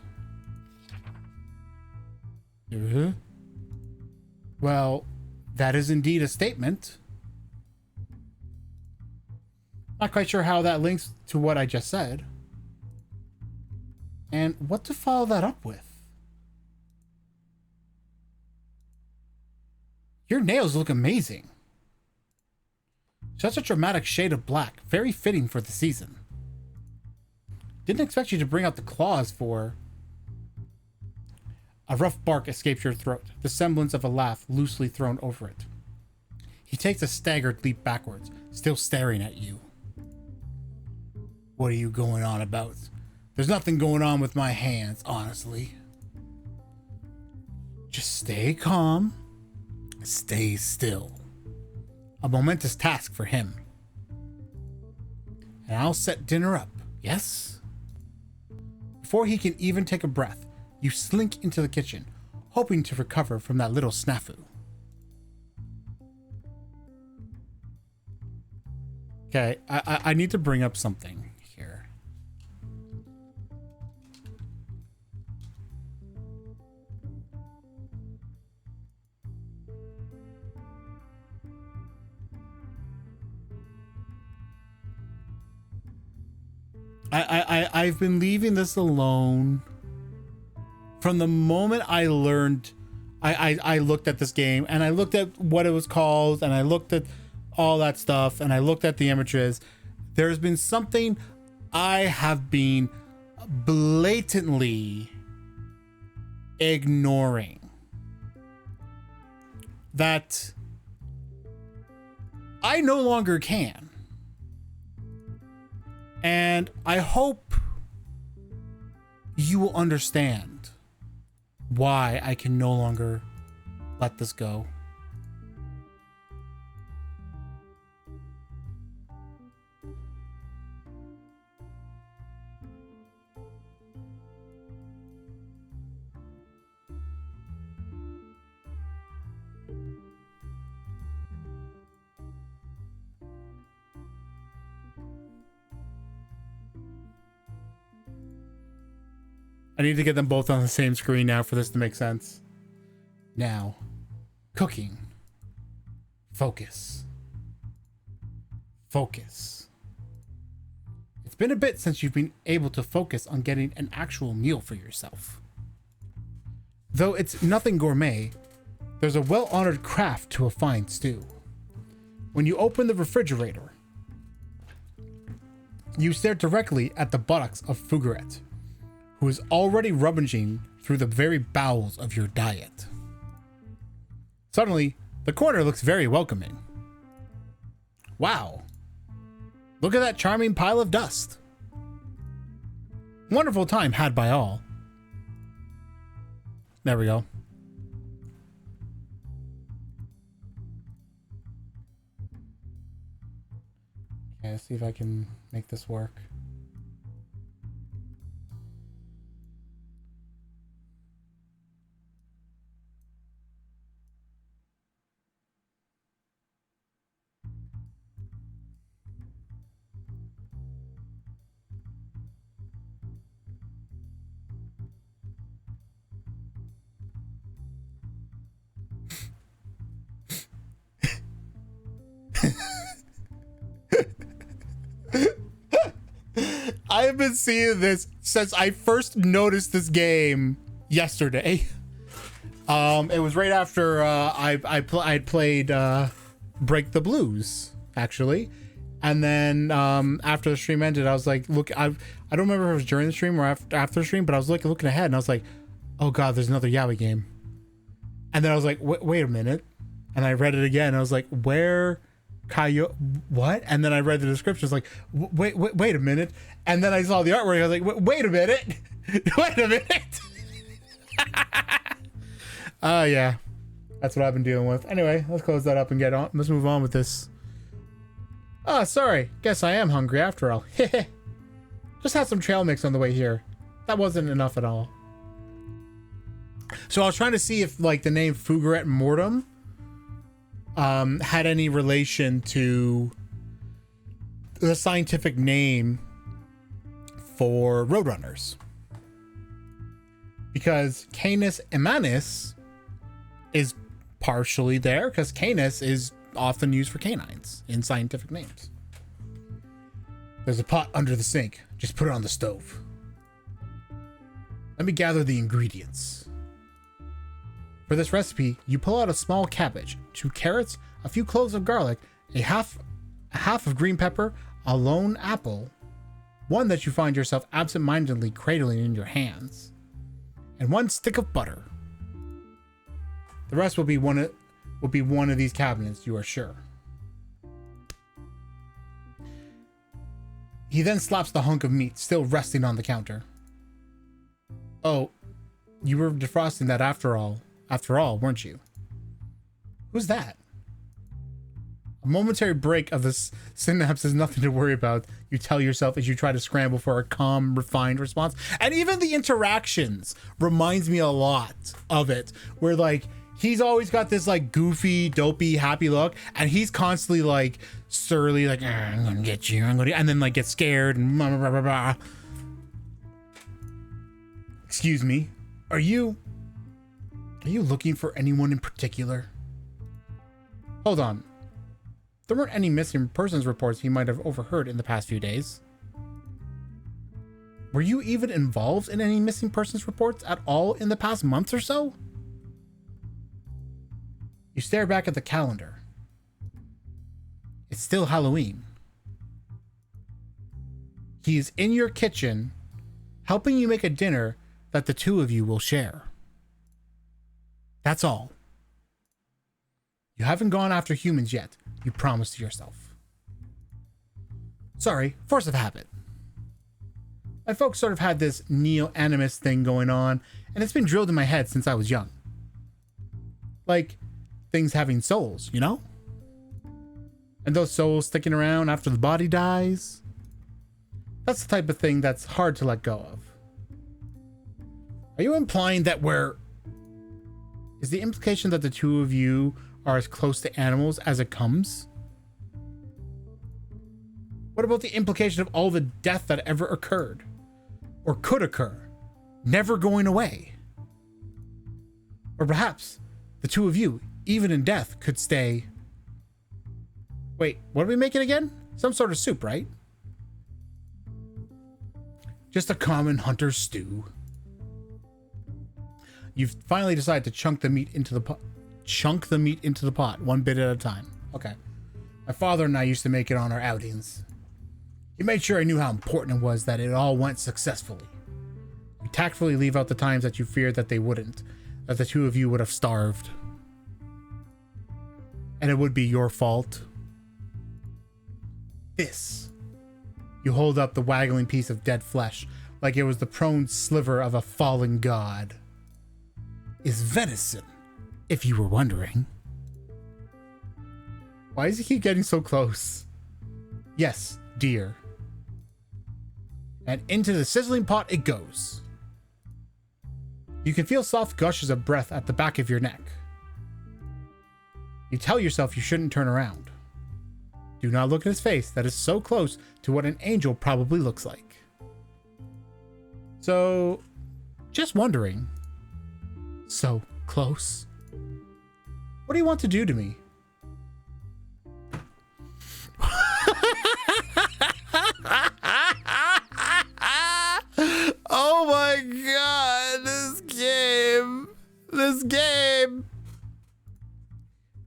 Well, that is indeed a statement. Not quite sure how that links to what I just said. And what to follow that up with? Your nails look amazing. Such a dramatic shade of black, very fitting for the season. Didn't expect you to bring out the claws for... A rough bark escapes your throat, the semblance of a laugh loosely thrown over it. He takes a staggered leap backwards, still staring at you. What are you going on about? There's nothing going on with my hands, honestly. Just stay calm. Stay still. A momentous task for him. And I'll set dinner up, yes? Before he can even take a breath, you slink into the kitchen, hoping to recover from that little snafu. Okay, I need to bring up something here. I've been leaving this alone from the moment I learned. I looked at this game and I looked at what it was called and I looked at all that stuff and I looked at the images. There's been something I have been blatantly ignoring that I no longer can. And I hope you will understand why I can no longer let this go. I need to get them both on the same screen now for this to make sense. Now, cooking. Focus. Focus. It's been a bit since you've been able to focus on getting an actual meal for yourself. Though it's nothing gourmet, there's a well-honored craft to a fine stew. When you open the refrigerator, you stare directly at the buttocks of Fougaret, who is already rummaging through the very bowels of your diet. Suddenly, the corner looks very welcoming. Wow. Look at that charming pile of dust. Wonderful time had by all. There we go. Okay, let's see if I can make this work. I have been seeing this since I first noticed this game yesterday. It was right after I played Break the Blues, actually, and then after the stream ended, I was like, look, I don't remember if it was during the stream or after the stream, but I was looking ahead and I was like, oh god, there's another Yaoi game. And then I was like, wait a minute, and I read it again. And I was like, where Coyote, what? And then I read the description. It's like, wait a minute. And then I saw the artwork. I was like, wait a minute. Wait a minute. Yeah. That's what I've been dealing with. Anyway, let's close that up and get on. Let's move on with this. Oh, sorry. Guess I am hungry after all. Just had some trail mix on the way here. That wasn't enough at all. So I was trying to see if like the name Fugeret Mortem had any relation to the scientific name for roadrunners. Because Canis Immanis is partially there, because Canis is often used for canines in scientific names. There's a pot under the sink. Just put it on the stove. Let me gather the ingredients. For this recipe, you pull out a small cabbage, 2 carrots, a few cloves of garlic, a half of green pepper, a lone apple, one that you find yourself absent-mindedly cradling in your hands, and 1 stick of butter. The rest will be one of these cabinets, you are sure. He then slaps the hunk of meat still resting on the counter. Oh, you were defrosting that after all, weren't you? Who's that? A momentary break of the synapse is nothing to worry about, you tell yourself as you try to scramble for a calm, refined response. And even the interactions reminds me a lot of it, where like he's always got this like goofy, dopey, happy look, and he's constantly like surly, like I'm gonna get you, and then like get scared and blah, blah, blah, blah. Excuse me, are you looking for anyone in particular? Hold on. There weren't any missing persons reports he might have overheard in the past few days. Were you even involved in any missing persons reports at all in the past month or so? You stare back at the calendar. It's still Halloween. He is in your kitchen, helping you make a dinner that the 2 of you will share. That's all. You haven't gone after humans yet, you promised yourself. Sorry, force of habit. My folks sort of had this neo-animist thing going on, and it's been drilled in my head since I was young. Like, things having souls, you know? And those souls sticking around after the body dies. That's the type of thing that's hard to let go of. Are you implying that is the implication that the 2 of you are as close to animals as it comes? What about the implication of all the death that ever occurred? Or could occur, never going away? Or perhaps the 2 of you, even in death, could stay... Wait, what are we making again? Some sort of soup, right? Just a common hunter's stew. You've finally decided to chunk the meat into the pot, one bit at a time. Okay. My father and I used to make it on our outings. He made sure I knew how important it was that it all went successfully. You tactfully leave out the times that you feared that they wouldn't, that the 2 of you would have starved. And it would be your fault. This. You hold up the waggling piece of dead flesh like it was the prone sliver of a fallen god. Is venison, if you were wondering. Why does he keep getting so close? Yes, dear. And into the sizzling pot it goes. You can feel soft gushes of breath at the back of your neck. You tell yourself you shouldn't turn around. Do not look at his face that is so close to what an angel probably looks like. So, just wondering. So close. What do you want to do to me? Oh my god, this game.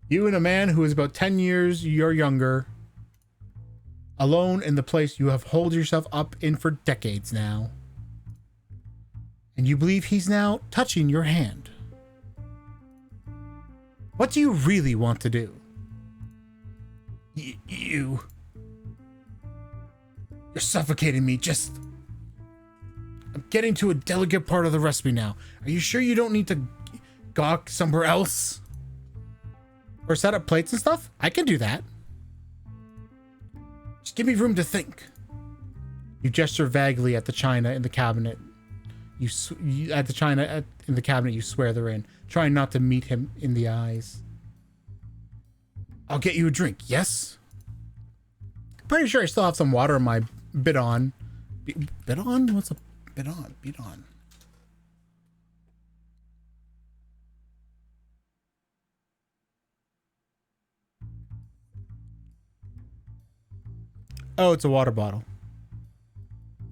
You and a man who is about 10 years your younger, alone in the place you have holed yourself up in for decades now. And you believe he's now touching your hand. What do you really want to do? You're suffocating me. I'm getting to a delicate part of the recipe now. Are you sure you don't need to gawk somewhere else? Or set up plates and stuff? I can do that. Just give me room to think. You gesture vaguely at the china in the cabinet. You in the cabinet you swear they're in, trying not to meet him in the eyes. I'll get you a drink, yes? Pretty sure I still have some water in my bidon. Bidon? What's a bidon? Bidon. Oh, it's a water bottle.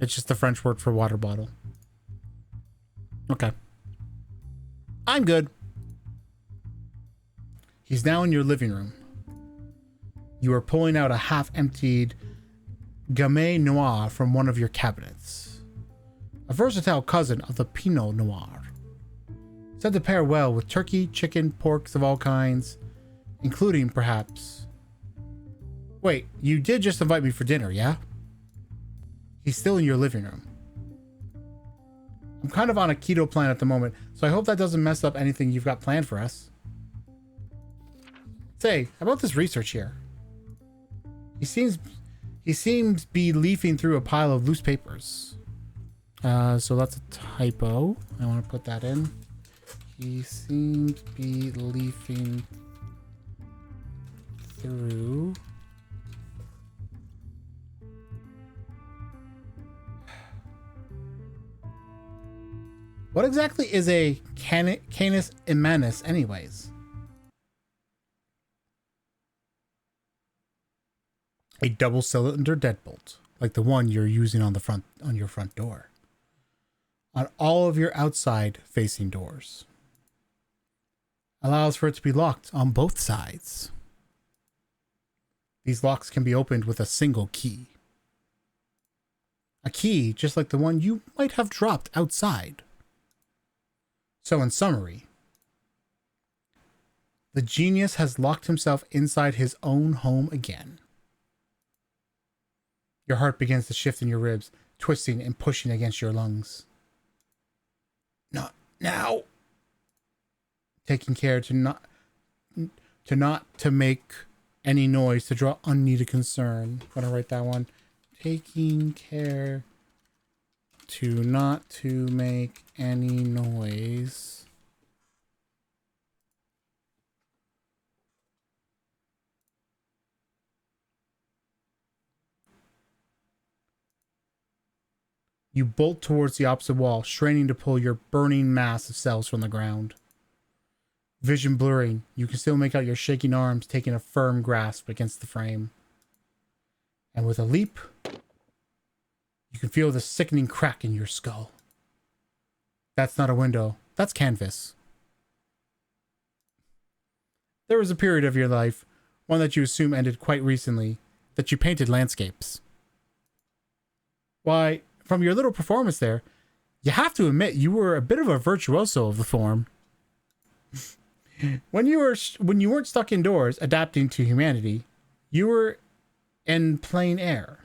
It's just the French word for water bottle. Okay. I'm good. He's now in your living room. You are pulling out a half-emptied Gamay Noir from one of your cabinets. A versatile cousin of the Pinot Noir. Said to pair well with turkey, chicken, porks of all kinds, including, perhaps... Wait, you did just invite me for dinner, yeah? He's still in your living room. I'm kind of on a keto plan at the moment, so I hope that doesn't mess up anything you've got planned for us. Say, how about this research here? He seems be leafing through a pile of loose papers. So that's a typo. I want to put that in. He seems be leafing through. What exactly is a Canis Immanus anyways? A double-cylinder deadbolt, like the one you're using on your front door. On all of your outside-facing doors. Allows for it to be locked on both sides. These locks can be opened with a single key. A key just like the one you might have dropped outside. So in summary, the genius has locked himself inside his own home again. Your heart begins to shift in your ribs, twisting and pushing against your lungs. Not now. Taking care to not make any noise to draw unneeded concern. I'm gonna write that one. Taking care to not to make any noise. You bolt towards the opposite wall, straining to pull your burning mass of cells from the ground. Vision blurring, you can still make out your shaking arms taking a firm grasp against the frame. And with a leap, you can feel the sickening crack in your skull. That's not a window, that's canvas. There was a period of your life, one that you assume ended quite recently, that you painted landscapes. Why, from your little performance there, you have to admit you were a bit of a virtuoso of the form. When you weren't stuck indoors adapting to humanity, you were in plain air.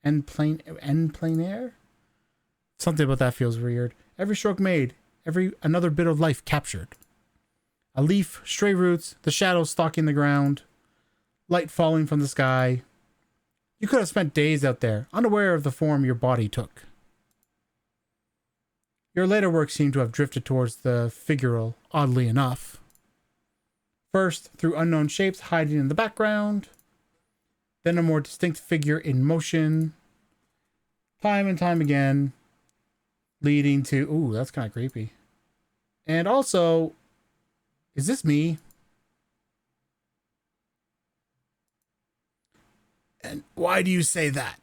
En plain air? Something about that feels weird. Every stroke made, another bit of life captured. A leaf, stray roots, the shadows stalking the ground, light falling from the sky. You could have spent days out there, unaware of the form your body took. Your later work seemed to have drifted towards the figural, oddly enough. First, through unknown shapes hiding in the background, then a more distinct figure in motion, time and time again, leading to, ooh, that's kind of creepy. And also, is this me? And why do you say that?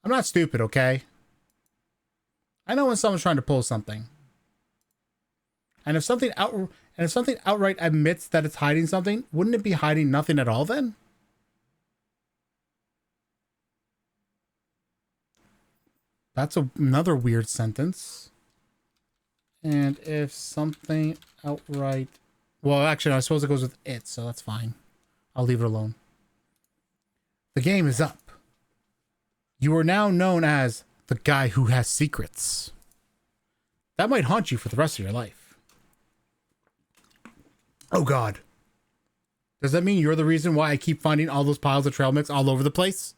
I'm not stupid, okay? I know when someone's trying to pull something. And if something outright admits that it's hiding something, wouldn't it be hiding nothing at all then? That's another weird sentence. And if something outright... Well, actually, I suppose it goes with it, so that's fine. I'll leave it alone. The game is up. You are now known as the guy who has secrets. That might haunt you for the rest of your life. Oh God. Does that mean you're the reason why I keep finding all those piles of trail mix all over the place?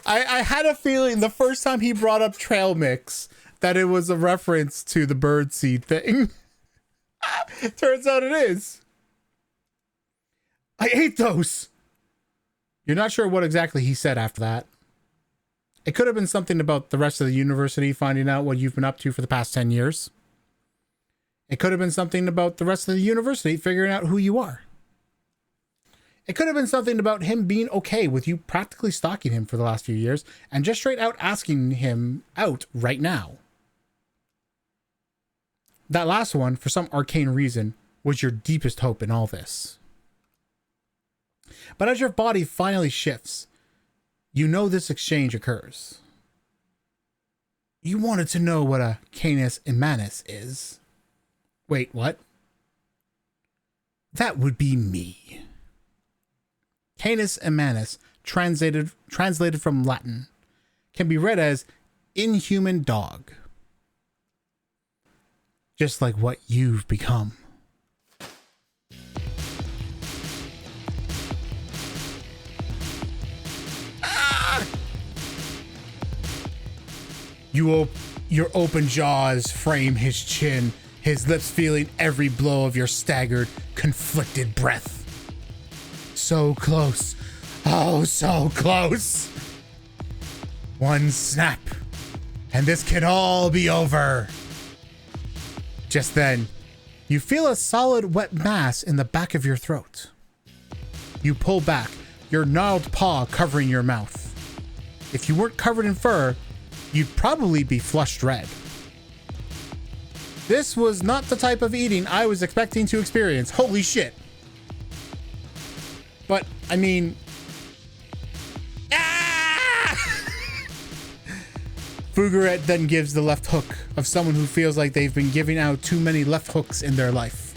I had a feeling the first time he brought up trail mix that it was a reference to the birdseed thing. Turns out it is. I ate those. You're not sure what exactly he said after that. It could have been something about the rest of the university finding out what you've been up to for the past 10 years. It could have been something about the rest of the university figuring out who you are. It could have been something about him being okay with you practically stalking him for the last few years and just straight out asking him out right now. That last one, for some arcane reason, was your deepest hope in all this. But as your body finally shifts, you know this exchange occurs. You wanted to know what a Canis Immanis is. Wait, what? That would be me. Canis Immanis, translated from Latin, can be read as inhuman dog. Just like what you've become. Your open jaws frame his chin, his lips feeling every blow of your staggered, conflicted breath. So close. Oh, so close. One snap, and this can all be over. Just then, you feel a solid wet mass in the back of your throat. You pull back, your gnarled paw covering your mouth. If you weren't covered in fur, you'd probably be flushed red. This was not the type of eating I was expecting to experience. Holy shit. But, I mean... Fougaret then gives the left hook of someone who feels like they've been giving out too many left hooks in their life.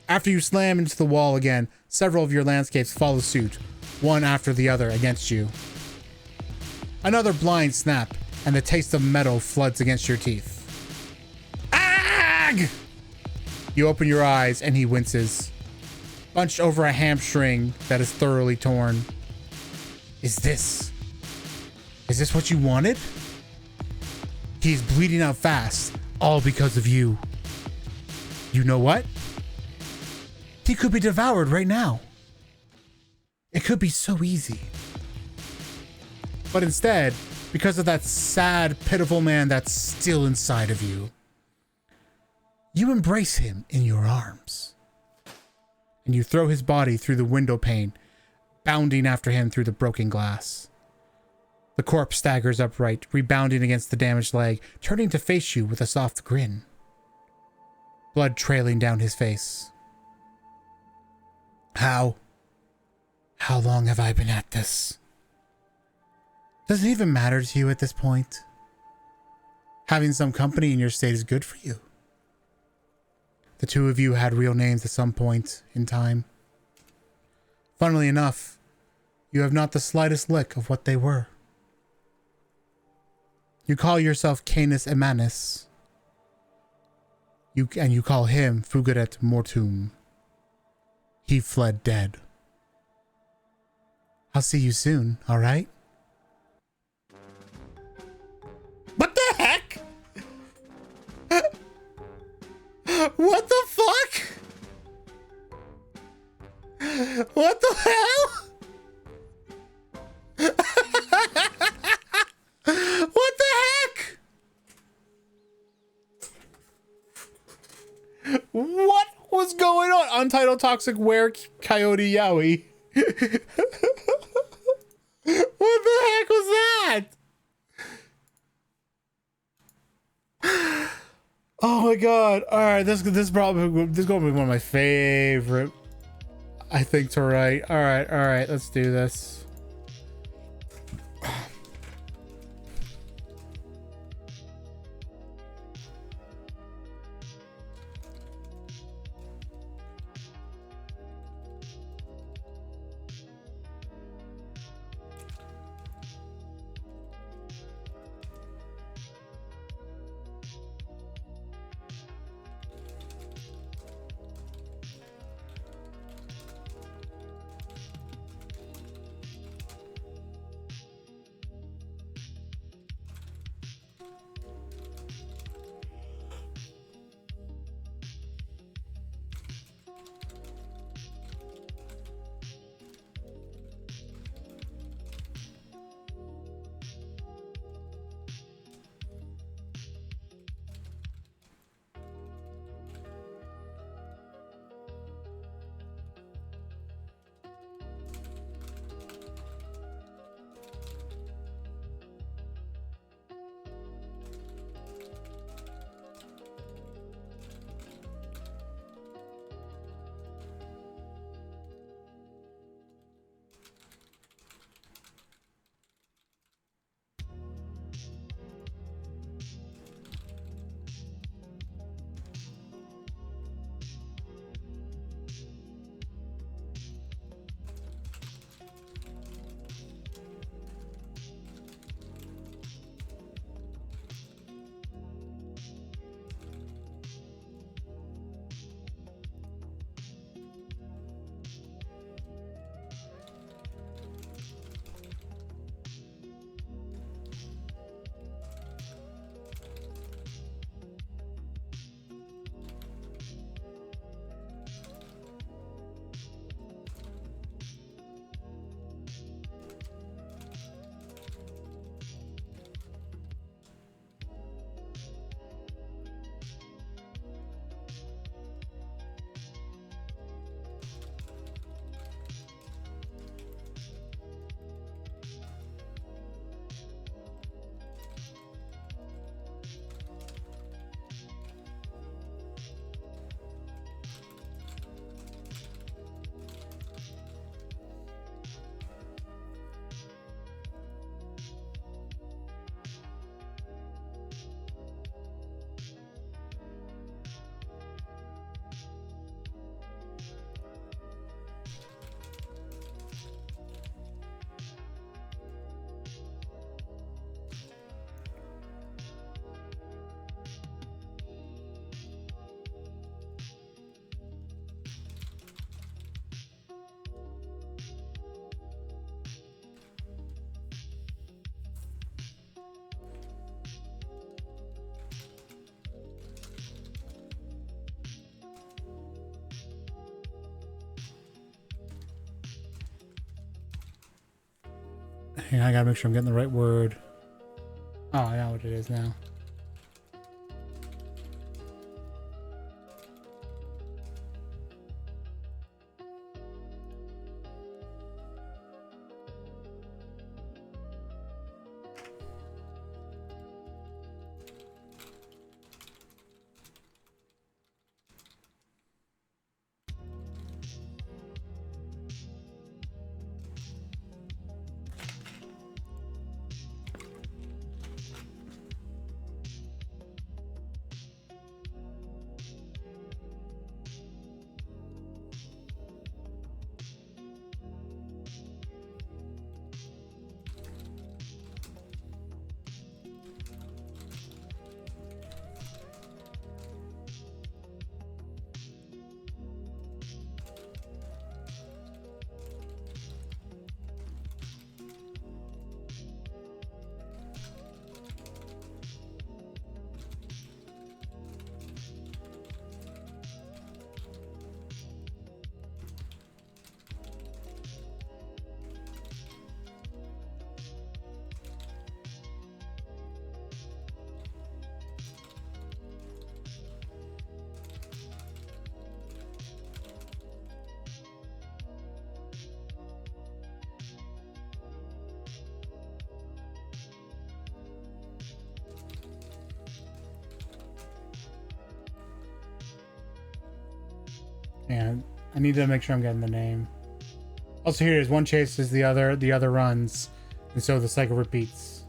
After you slam into the wall again, several of your landscapes follow suit, one after the other against you. Another blind snap, and the taste of metal floods against your teeth. Ag! You open your eyes, and he winces, bunched over a hamstring that is thoroughly torn. Is this what you wanted? He's bleeding out fast, all because of you. You know what? He could be devoured right now. It could be so easy. But instead, because of that sad, pitiful man that's still inside of you, you embrace him in your arms. And you throw his body through the window pane, bounding after him through the broken glass. The corpse staggers upright, rebounding against the damaged leg, turning to face you with a soft grin. Blood trailing down his face. How long have I been at this? Does it even matter to you at this point? Having some company in your state is good for you. The two of you had real names at some point in time. Funnily enough, you have not the slightest lick of what they were. You call yourself Canis Immanis. And you call him Fougaret Mortum. He fled dead. I'll see you soon, alright? What the heck? What the fuck? What the hell? What the heck? What was going on? Untitled Toxic Were Coyote Yowie. What the heck was that? Oh my god. Alright, this is probably going to be one of my favorite, I think, to write. Alright, let's do this. Hang on, I gotta make sure I'm getting the right word. Oh, I know what it is now. And I need to make sure I'm getting the name. Also, here it is. One chases the other runs, and so the cycle repeats.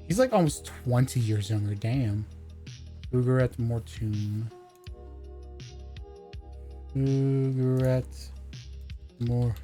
He's like almost 20 years younger. Damn. Ugaret Mortoon. Ugaret More.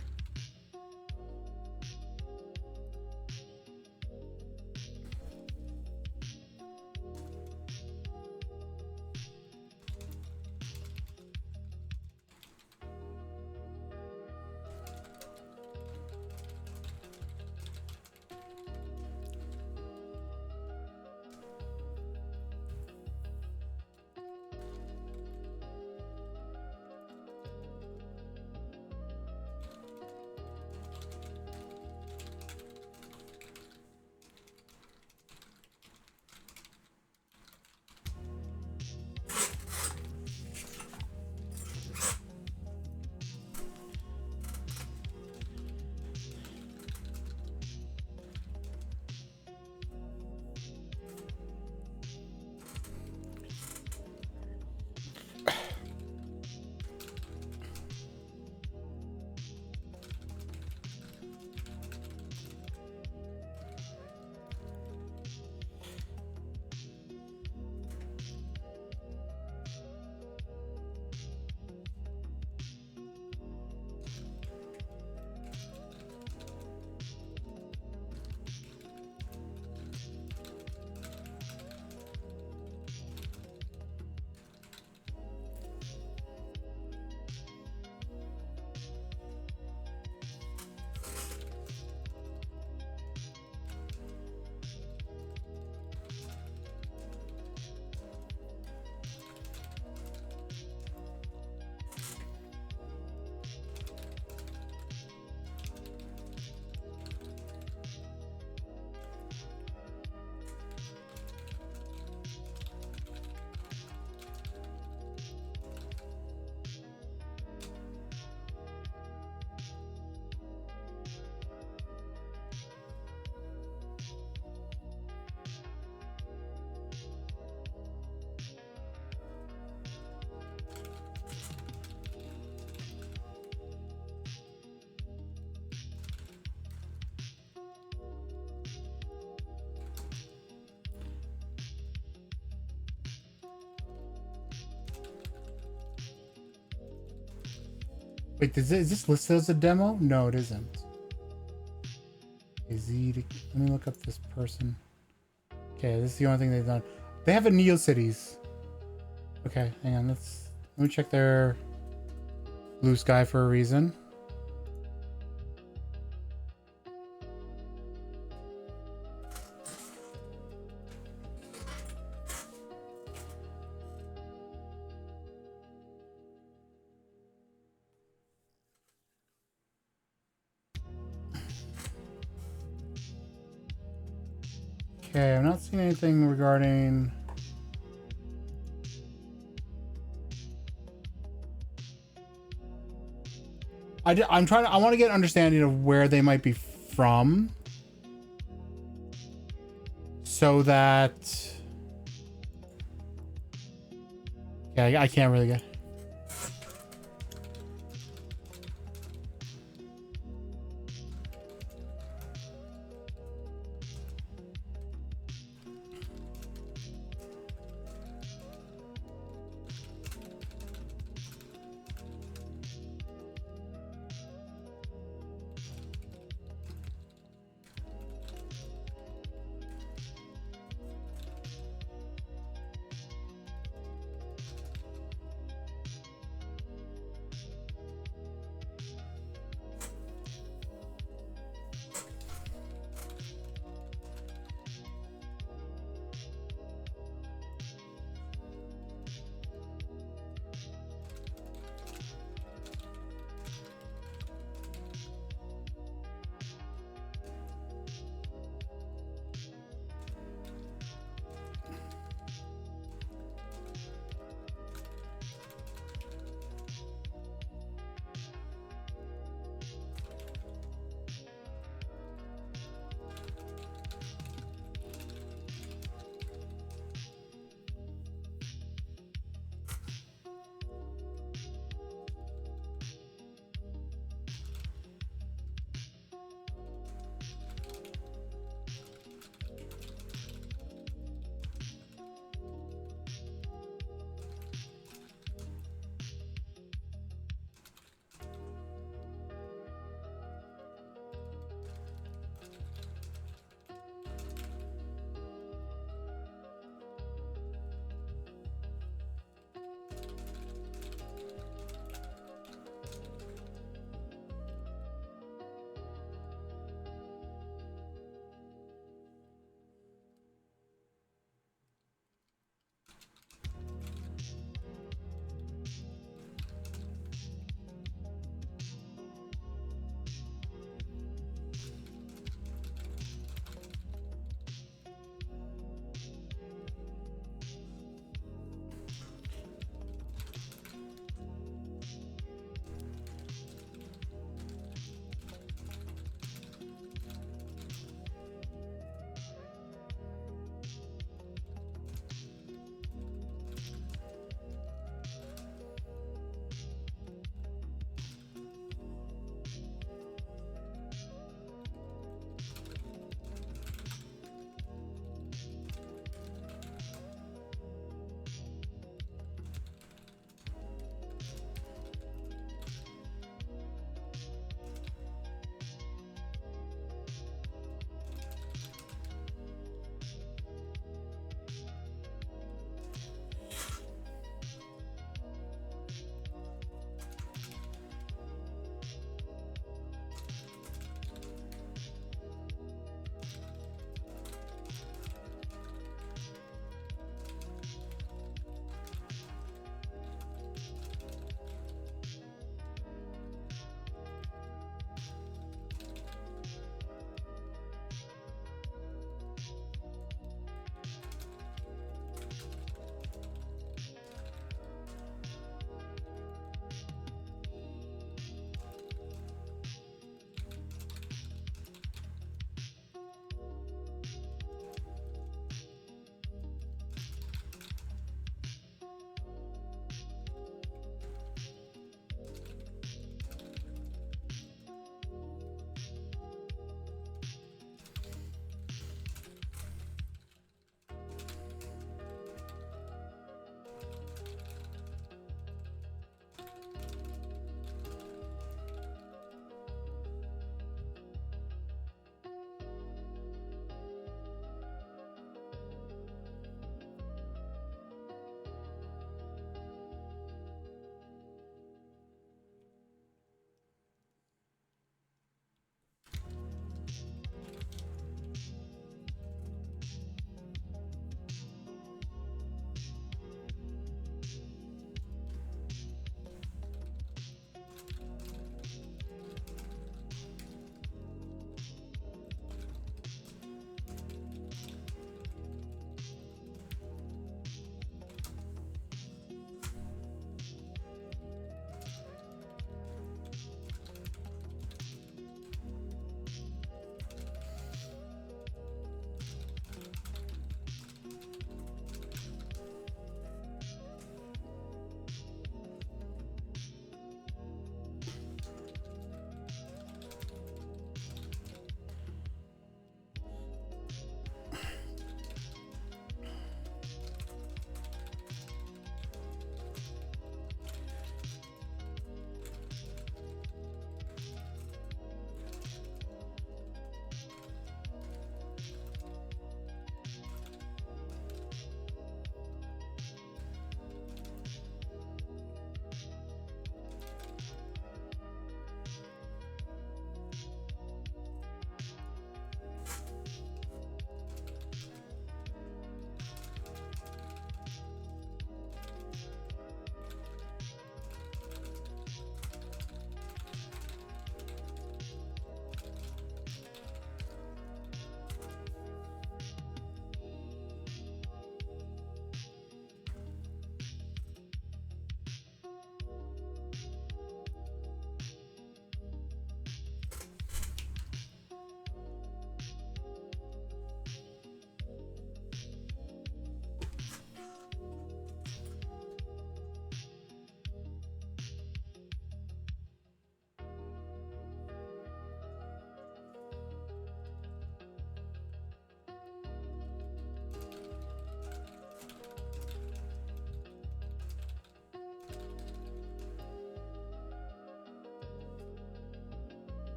Wait, is this listed as a demo? No, it isn't. Let me look up this person. Okay, this is the only thing they've done. They have a NeoCities. Okay, hang on. Let me check their blue sky for a reason. Okay, I'm not seeing anything regarding... I'm trying to... I want to get an understanding of where they might be from. So that... Yeah, I can't really get...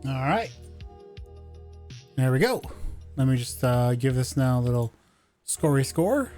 All right. There we go. Let me just give this now a little score.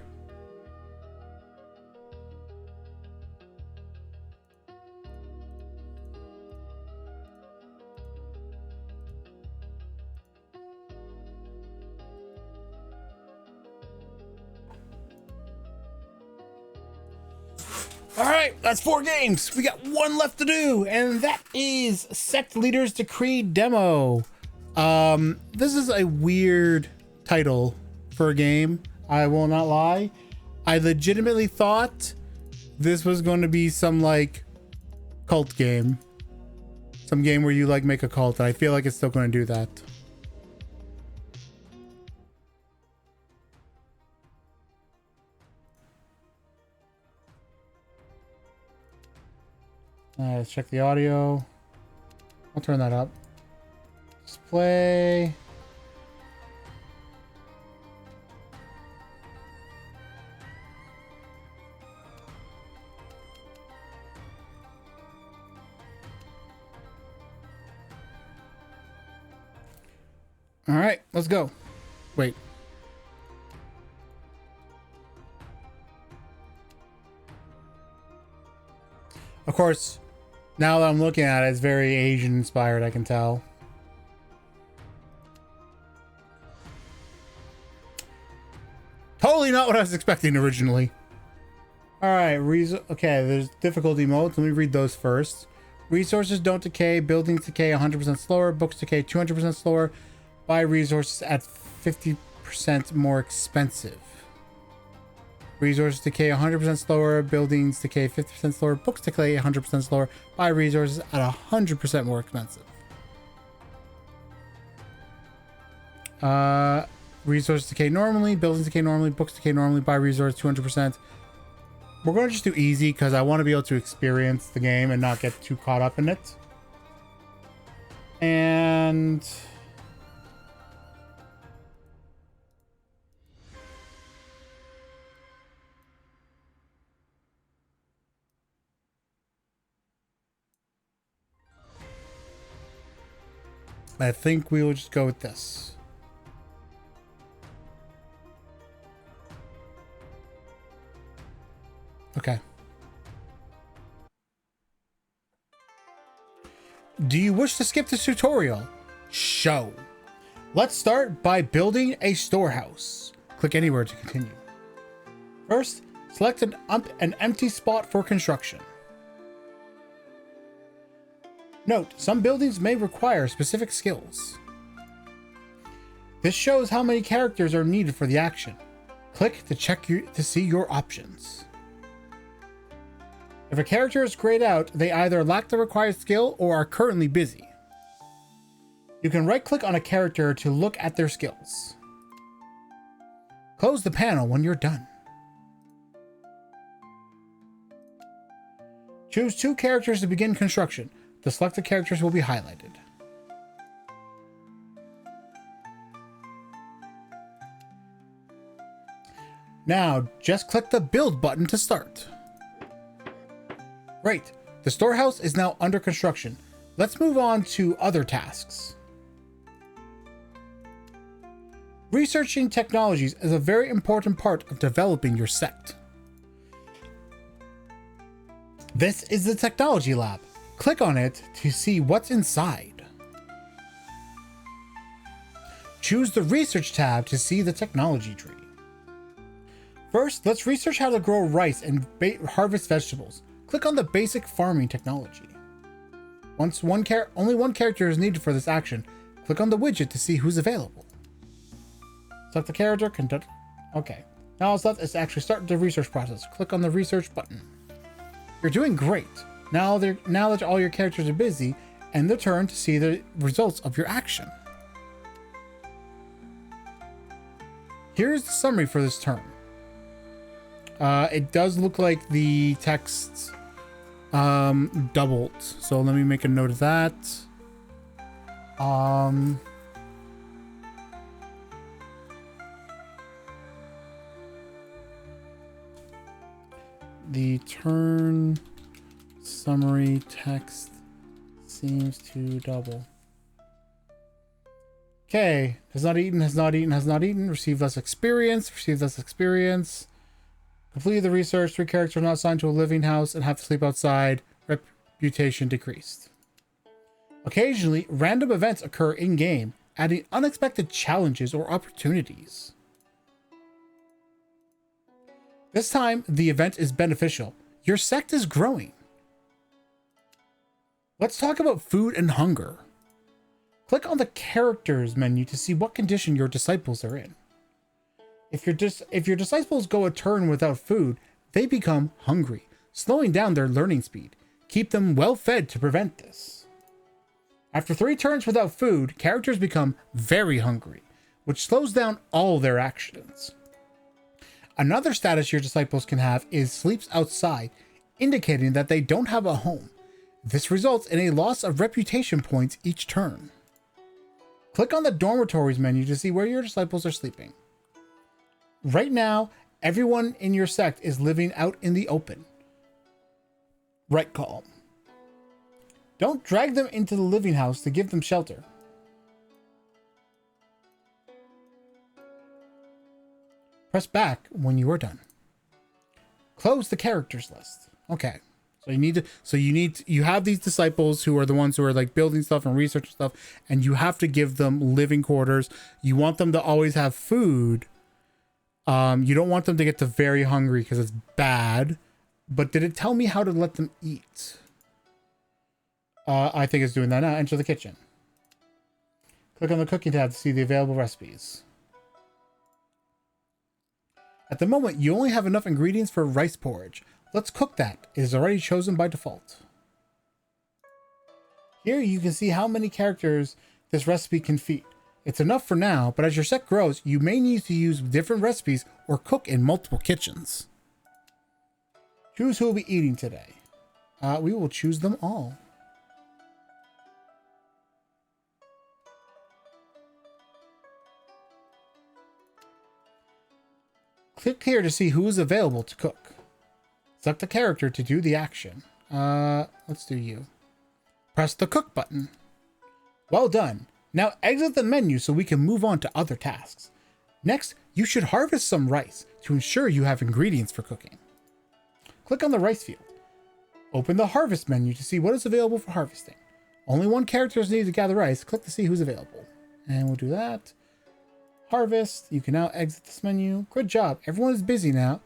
All right, that's 4 games. We got 1 left to do, and that is Sect Leader's Decree demo. This is a weird title for a game. I will not lie. I legitimately thought this was going to be some like cult game, some game where you like make a cult. I feel like it's still going to do that. Let's check the audio. I'll turn that up. Display. All right, let's go. Wait. Of course, now that I'm looking at it, it's very Asian inspired, I can tell. Totally not what I was expecting originally. All right, okay, there's difficulty modes. Let me read those first. Resources don't decay, buildings decay 100% slower, books decay 200% slower, buy resources at 50% more expensive. Resources decay 100% slower, buildings decay 50% slower, books decay 100% slower, buy resources at 100% more expensive. Resources decay normally, buildings decay normally, books decay normally, buy resources 200%. We're going to just do easy because I want to be able to experience the game and not get too caught up in it. And I think we will just go with this. Okay. Do you wish to skip this tutorial? Show. Let's start by building a storehouse. Click anywhere to continue. First, select an empty spot for construction. Note, some buildings may require specific skills. This shows how many characters are needed for the action. Click to check to see your options. If a character is grayed out, they either lack the required skill or are currently busy. You can right-click on a character to look at their skills. Close the panel when you're done. Choose 2 characters to begin construction. The selected characters will be highlighted. Now, just click the build button to start. Great. The storehouse is now under construction. Let's move on to other tasks. Researching technologies is a very important part of developing your sect. This is the technology lab. Click on it to see what's inside. Choose the research tab to see the technology tree. First, let's research how to grow rice and harvest vegetables. Click on the basic farming technology. Once only one character is needed for this action, click on the widget to see who's available. Select the character, conduct. Okay. Now all that's left is to actually start the research process. Click on the research button. You're doing great. Now that all your characters are busy, end the turn to see the results of your action. Here's the summary for this turn. It does look like the text doubled, so let me make a note of that. The turn summary text seems to double. Okay, has not eaten, has not eaten, has not eaten. Received less experience, received less experience. Completed the research. 3 characters not assigned to a living house and have to sleep outside. Reputation decreased. Occasionally, random events occur in-game, adding unexpected challenges or opportunities. This time, the event is beneficial. Your sect is growing. Let's talk about food and hunger. Click on the characters menu to see what condition your disciples are in. If your disciples go a turn without food, they become hungry, slowing down their learning speed. Keep them well fed to prevent this. After 3 turns without food, characters become very hungry, which slows down all their actions. Another status your disciples can have is sleeps outside, indicating that they don't have a home. This results in a loss of reputation points each turn. Click on the dormitories menu to see where your disciples are sleeping. Right now, everyone in your sect is living out in the open. Right column. Don't drag them into the living house to give them shelter. Press back when you are done. Close the characters list. Okay. You have these disciples who are the ones who are like building stuff and researching stuff, and you have to give them living quarters. You want them to always have food. You don't want them to get to very hungry because it's bad. But did it tell me how to let them eat? I think it's doing that now. Enter the kitchen. Click on the cooking tab to see the available recipes. At the moment, you only have enough ingredients for rice porridge. Let's cook that. It is already chosen by default. Here you can see how many characters this recipe can feed. It's enough for now, but as your set grows, you may need to use different recipes or cook in multiple kitchens. Choose who will be eating today. We will choose them all. Click here to see who is available to cook. Select the character to do the action. Let's do you. Press the cook button. Well done. Now exit the menu so we can move on to other tasks. Next, you should harvest some rice to ensure you have ingredients for cooking. Click on the rice field. Open the harvest menu to see what is available for harvesting. Only 1 character is needed to gather rice. Click to see who's available. And we'll do that. Harvest. You can now exit this menu. Good job. Everyone is busy now.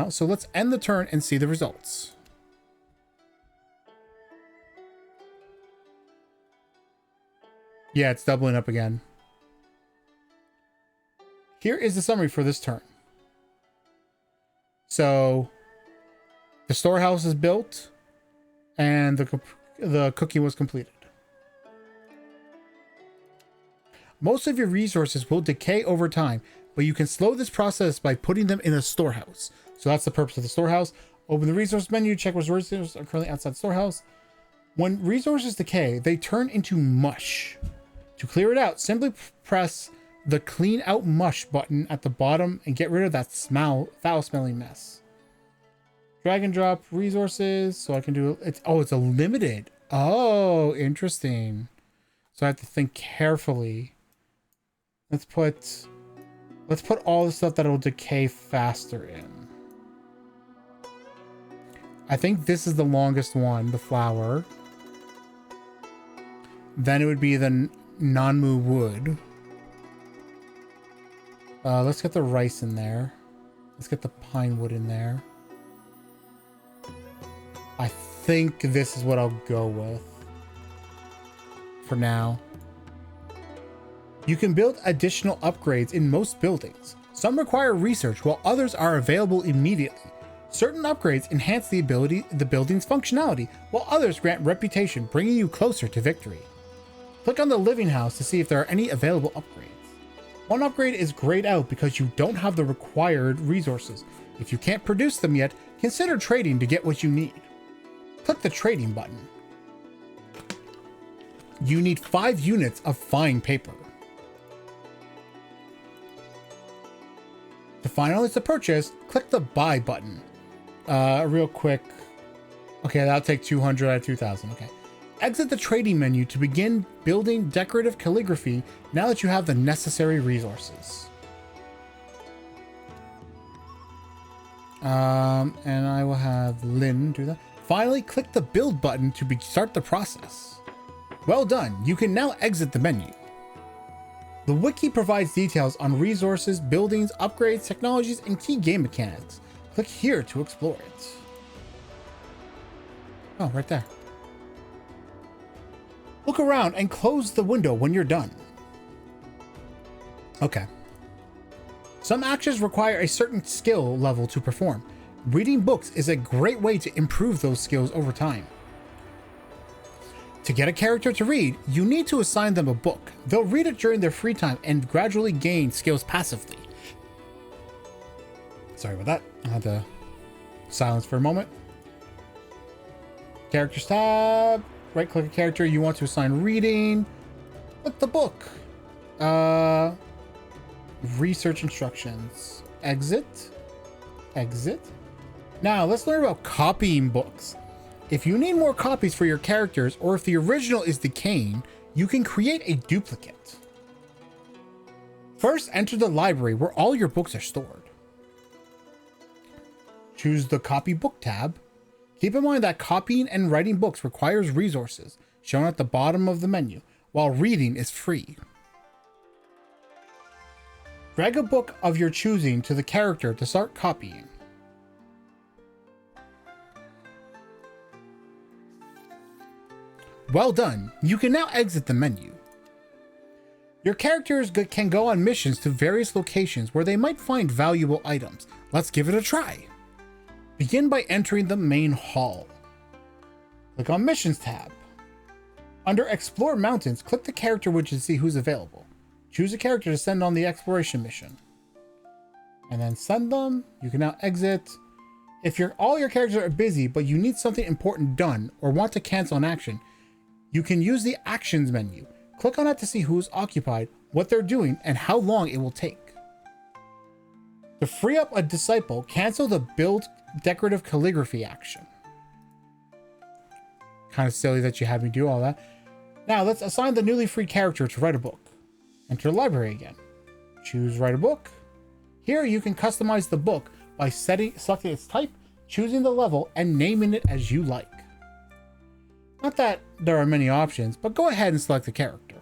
So let's end the turn and see the results. Yeah, it's doubling up again. Here is the summary for this turn. So the storehouse is built and the cooking was completed. Most of your resources will decay over time, but you can slow this process by putting them in a storehouse. So that's the purpose of the storehouse. Open the resource menu, check what resources are currently outside the storehouse. When resources decay, they turn into mush. To clear it out, simply press the clean out mush button at the bottom and get rid of that foul smelling mess. Drag and drop resources so I can do it. Oh, it's a limited. Oh, interesting. So I have to think carefully. Let's put all the stuff that will decay faster in. I think this is the longest one, the flour. Then it would be the Nanmu wood. Let's get the rice in there. Let's get the pine wood in there. I think this is what I'll go with for now. You can build additional upgrades in most buildings. Some require research, while others are available immediately. Certain upgrades enhance the building's functionality, while others grant reputation, bringing you closer to victory. Click on the living house to see if there are any available upgrades. One upgrade is grayed out because you don't have the required resources. If you can't produce them yet, consider trading to get what you need. Click the trading button. You need 5 units of fine paper. To finalize the purchase, click the buy button. Real quick. Okay, that'll take 200 out of 2,000. Okay. Exit the trading menu to begin building decorative calligraphy now that you have the necessary resources. And I will have Lynn do that. Finally, click the build button to start the process. Well done. You can now exit the menu. The wiki provides details on resources, buildings, upgrades, technologies, and key game mechanics. Click here to explore it. Oh, right there. Look around and close the window when you're done. Okay. Some actions require a certain skill level to perform. Reading books is a great way to improve those skills over time. To get a character to read, you need to assign them a book. They'll read it during their free time and gradually gain skills passively. Sorry about that. I had to silence for a moment. Characters tab. Right click a character you want to assign reading. Click the book. Research instructions. Exit. Exit. Now let's learn about copying books. If you need more copies for your characters, or if the original is decaying, you can create a duplicate. First, enter the library where all your books are stored. Choose the Copy Book tab. Keep in mind that copying and writing books requires resources, shown at the bottom of the menu, while reading is free. Drag a book of your choosing to the character to start copying. Well done. You can now exit the menu. Your characters can go on missions to various locations where they might find valuable items. Let's give it a try. Begin by entering the main hall. Click on Missions tab. Under Explore Mountains, click the character widget to see who's available. Choose a character to send on the exploration mission. And then send them. You can now exit. If all your characters are busy, but you need something important done or want to cancel an action, you can use the Actions menu. Click on it to see who's occupied, what they're doing, and how long it will take. To free up a disciple, cancel the Build Decorative Calligraphy action. Kind of silly that you had me do all that. Now let's assign the newly freed character to write a book. Enter the library again. Choose Write a Book. Here you can customize the book by selecting its type, choosing the level, and naming it as you like. Not that there are many options, but go ahead and select the character.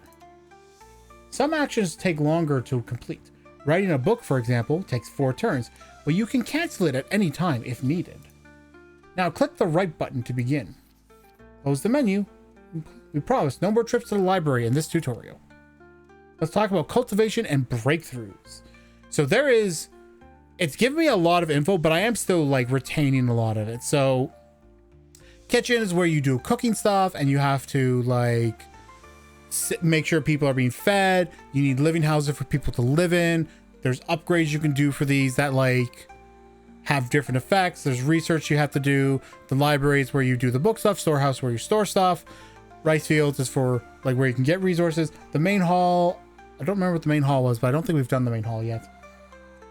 Some actions take longer to complete. Writing a book, for example, takes 4 turns, but you can cancel it at any time if needed. Now click the Write button to begin. Close the menu. We promise no more trips to the library in this tutorial. Let's talk about cultivation and breakthroughs. So it's given me a lot of info, but I am still like retaining a lot of it. So kitchen is where you do cooking stuff and you have to like make sure people are being fed. You need living houses for people to live in. There's upgrades you can do for these that like have different effects. There's research you have to do. The library is where you do the book stuff. Storehouse where you store stuff. Rice fields is for like where you can get resources. The main hall, I don't remember what the main hall was, but I don't think we've done the main hall yet.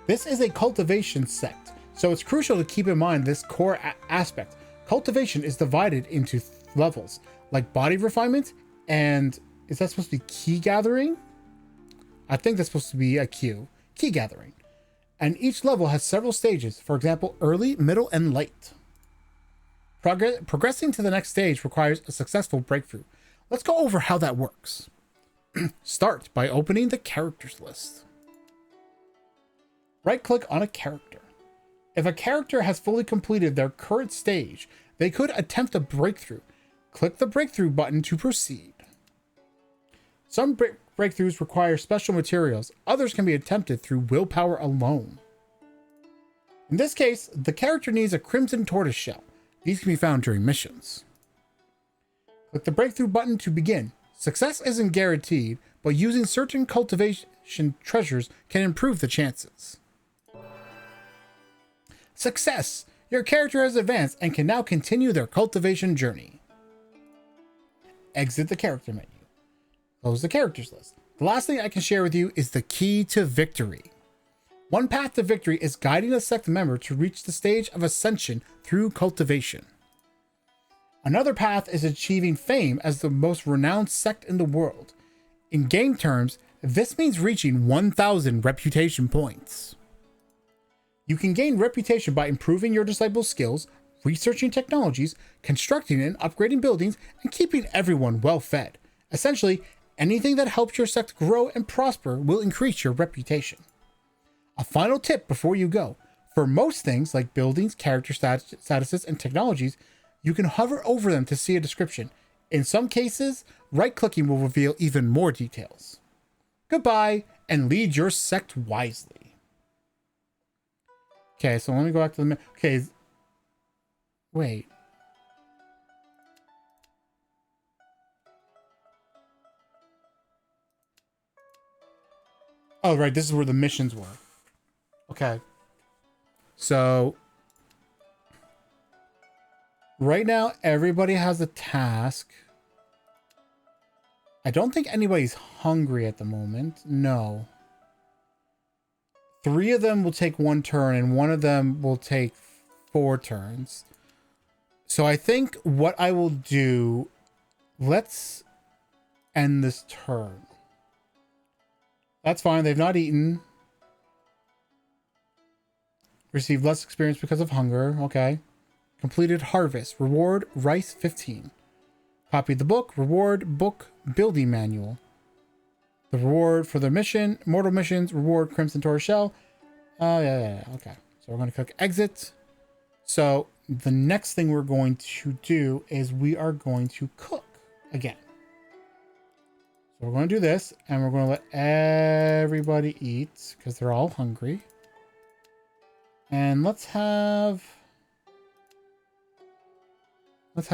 This is a cultivation sect, so it's crucial to keep in mind this core aspect. Cultivation is divided into levels, like body refinement, and is that supposed to be key gathering? I think that's supposed to be a key gathering. And each level has several stages, for example, early, middle, and late. Progressing to the next stage requires a successful breakthrough. Let's go over how that works. Start by opening the characters list. Right-click on a character. If a character has fully completed their current stage, they could attempt a breakthrough. Click the breakthrough button to proceed. Some breakthroughs require special materials. Others can be attempted through willpower alone. In this case, the character needs a crimson tortoise shell. These can be found during missions. Click the breakthrough button to begin. Success isn't guaranteed, but using certain cultivation treasures can improve the chances. Success! Your character has advanced and can now continue their cultivation journey. Exit the character menu. Close the characters list. The last thing I can share with you is the key to victory. One path to victory is guiding a sect member to reach the stage of ascension through cultivation. Another path is achieving fame as the most renowned sect in the world. In game terms, this means reaching 1,000 reputation points. You can gain reputation by improving your disciples' skills, researching technologies, constructing and upgrading buildings, and keeping everyone well fed. Essentially, anything that helps your sect grow and prosper will increase your reputation. A final tip before you go. For most things like buildings, character statuses, and technologies, you can hover over them to see a description. In some cases, right-clicking will reveal even more details. Goodbye, and lead your sect wisely. Okay, so let me go back to the... Okay, wait. Oh, right, this is where the missions were. Okay. So... right now, everybody has a task. I don't think anybody's hungry at the moment. No. 3 of them will take 1 turn, and 1 of them will take 4 turns. So I think what I will do... let's end this turn. That's fine. They've not eaten. Received less experience because of hunger. Okay. Completed harvest. Reward rice 15. Copied the book. Reward book building manual. The reward for the mission. Mortal missions. Reward Crimson Tortoise Shell. Yeah. Okay. So we're going to click exit. So the next thing we're going to do is we are going to cook again. So we're going to do this, and we're going to let everybody eat because they're all hungry. And let's have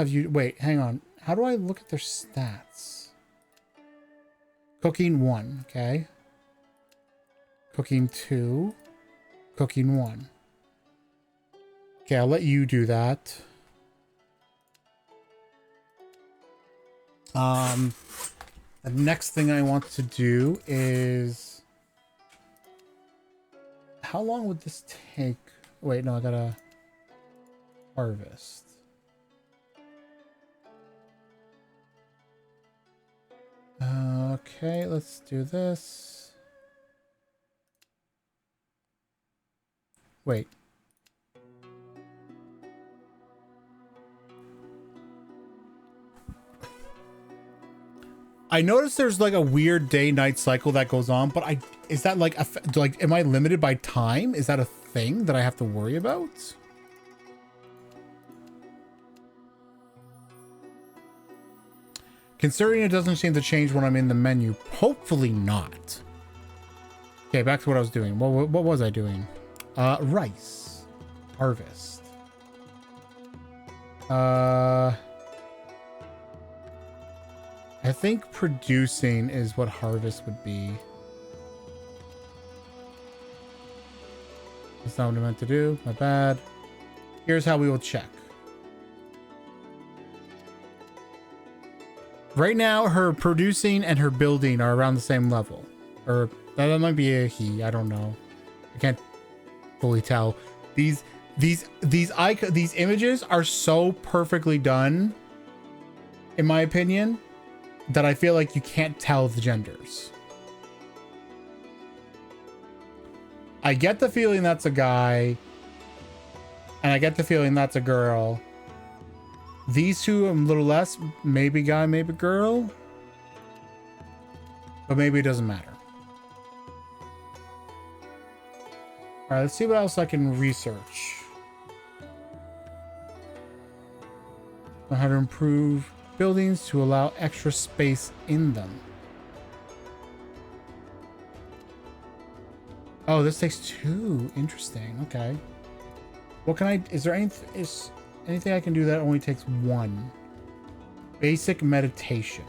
you... wait, hang on. How do I look at their stats? Cooking 1, okay. Cooking 2. Cooking 1. Okay, I'll let you do that. The next thing I want to do is... how long would this take? Wait, no, I gotta harvest. Okay, let's do this. Wait. I noticed there's like a weird day-night cycle that goes on, but is that like am I limited by time? Is that a thing that I have to worry about? Considering it doesn't seem to change when I'm in the menu, hopefully not. Okay, back to what I was doing. What was I doing? Rice. Harvest. I think producing is what harvest would be. That's not what I meant to do. My bad. Here's how we will check. Right now, her producing and her building are around the same level. Or that might be a he. I don't know. I can't fully tell. These images are so perfectly done, in my opinion, that I feel like you can't tell the genders. I get the feeling that's a guy, and I get the feeling that's a girl. These two, I'm a little less, maybe guy, maybe girl. But maybe it doesn't matter. Alright, let's see what else I can research. On how to improve buildings to allow extra space in them. Oh, this takes 2. Interesting. Okay. What can I... is there anything I can do that only takes 1? Basic meditation.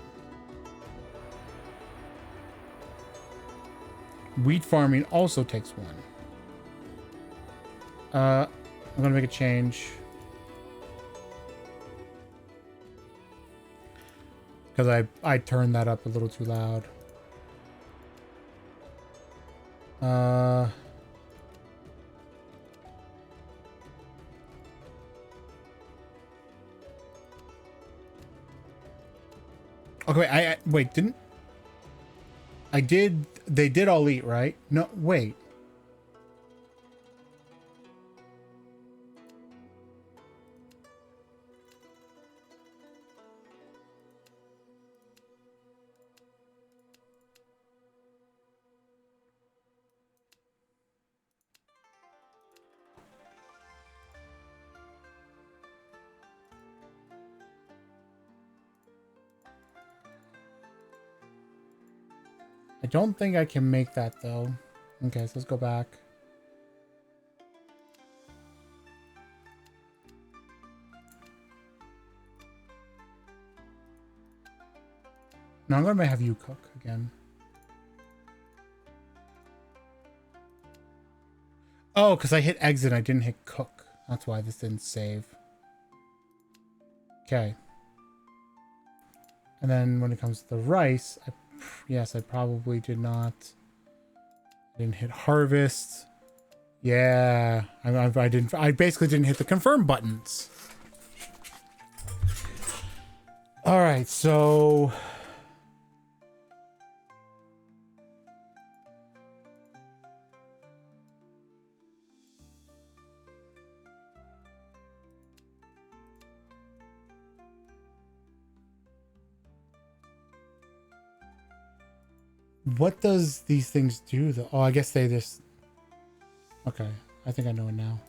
Wheat farming also takes 1. I'm gonna make a change. Because I turned that up a little too loud. Okay, wait, didn't I did they did all eat, right? No, wait. I don't think I can make that though. Okay, so let's go back. No, I'm gonna have you cook again. Oh, because I hit exit, I didn't hit cook. That's why this didn't save. Okay. And then when it comes to the rice, yes, I probably did not. Didn't hit harvest. Yeah, I didn't. I basically didn't hit the confirm buttons. All right, so what does these things do though? Oh, I guess they just. Okay, I think I know it now.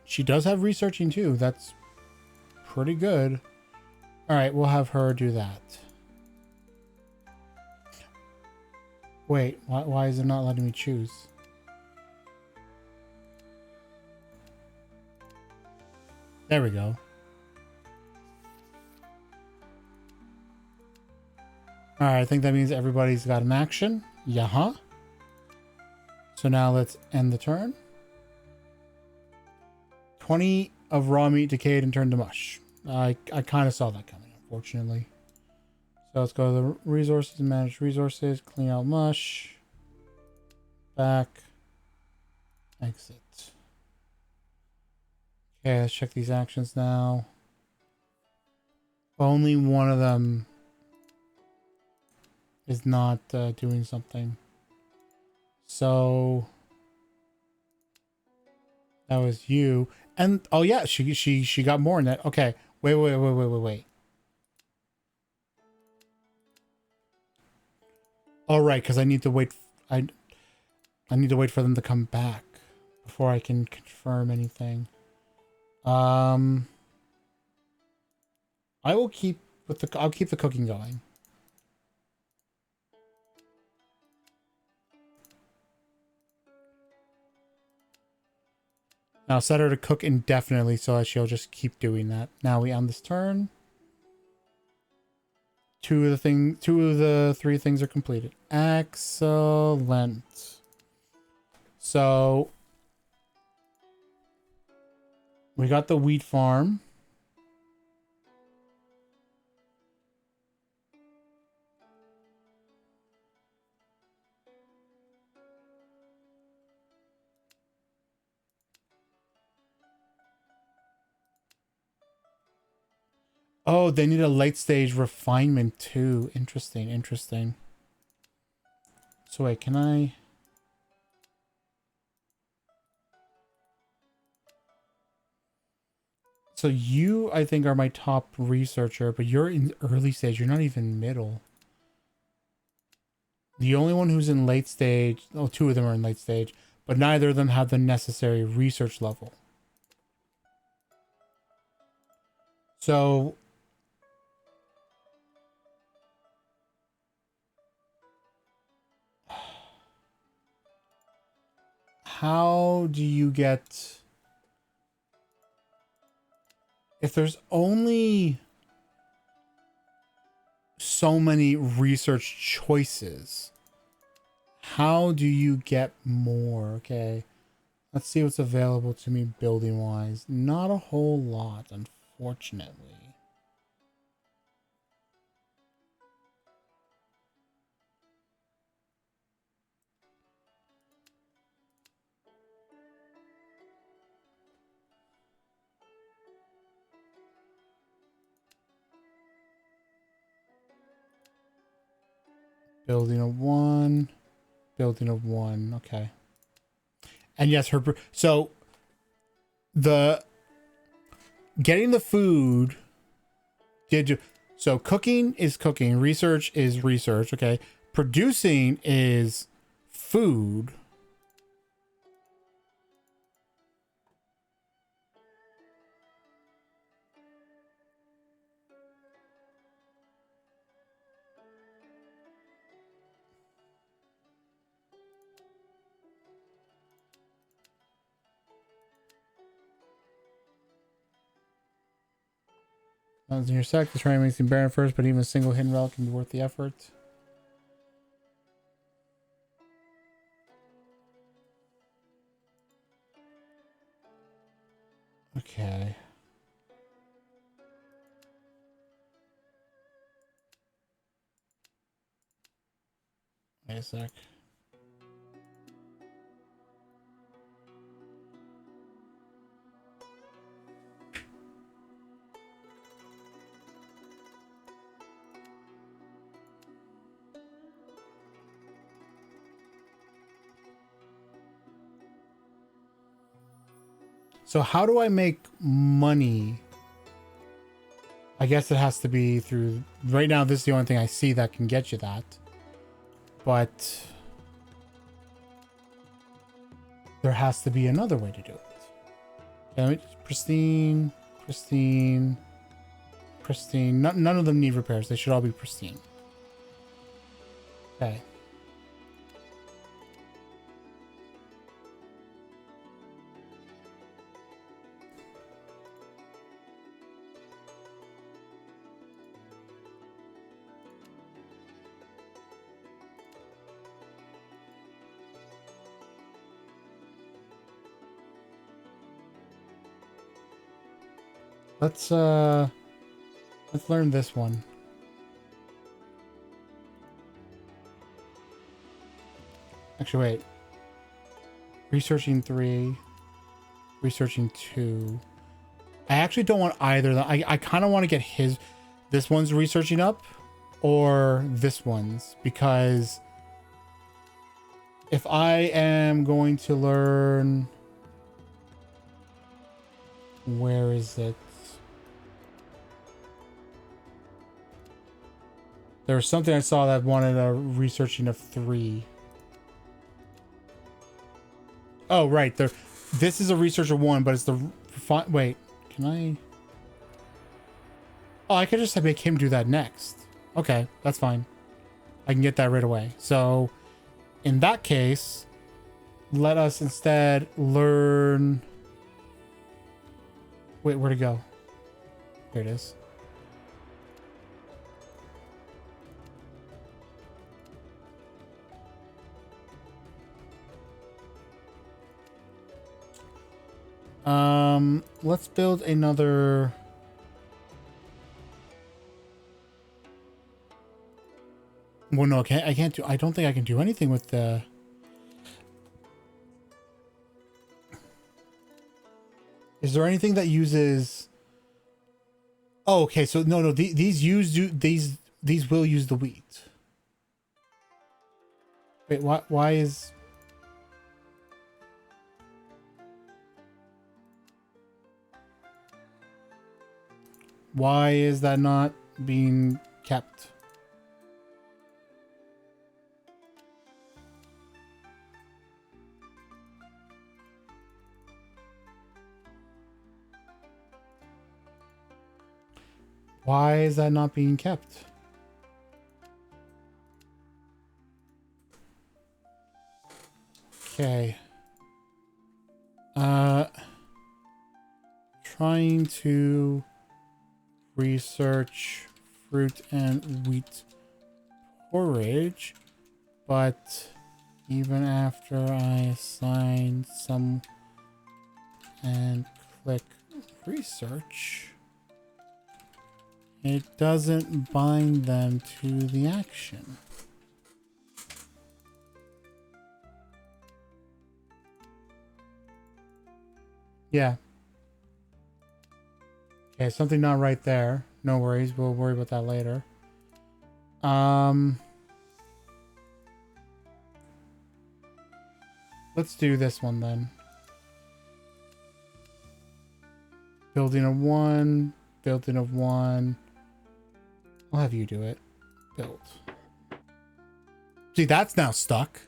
She does have researching too. That's pretty good. All right, we'll have her do that. Wait, why is it not letting me choose? There we go. All right, I think that means everybody's got an action. Yeah. So now let's end the turn. 20 of raw meat decayed and turned to mush. I kind of saw that coming, unfortunately. So let's go to the resources and manage resources. Clean out mush. Back. Exit. Okay, let's check these actions now. Only one of them is not doing something. So that was you. And oh yeah, she got more in that. Okay. Wait. All right, because I need to wait. I need to wait for them to come back before I can confirm anything. I will keep with the. I'll keep the cooking going. Now set her to cook indefinitely so that she'll just keep doing that. Now we end this turn. Two of the three things are completed. Excellent. So we got the wheat farm. Oh, they need a late stage refinement too. Interesting. So wait, can I? So you, I think, are my top researcher, but you're in early stage. You're not even middle. The only one who's in late stage, oh, two of them are in late stage, but neither of them have the necessary research level. So how do you get, if there's only so many research choices, How do you get more? Okay. Let's see what's available to me building wise. Not a whole lot, unfortunately. Building of one. Building of one. Okay. And yes, so the getting the food so cooking is cooking, research is research, okay? Producing is food. As in your sec, the trying makes him barren first, but even a single hidden relic can be worth the effort. Okay. Wait a sec. So how do I make money? I guess it has to be through... Right now, this is the only thing I see that can get you that. But... there has to be another way to do it. Okay, let me just... Pristine... Pristine... Pristine... None of them need repairs. They should all be pristine. Okay. Let's learn this one. Actually, wait. Researching 3. Researching 2. I actually don't want either of them. I kind of want to get this one's researching up or this one's, because if I am going to learn... Where is it? There was something I saw that wanted a researching of 3. Oh, right. This is a research of 1, but it's the... Wait, can I... Oh, I could just make him do that next. Okay, that's fine. I can get that right away. So, in that case, let us instead learn... Wait, where'd it go? Here it is. Let's build another... Well, no, I can't do... I don't think I can do anything with the... Is there anything that uses... Oh, okay, so no, these will use the wheat. Wait, why is... Why is that not being kept? Why is that not being kept? Okay. Trying to research fruit and wheat porridge, but Even after I assign some and click research, it doesn't bind them to the action. Yeah. Okay, something not right there. No worries, we'll worry about that later. Let's do this one then. Building of one, building of one. I'll have you do it. Build. See, that's now stuck.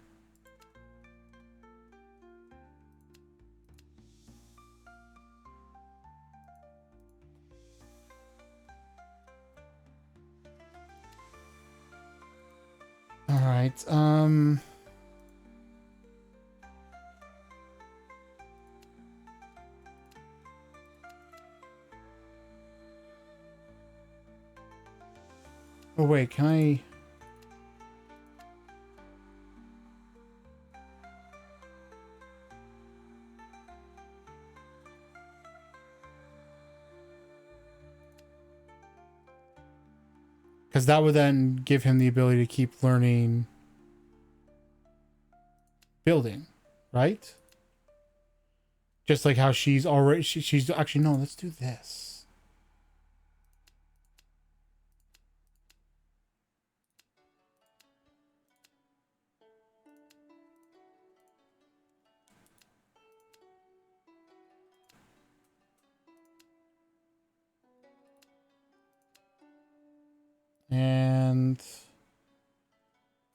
All right. Oh wait, can I? Because that would then give him the ability to keep learning building, right? Just like how she's already, she's actually, no, let's do this. And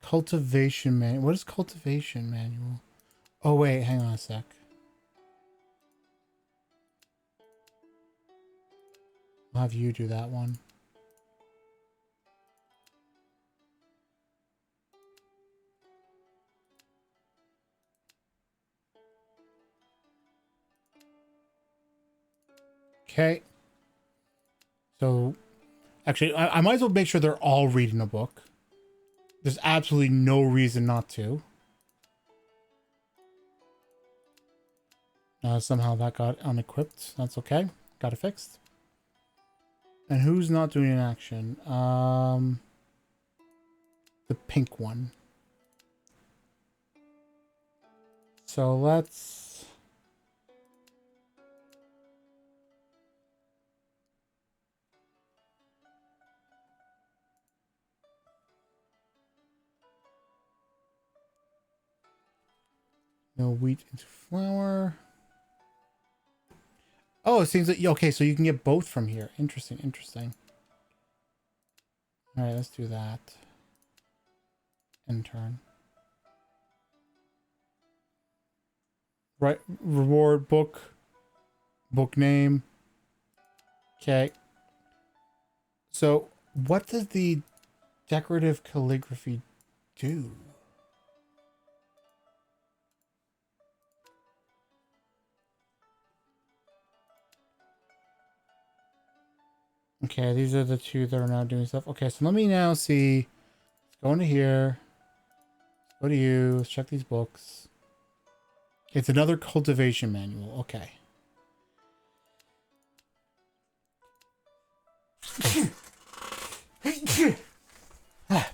cultivation manual. What is cultivation manual? Oh, wait, hang on a sec. I'll have you do that one. Okay. So, actually, I might as well make sure they're all reading a book. There's absolutely no reason not to. Somehow that got unequipped. That's okay. Got it fixed. And who's not doing an action? The pink one. So let's... No wheat into flour. Oh, it seems that... Okay, so you can get both from here. Interesting, interesting. Alright, let's do that. Intern. Right, reward book. Book name. Okay. So, what does the decorative calligraphy do? Okay, these are the two that are now doing stuff. Okay, so let me now see. Let's go into here. Let's go to you. Let's check these books. It's another cultivation manual. Okay.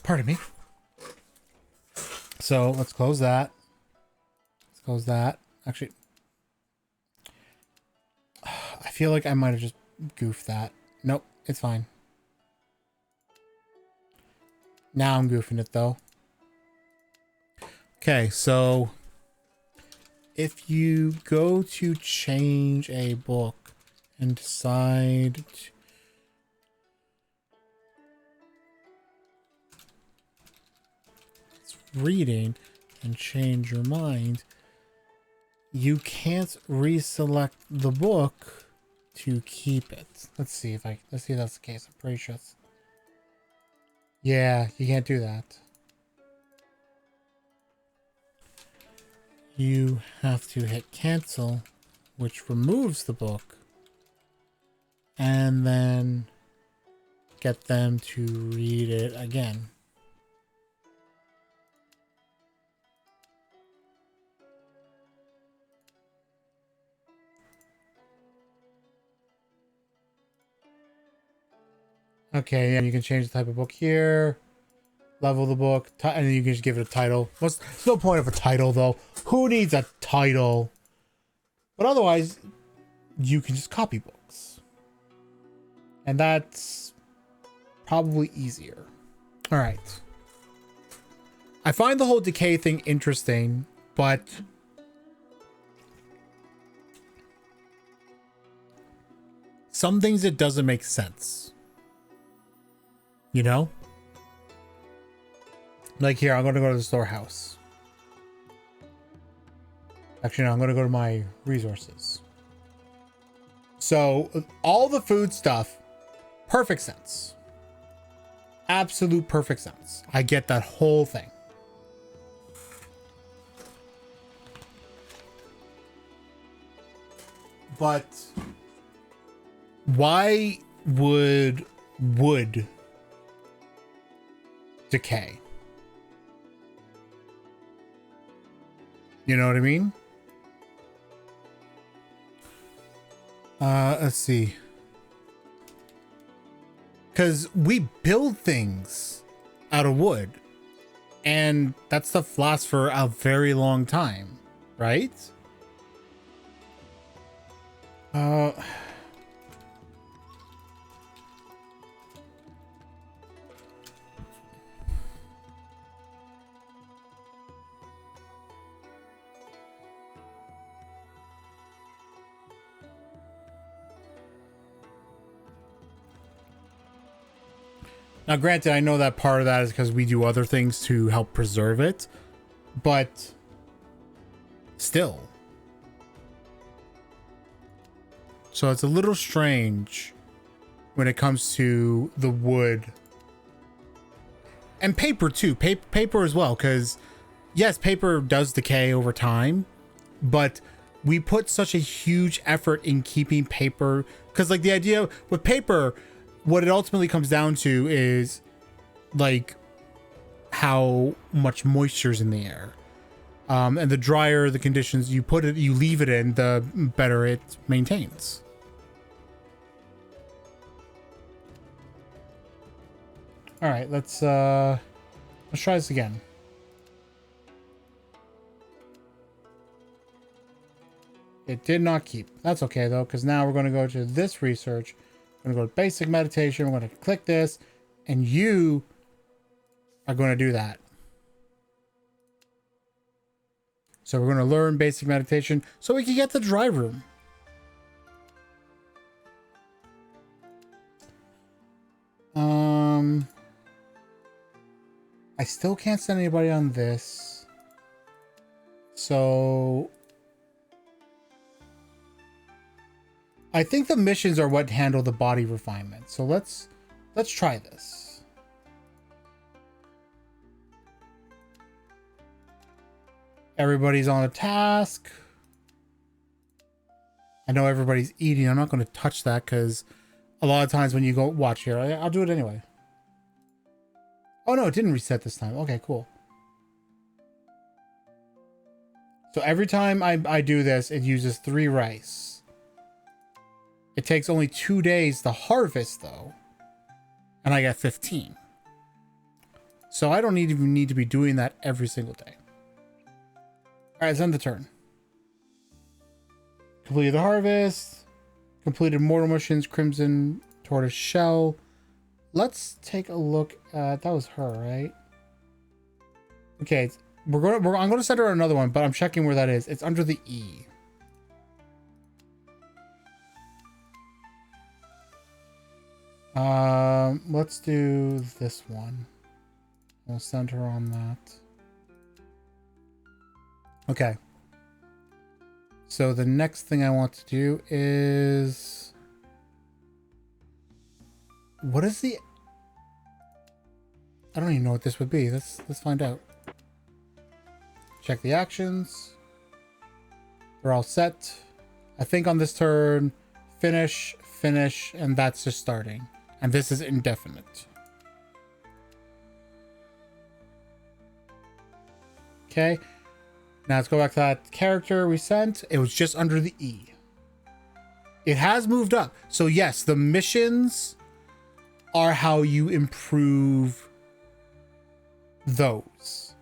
Pardon me. So let's close that. Let's close that. Actually, I feel like I might have just goofed that. Nope, it's fine. Now I'm goofing it though. Okay, so if you go to change a book and decide it's reading and change your mind, you can't reselect the book to keep it. Let's see if that's the case. I'm pretty sure it's... Yeah, you can't do that. You have to hit cancel, which removes the book, and then get them to read it again. Okay, and you can change the type of book here. Level the book, and then you can just give it a title. There's no point of a title, though. Who needs a title? But otherwise, you can just copy books. And that's probably easier. All right. I find the whole decay thing interesting, but some things it doesn't make sense. You know? Like here, I'm going to go to the storehouse. Actually, no, I'm going to go to my resources. So, all the food stuff, perfect sense. Absolute perfect sense. I get that whole thing. But why would wood decay? You know what I mean? Let's see. Because we build things out of wood. And that stuff lasts for a very long time, right? Now, granted, I know that part of that is because we do other things to help preserve it, but still. So it's a little strange when it comes to the wood and paper too. Paper as well, because yes, paper does decay over time, but we put such a huge effort in keeping paper, because like the idea with paper, what it ultimately comes down to is like how much moisture's in the air. And the drier the conditions you put it, you leave it in, the better it maintains. All right, let's try this again. It did not keep. That's okay though, because now we're going to go to this research. We're going to go to basic meditation. We're going to click this, and you are going to do that. So we're going to learn basic meditation so we can get the dry room. I still can't send anybody on this. So I think the missions are what handle the body refinement. So let's try this. Everybody's on a task. I know everybody's eating. I'm not going to touch that because a lot of times when you go watch here, I'll do it anyway. Oh no, it didn't reset this time. Okay, cool. So every time I do this, it uses 3 rice. It takes only 2 days to harvest though. And I get 15. So I don't even need to be doing that every single day. All right, let's end the turn. Completed the harvest. Completed mortal missions, Crimson Tortoise Shell. Let's take a look at, that was her, right? Okay, I'm going to send her another one, but I'm checking where that is. It's under the E. Let's do this one. We'll send her on that. Okay. So the next thing I want to do is, what is the, I don't even know what this would be. Let's find out. Check the actions. We're all set. I think on this turn, finish, and that's just starting. And this is indefinite. Okay. Now let's go back to that character we sent. It was just under the E. It has moved up. So yes, the missions are how you improve those.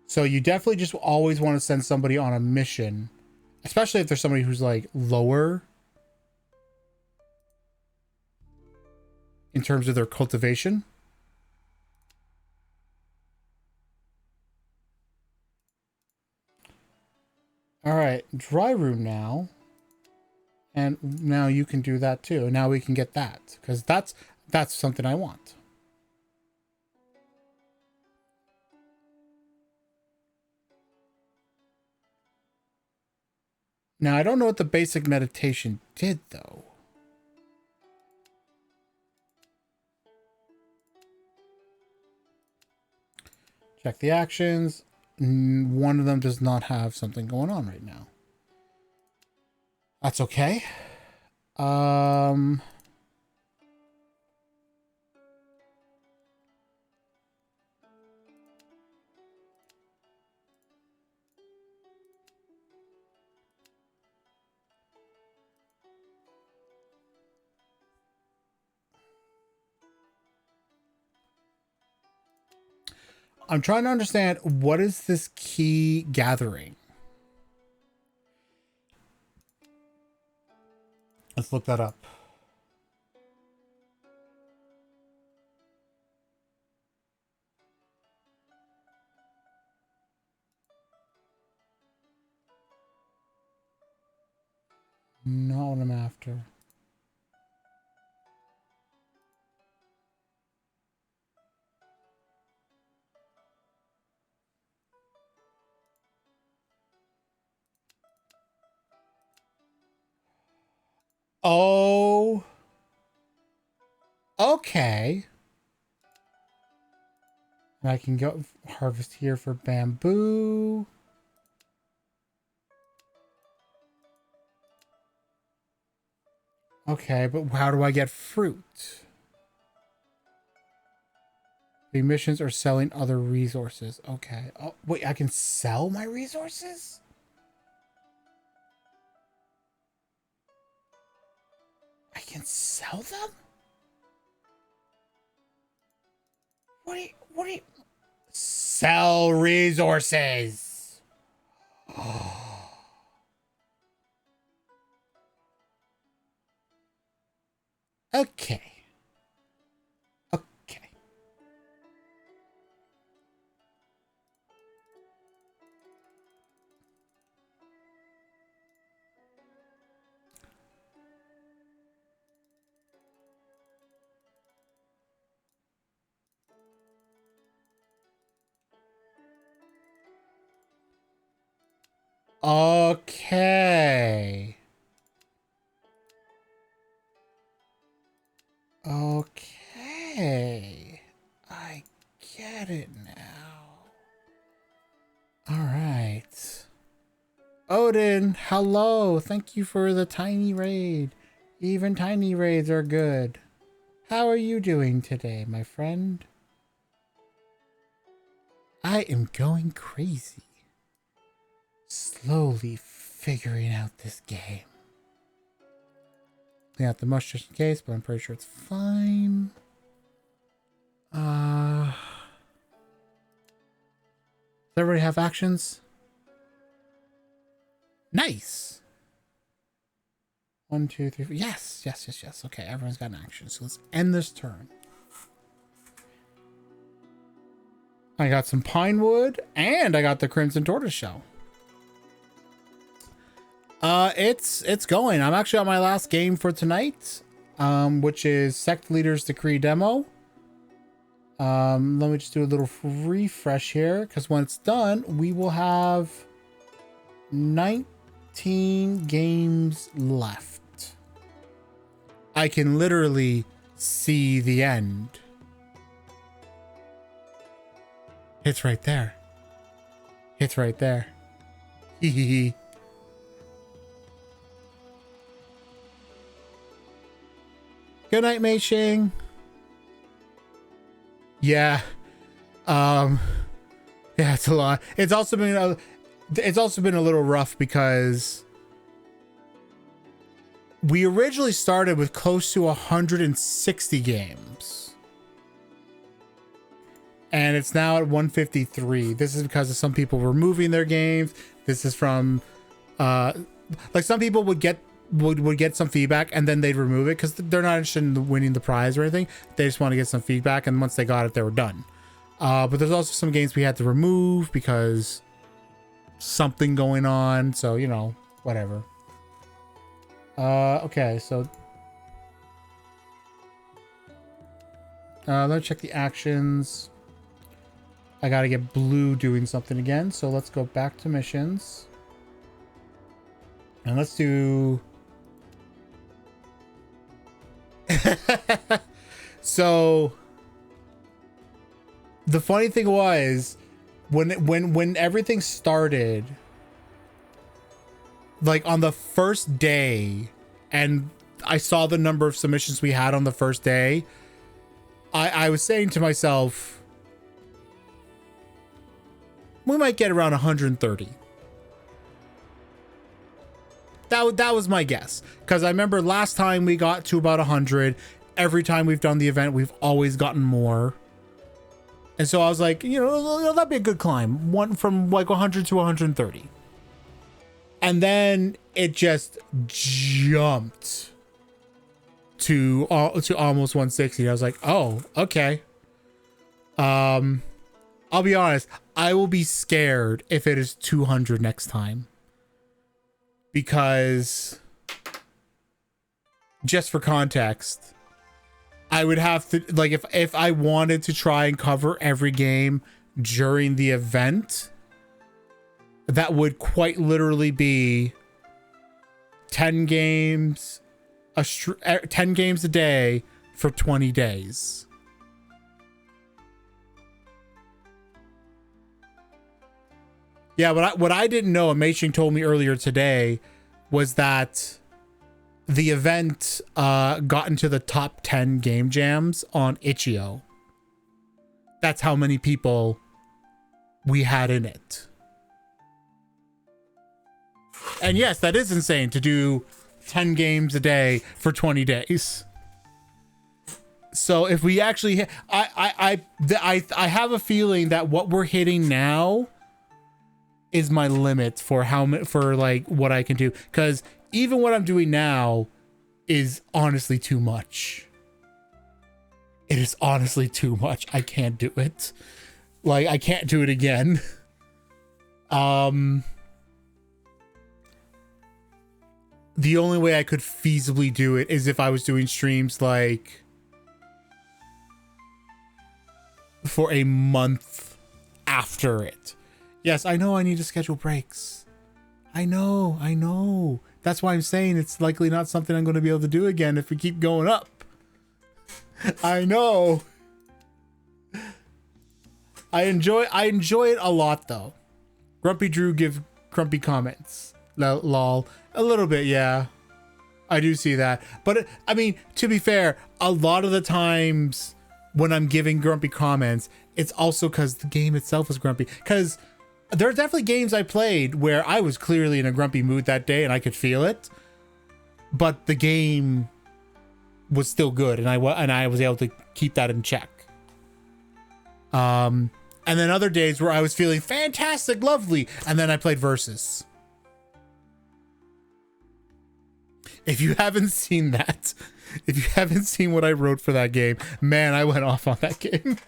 So you definitely just always want to send somebody on a mission, especially if there's somebody who's like lower in terms of their cultivation. All right, dry room now. And now you can do that too. Now we can get that because that's something I want. Now I don't know what the basic meditation did though. Check the actions. One of them does not have something going on right now. That's okay. I'm trying to understand, what is this key gathering? Let's look that up. Not what I'm after. Oh, okay. And I can go harvest here for bamboo. Okay, but how do I get fruit? The missions are selling other resources. Okay. Oh, wait, I can sell my resources? I can sell them? What do you sell resources? Okay. Okay. Okay. Okay. I get it now. All right. Odin, hello. Thank you for the tiny raid. Even tiny raids are good. How are you doing today, my friend? I am going crazy. Slowly figuring out this game. Clean out the mush just in case, but I'm pretty sure it's fine. Does everybody have actions? Nice. 1, 2, 3, 4. Yes, yes, yes, yes. Okay, everyone's got an action. So let's end this turn. I got some pine wood and I got the crimson tortoise shell. It's going. I'm actually on my last game for tonight, which is Sect Leader's Decree demo. Let me just do a little refresh here, because when it's done, we will have 19 games left. I can literally see the end. It's right there. It's right there. Hee. Good night, Mei Xing. Yeah. Yeah, it's a lot. It's also been a little rough because we originally started with close to 160 games. And it's now at 153. This is because of some people removing their games. This is from like some people would get some feedback and then they'd remove it because they're not interested in winning the prize or anything. They just want to get some feedback, and once they got it, they were done. But there's also some games we had to remove because something going on. So, you know, whatever. Okay, so let's check the actions. I gotta get Blue doing something again, so let's go back to missions. And let's do... So the funny thing was when everything started, like on the first day, and I saw the number of submissions we had on the first day, I was saying to myself, we might get around 130. That was my guess, because I remember last time we got to about 100. Every time we've done the event, we've always gotten more. And so I was like, you know, that'd be a good climb. One from like 100 to 130. And then it just jumped to almost 160. I was like, oh, okay. I'll be honest, I will be scared if it is 200 next time. Because, just for context, I would have to, like, if I wanted to try and cover every game during the event, that would quite literally be 10 games, 10 games a day for 20 days. Yeah, what I didn't know, and Mei-Ching told me earlier today, was that the event got into the top 10 game jams on Itch.io. That's how many people we had in it. And yes, that is insane to do 10 games a day for 20 days. So if we actually, I have a feeling that what we're hitting now is my limit for like what I can do, because even what I'm doing now is honestly too much. It is honestly too much. I can't do it. Like, I can't do it again. The only way I could feasibly do it is if I was doing streams like for a month after it. Yes, I know I need to schedule breaks. I know. That's why I'm saying it's likely not something I'm going to be able to do again if we keep going up. I know. I enjoy it a lot though. Grumpy Drew give grumpy comments. Lol. A little bit, yeah. I do see that. But I mean, to be fair, a lot of the times when I'm giving grumpy comments, it's also because the game itself is grumpy. Because there are definitely games I played where I was clearly in a grumpy mood that day and I could feel it, but the game was still good and I was able to keep that in check. And then other days where I was feeling fantastic, lovely, and then I played Versus. If you haven't seen that, if you haven't seen what I wrote for that game, man, I went off on that game.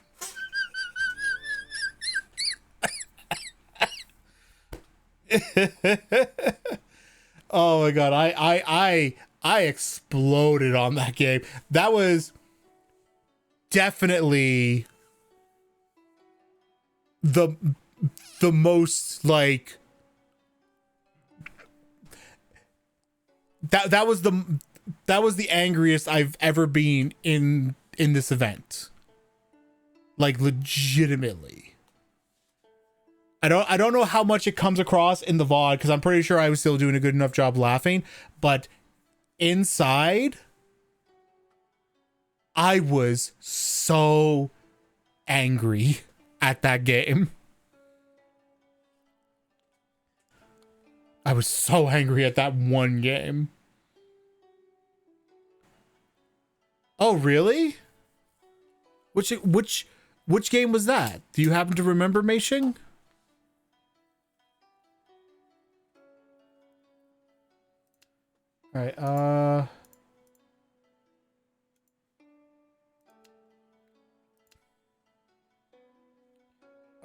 Oh my god, I exploded on that game. That was definitely the most like that was the angriest I've ever been in this event. Like, legitimately. I don't know how much it comes across in the VOD, because I'm pretty sure I was still doing a good enough job laughing, but inside I was so angry at that game. I was so angry at that one game. Oh, really? Which game was that? Do you happen to remember, Meishing? All right.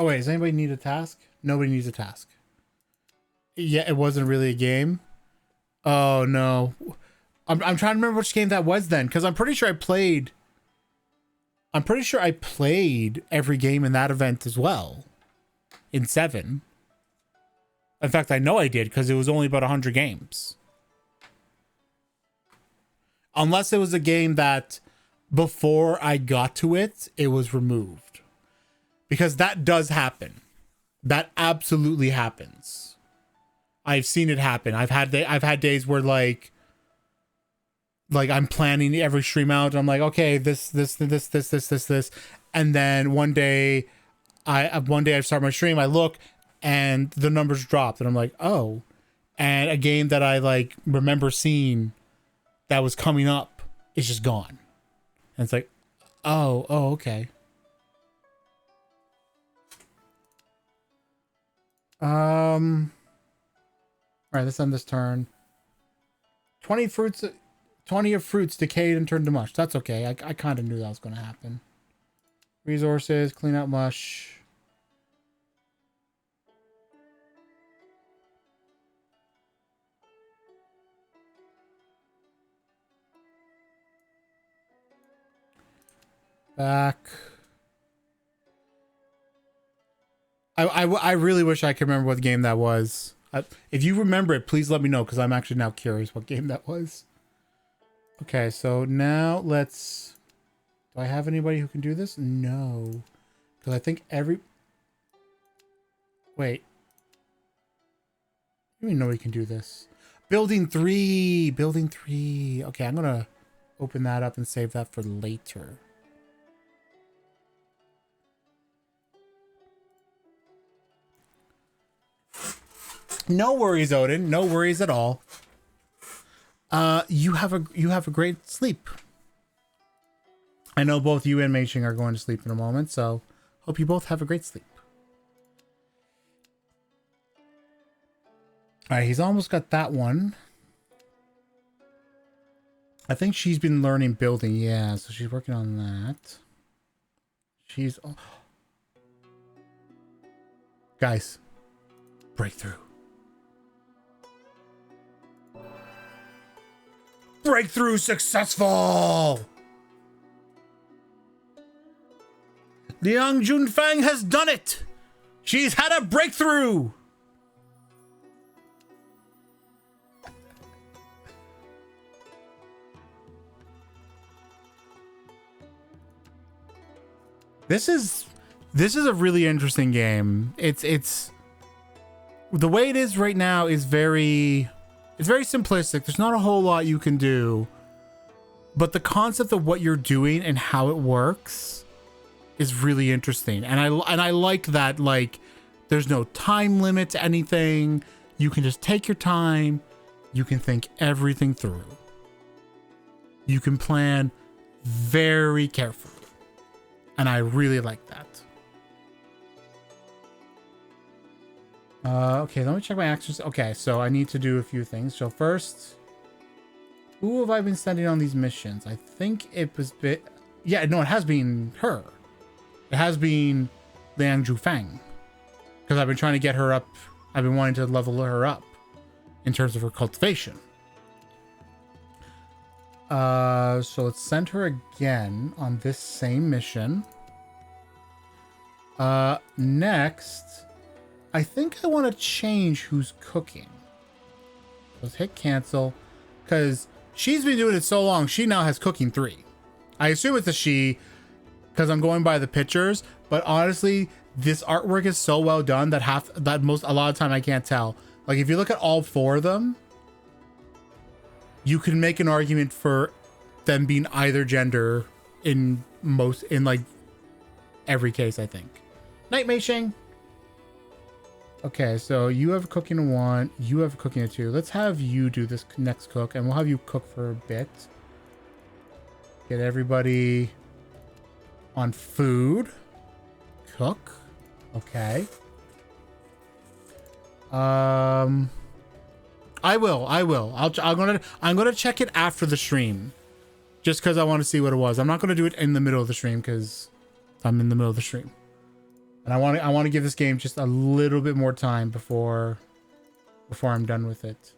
Oh wait, does anybody need a task? Nobody needs a task. Yeah, it wasn't really a game. Oh no. I'm trying to remember which game that was then, because I'm pretty sure I played every game in that event as well. In 7. In fact, I know I did, because it was only about 100 games. Unless it was a game that before I got to it, it was removed. Because that does happen. That absolutely happens. I've seen it happen. I've had days where like I'm planning every stream out. I'm like, okay, this, and then one day I start my stream. I look, and the numbers dropped, and I'm like, oh, and a game that I like remember seeing that was coming up is just gone, and it's like, oh, okay. All right, let's end this turn. 20 of fruits decayed and turned to mush. That's okay. I kind of knew that was going to happen. Resources, clean out mush. Back. I really wish I could remember what game that was. If you remember it, please let me know, because I'm actually now curious what game that was. Okay, so now let's... Do I have anybody who can do this? No. Because I think Wait. I don't even know we can do this. Building 3! Building 3. Okay, I'm going to open that up and save that for later. No worries, Odin. No worries at all. You have a great sleep. I know both you and Meishing are going to sleep in a moment, so hope you both have a great sleep. All right, he's almost got that one. I think she's been learning building. Yeah, so she's working on that. She's... Oh. Guys, breakthrough. Breakthrough successful! Liang Junfang has done it! She's had a breakthrough! This is a really interesting game. It's the way it is right now is very simplistic. There's not a whole lot you can do, but the concept of what you're doing and how it works is really interesting. And I like that, like, there's no time limit to anything. You can just take your time. You can think everything through. You can plan very carefully. And I really like that. Okay, let me check my actions. Okay, so I need to do a few things. So first, who have I been sending on these missions? I think it was yeah, no, it has been her. It has been Liang Zhufang. Because I've been trying to get her up. I've been wanting to level her up in terms of her cultivation. So let's send her again on this same mission. Next, I think I want to change who's cooking. Let's hit cancel, because she's been doing it so long. She now has cooking 3. I assume it's a she, because I'm going by the pictures. But honestly, this artwork is so well done that a lot of time I can't tell. Like, if you look at all 4 of them, you can make an argument for them being either gender in like every case, I think. Night, Meishing. Okay, so you have cooking 1, you have cooking 2. Let's have you do this next cook, and we'll have you cook for a bit. Get everybody on food. Cook. Okay. I will. I'm gonna check it after the stream, just because I want to see what it was. I'm not gonna do it in the middle of the stream because I'm in the middle of the stream, and I want to give this game just a little bit more time before I'm done with it.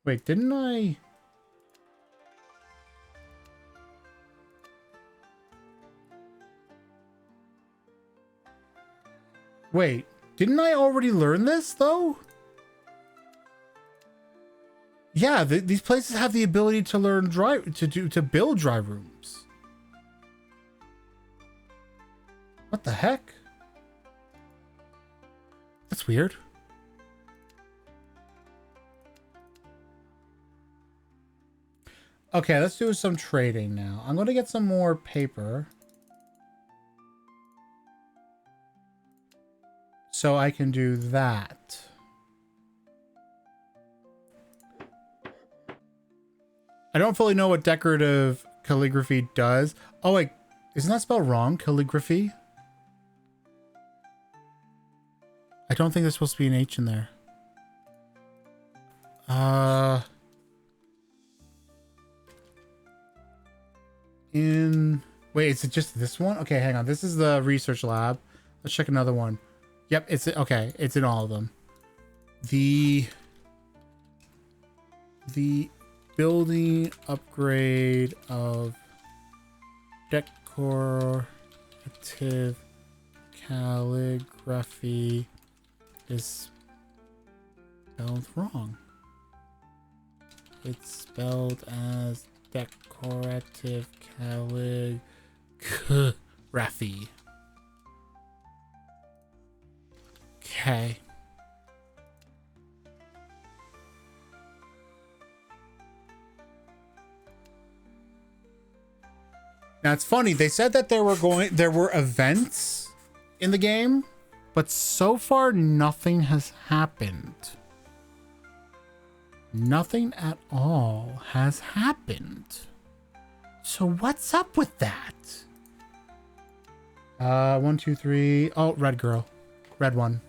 Wait, didn't I? Wait, didn't I already learn this though? Yeah, these places have the ability to learn to build dry rooms. What the heck? That's weird. Okay, let's do some trading now. I'm going to get some more paper, so I can do that. I don't fully know what decorative calligraphy does. Oh wait, isn't that spelled wrong? Calligraphy? I don't think there's supposed to be an H in there. Wait, is it just this one? Okay, hang on. This is the research lab. Let's check another one. Yep, it's okay. It's in all of them. The building upgrade of decorative calligraphy is spelled wrong. It's spelled as decorative calligraphy. Okay. Now it's funny, they said that there were events in the game, but so far nothing has happened. Nothing at all has happened. So what's up with that? 1, 2, 3. Oh, red girl. Red one.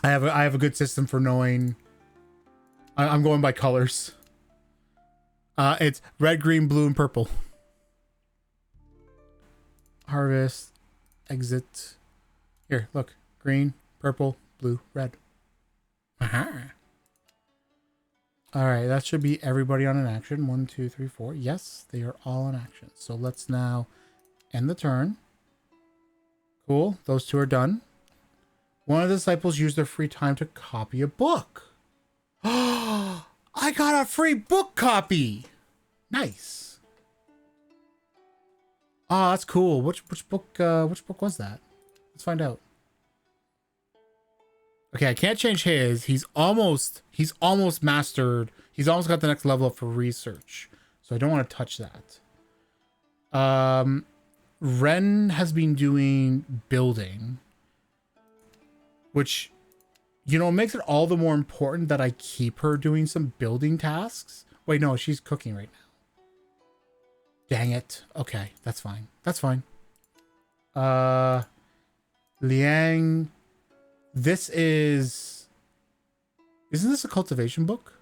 I have a good system for knowing. I'm going by colors. It's red, green, blue, and purple. Harvest. Exit. Here, look. Green, purple, blue, red. Aha. All right, that should be everybody on an action. 1, 2, 3, 4. Yes, they are all in action. So let's now end the turn. Cool. Those two are done. One of the disciples used their free time to copy a book. Oh, I got a free book copy. Nice. Oh, that's cool. Which book was that? Let's find out. Okay, I can't change his. He's almost mastered. He's almost got the next level up for research. So I don't want to touch that. Ren has been doing building, which, you know, makes it all the more important that I keep her doing some building tasks. Wait, no, she's cooking right now. Dang it. Okay, that's fine. That's fine. Liang, this is... Isn't this a cultivation book?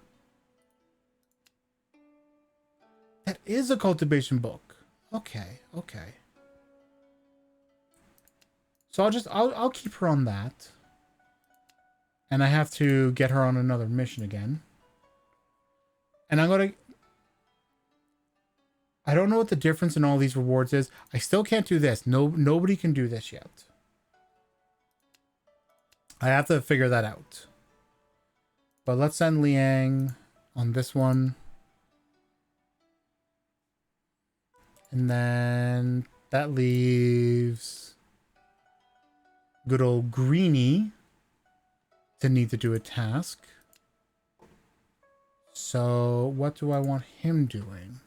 That is a cultivation book. Okay, okay. So I'll keep her on that. And I have to get her on another mission again. And I don't know what the difference in all these rewards is. I still can't do this. Nobody can do this yet. I have to figure that out. But let's send Liang on this one. And then that leaves good old Greenie to need to do a task. So what do I want him doing?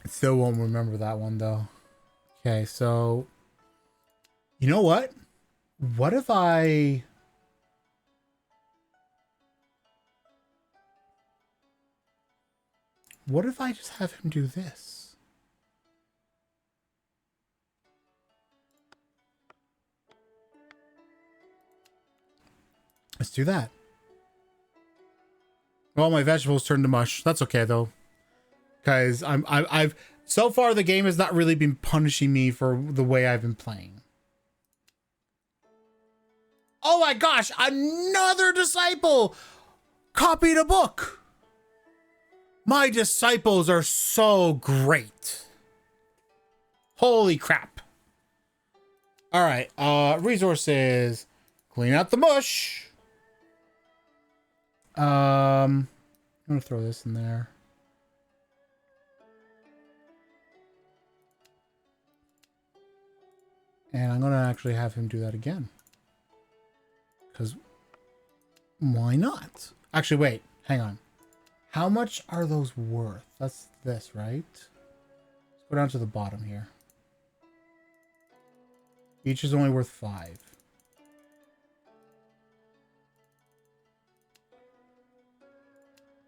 I still won't remember that one though. Okay, so you know what? What if I just have him do this? Let's do that. Well, my vegetables turned to mush. That's okay though, because I've so far the game has not really been punishing me for the way I've been playing. Oh my gosh, another disciple copied a book. My disciples are so great. Holy crap. All right, resources. Clean out the mush. I'm gonna throw this in there. And I'm gonna actually have him do that again. Because why not? Actually, wait, hang on. How much are those worth? That's this, right? Let's go down to the bottom here. Each is only worth 5.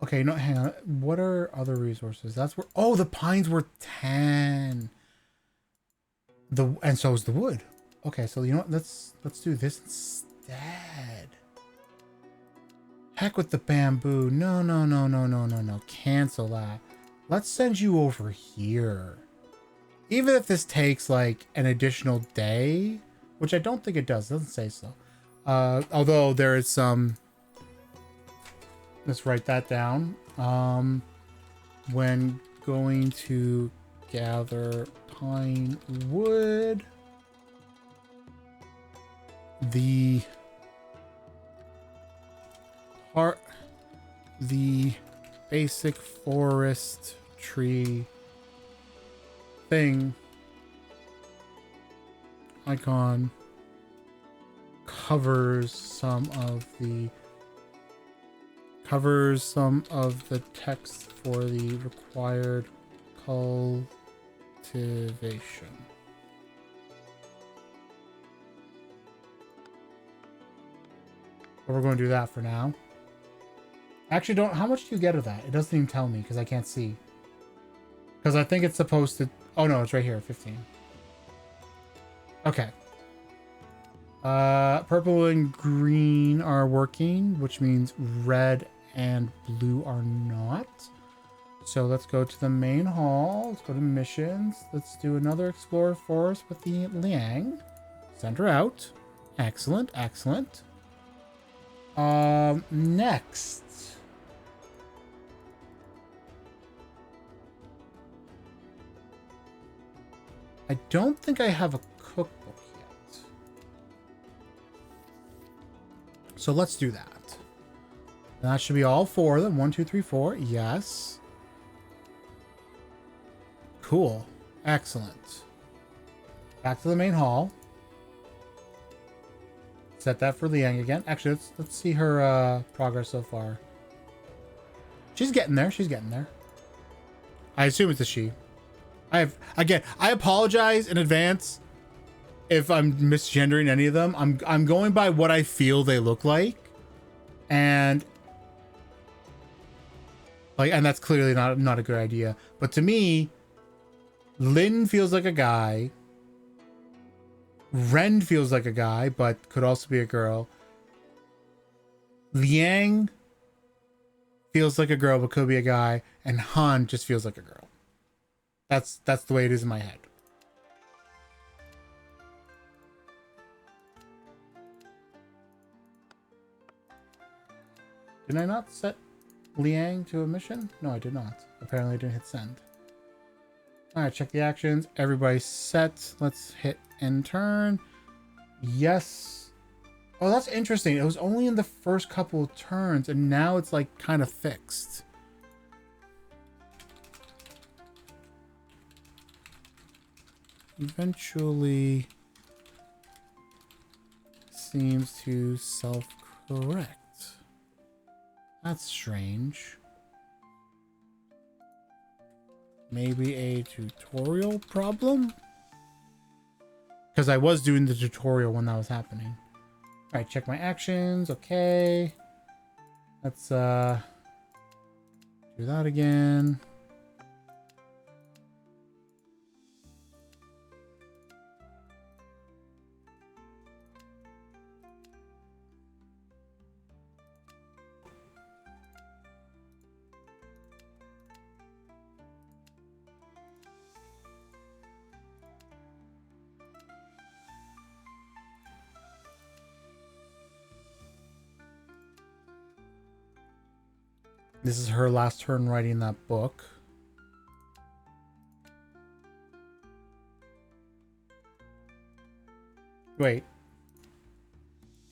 Okay, no, hang on. What are other resources? That's where. Oh, the pine's worth 10. And so is the wood. Okay, so you know what? Let's do this instead. Heck with the bamboo. No, no, no, no, no, no, no. Cancel that. Let's send you over here. Even if this takes like an additional day, which I don't think it does. It doesn't say so. Although there is some. Let's write that down. When going to gather pine wood, the basic forest tree thing icon covers some of the text for the required cultivation. But we're going to do that for now. Actually, don't. How much do you get of that? It doesn't even tell me because I can't see. Because I think it's supposed to. Oh no, it's right here. 15. Okay. Purple and green are working, which means red and blue are not. So let's go to the main hall. Let's go to missions. Let's do another explore forest with the Liang. Send her out. Excellent, excellent. Next. I don't think I have a cookbook yet. So let's do that. That should be all 4 of them. 1, 2, 3, 4. Yes. Cool. Excellent. Back to the main hall. Set that for Liang again. Actually, let's see her progress so far. She's getting there. She's getting there. I assume it's a she. I apologize in advance if I'm misgendering any of them. I'm going by what I feel they look like. And that's clearly not a good idea. But to me, Lin feels like a guy. Ren feels like a guy, but could also be a girl. Liang feels like a girl, but could be a guy. And Han just feels like a girl. That's the way it is in my head. Did I not set Liang to a mission? No, I did not. Apparently I didn't hit send. Alright, check the actions. Everybody's set. Let's hit end turn. Yes. Oh, that's interesting. It was only in the first couple of turns, and now it's like kind of fixed. Eventually seems to self-correct. That's strange. Maybe a tutorial problem? Because I was doing the tutorial when that was happening. Alright, check my actions. Okay. Let's do that again. This is her last turn writing that book. Wait.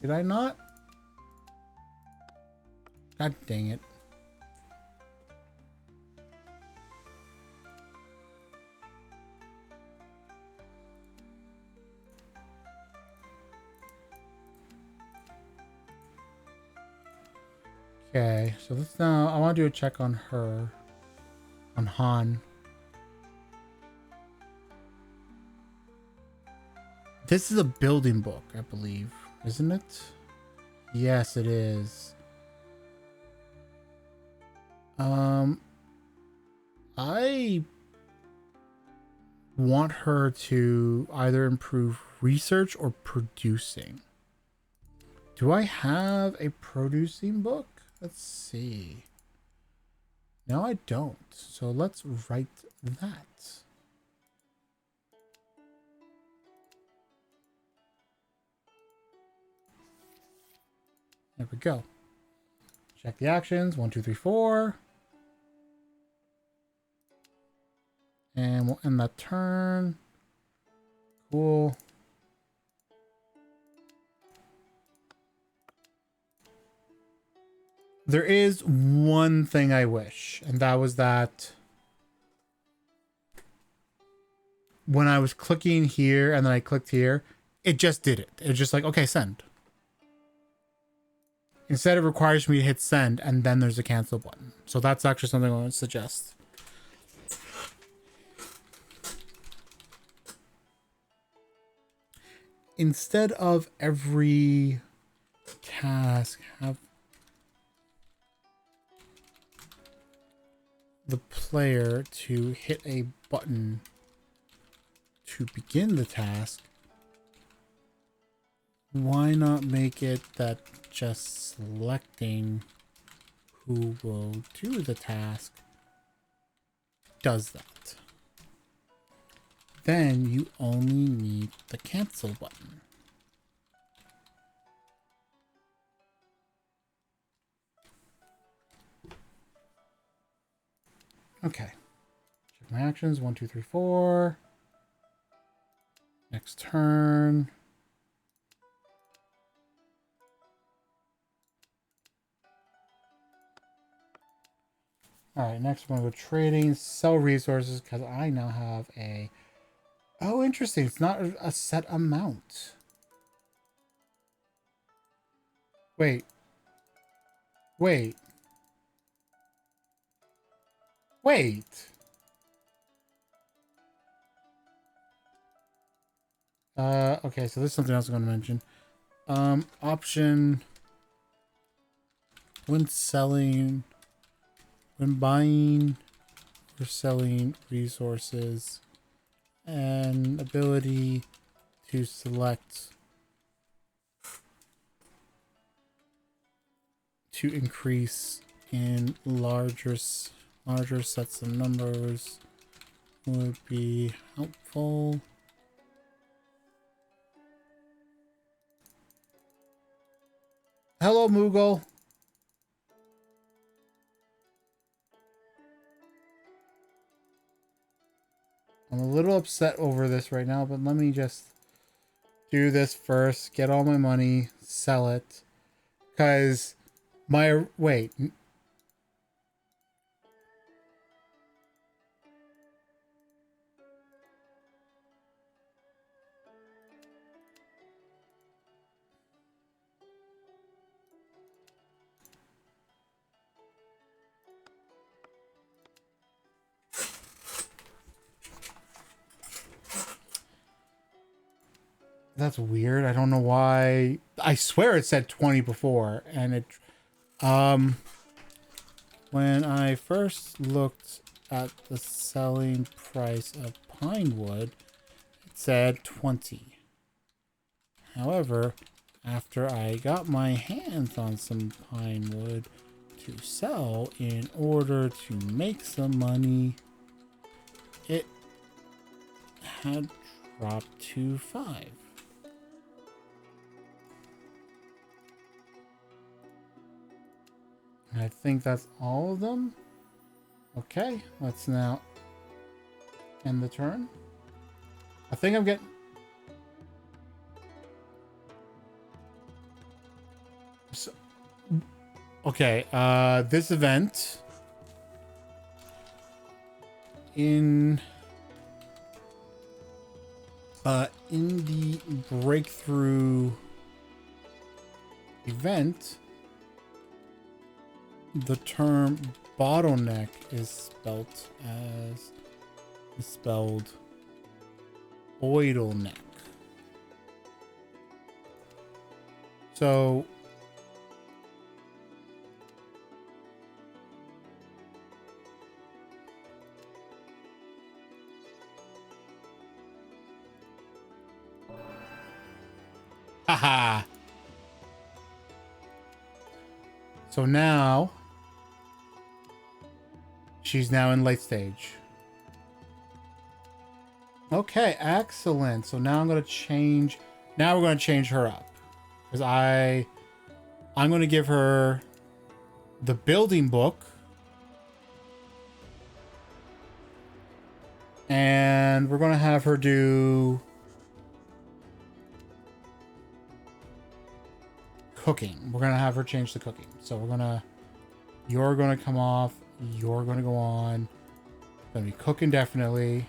Did I not? God dang it. Okay, so let's now, I want to do a check on her. On Han. This is a building book, I believe. Isn't it? Yes, it is. I want her to either improve research or producing. Do I have a producing book? Let's see. No, I don't. So let's write that. There we go. Check the actions. 1, 2, 3, 4. And we'll end that turn. Cool. There is one thing I wish, and that was that when I was clicking here and then I clicked here, it just did it. It was just like, okay, send. Instead, it requires me to hit send, and then there's a cancel button. So that's actually something I want to suggest. Instead of every task have the player to hit a button to begin the task, why not make it that just selecting who will do the task does that? Then you only need the cancel button. Okay. Check my actions. 1, 2, 3, 4. Next turn. All right, next we're going to go trading, sell resources, because I now have a... Oh, interesting. It's not a set amount. Wait. Wait. Wait. Okay, so there's something else I'm going to mention. Option... When selling... When buying or selling resources, and ability to select to increase in larger sets of numbers would be helpful. Hello, Moogle. I'm a little upset over this right now, but let me just do this first. Get all my money, sell it. Because my... Wait. That's weird. I don't know why. I swear it said 20 before, and it when I first looked at the selling price of pine wood, it said 20. However, after I got my hands on some pine wood to sell in order to make some money, it had dropped to 5. I think that's all of them. Okay, let's now end the turn. I think I'm getting... So, okay, this event in the breakthrough event, the term bottleneck is spelled boidleneck. So haha. So now she's now in late stage. Okay, excellent. So now I'm gonna change. Now we're gonna change her up because I'm gonna give her the building book, and we're gonna have her do cooking. We're gonna have her change the cooking. So you're gonna come off. You're gonna go on. Gonna be cooking definitely.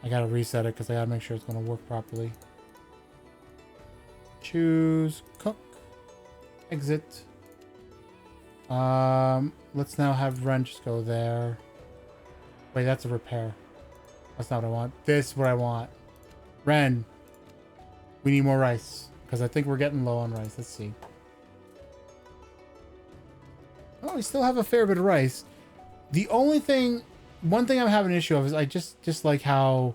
I gotta reset it because I gotta make sure it's gonna work properly. Choose cook. Exit. Let's now have Ren just go there. Wait, that's a repair. That's not what I want. This is what I want. Ren, we need more rice because I think we're getting low on rice. Let's see. Oh, we still have a fair bit of rice. The only thing, one thing I'm having an issue of is I just like how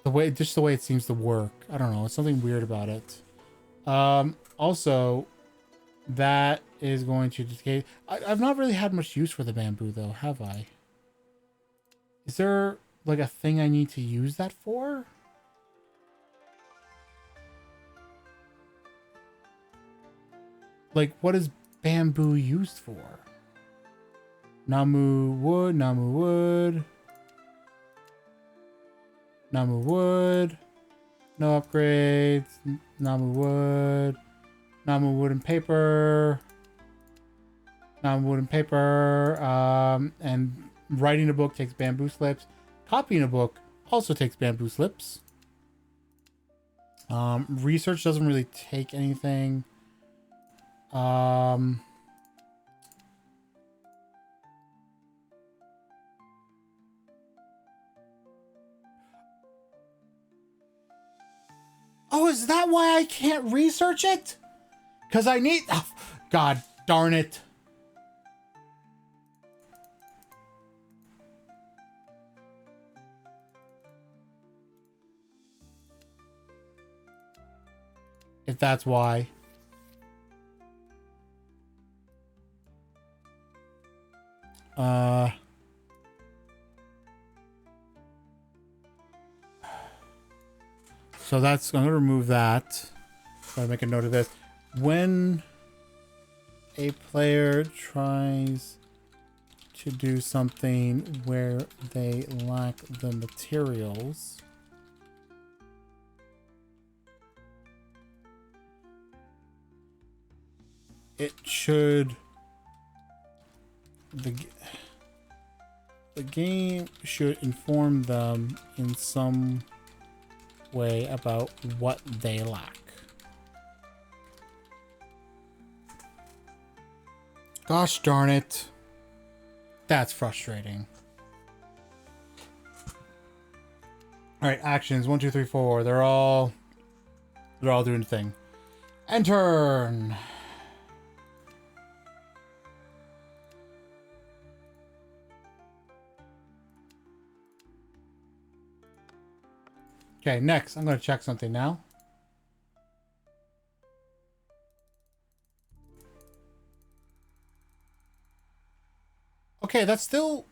the way it seems to work. I don't know. It's something weird about it. Also, that is going to decay. I've not really had much use for the bamboo though, have I? Is there like a thing I need to use that for? Like, what is bamboo used for? Namu wood, Namu wood. Namu wood. No upgrades. Namu wood. Namu wood and paper. Namu wood and paper. And writing a book takes bamboo slips. Copying a book also takes bamboo slips. Research doesn't really take anything. Oh, is that why I can't research it? Because I need... Oh, God darn it. If that's why. So that's, I'm going to remove that. I'm going to make a note of this. When a player tries to do something where they lack the materials, it should... The game should inform them in some way about what they lack. Gosh darn it. That's frustrating. All right, actions 1, 2, 3, 4. They're all doing the thing. End turn. Okay, next I'm gonna check something now. Okay, that's still.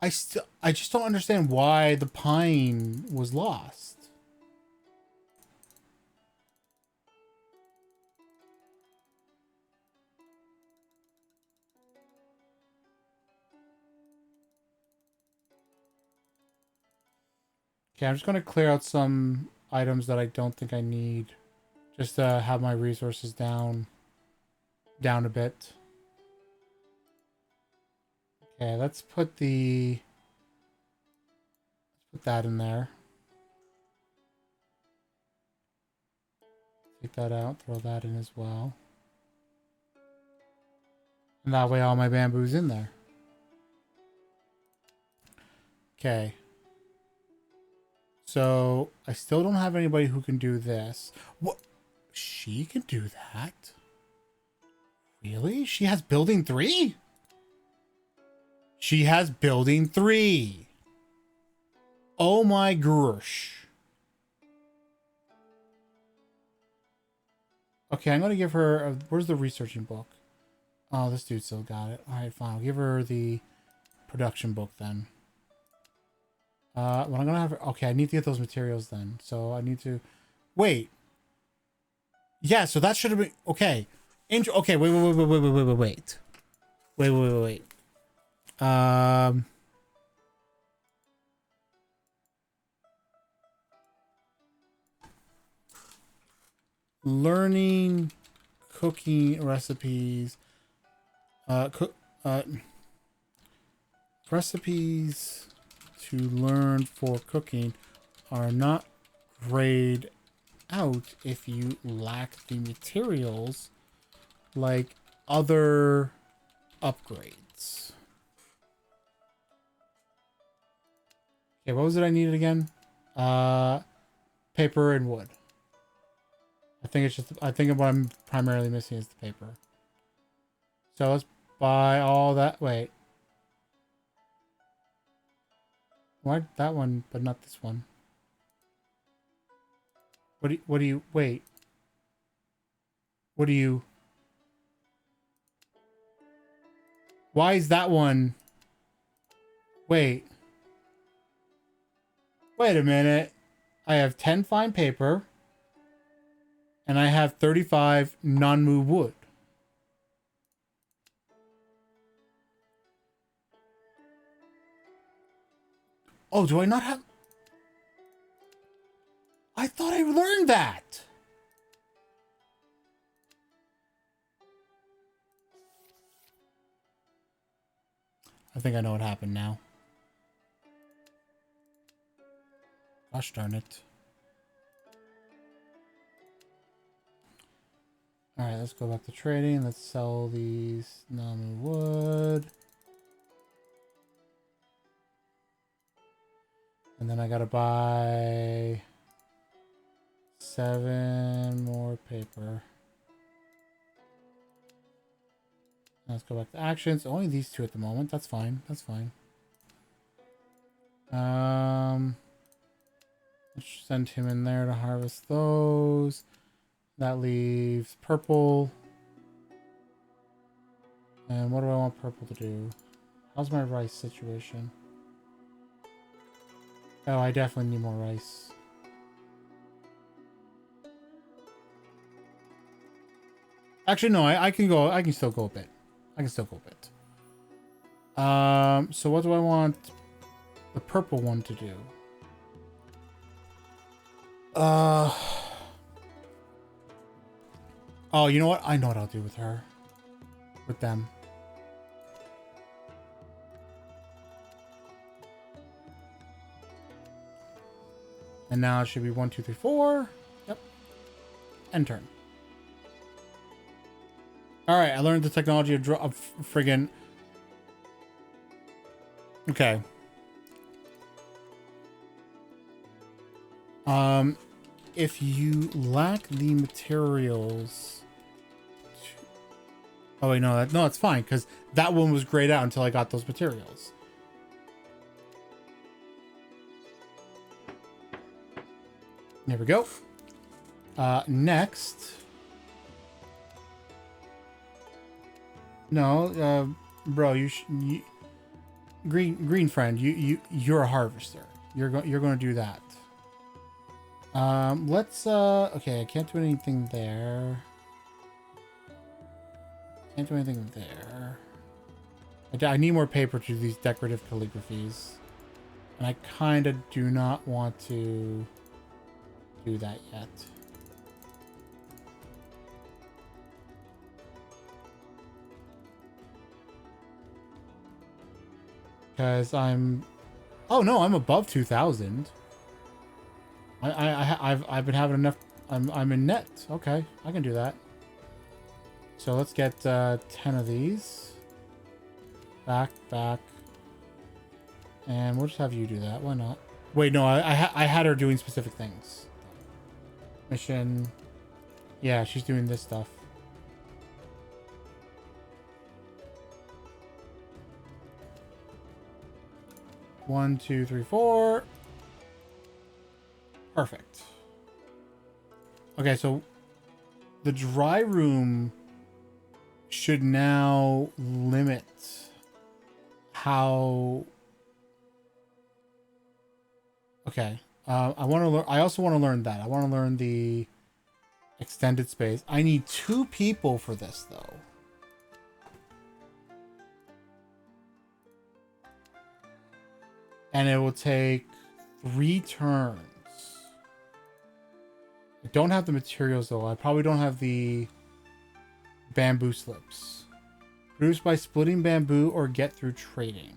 I just don't understand why the pine was lost. Okay, I'm just gonna clear out some items that I don't think I need, just to have my resources down a bit. Okay, let's put that in there. Take that out, throw that in as well. And that way all my bamboo's in there. Okay. So, I still don't have anybody who can do this. What? She can do that? Really? She has building 3? She has building 3. Oh my gosh. Okay, I'm going to give her... where's the researching book? Oh, this dude still got it. Alright, fine. I'll give her the production book then. What I'm gonna have... okay, I need to get those materials then. So I need to... wait. Yeah, so that should have been... okay. Okay, wait. Wait. Learning cooking recipes. Recipes to learn for cooking are not grayed out if you lack the materials like other upgrades. Okay, what was it I needed again? Paper and wood. I think what I'm primarily missing is the paper. So let's buy all that. Wait. Why that one, but not this one? What do you, wait. What do you, why is that one? Wait. Wait a minute. I have 10 fine paper. And I have 35 non-move wood. Oh, do I not have... I thought I learned that. I think I know what happened now. Gosh darn it. Alright, let's go back to trading. Let's sell these non-move wood. And then I gotta buy 7 more paper. Let's go back to actions. Only these 2 at the moment. That's fine. That's fine. Let's send him in there to harvest those. That leaves purple. And what do I want purple to do? How's my rice situation? Oh, I definitely need more rice. Actually, no, I can go. I can still go a bit. I can still go a bit. So what do I want the purple one to do? Oh, you know what? I know what I'll do with her. With them. And now it should be 1, 2, 3, 4. Yep. End turn. Alright, I learned the technology of friggin'... okay. If you lack the materials... Oh, wait, no, no, it's fine, because that one was grayed out until I got those materials. There we go. Next... No, bro, green friend, you're a harvester. You're going to do that. Let's okay, I can't do anything there. Can't do anything there. I need more paper to do these decorative calligraphies. And I kind of do not want to do that yet. Because I'm... Oh, no, I'm above 2,000. I've been having enough... I'm in net. Okay, I can do that. So let's get 10 of these. Back. And we'll just have you do that. Why not? Wait, no, I had her doing specific things. Mission. Yeah, she's doing this stuff. One, two, three, four. Perfect. Okay, so the dry room should now limit how... Okay. I want to learn... I also want to learn that. I want to learn the extended space. I need 2 people for this, though. And it will take 3 turns. I don't have the materials, though. I probably don't have the bamboo slips. Produced by splitting bamboo or get through trading.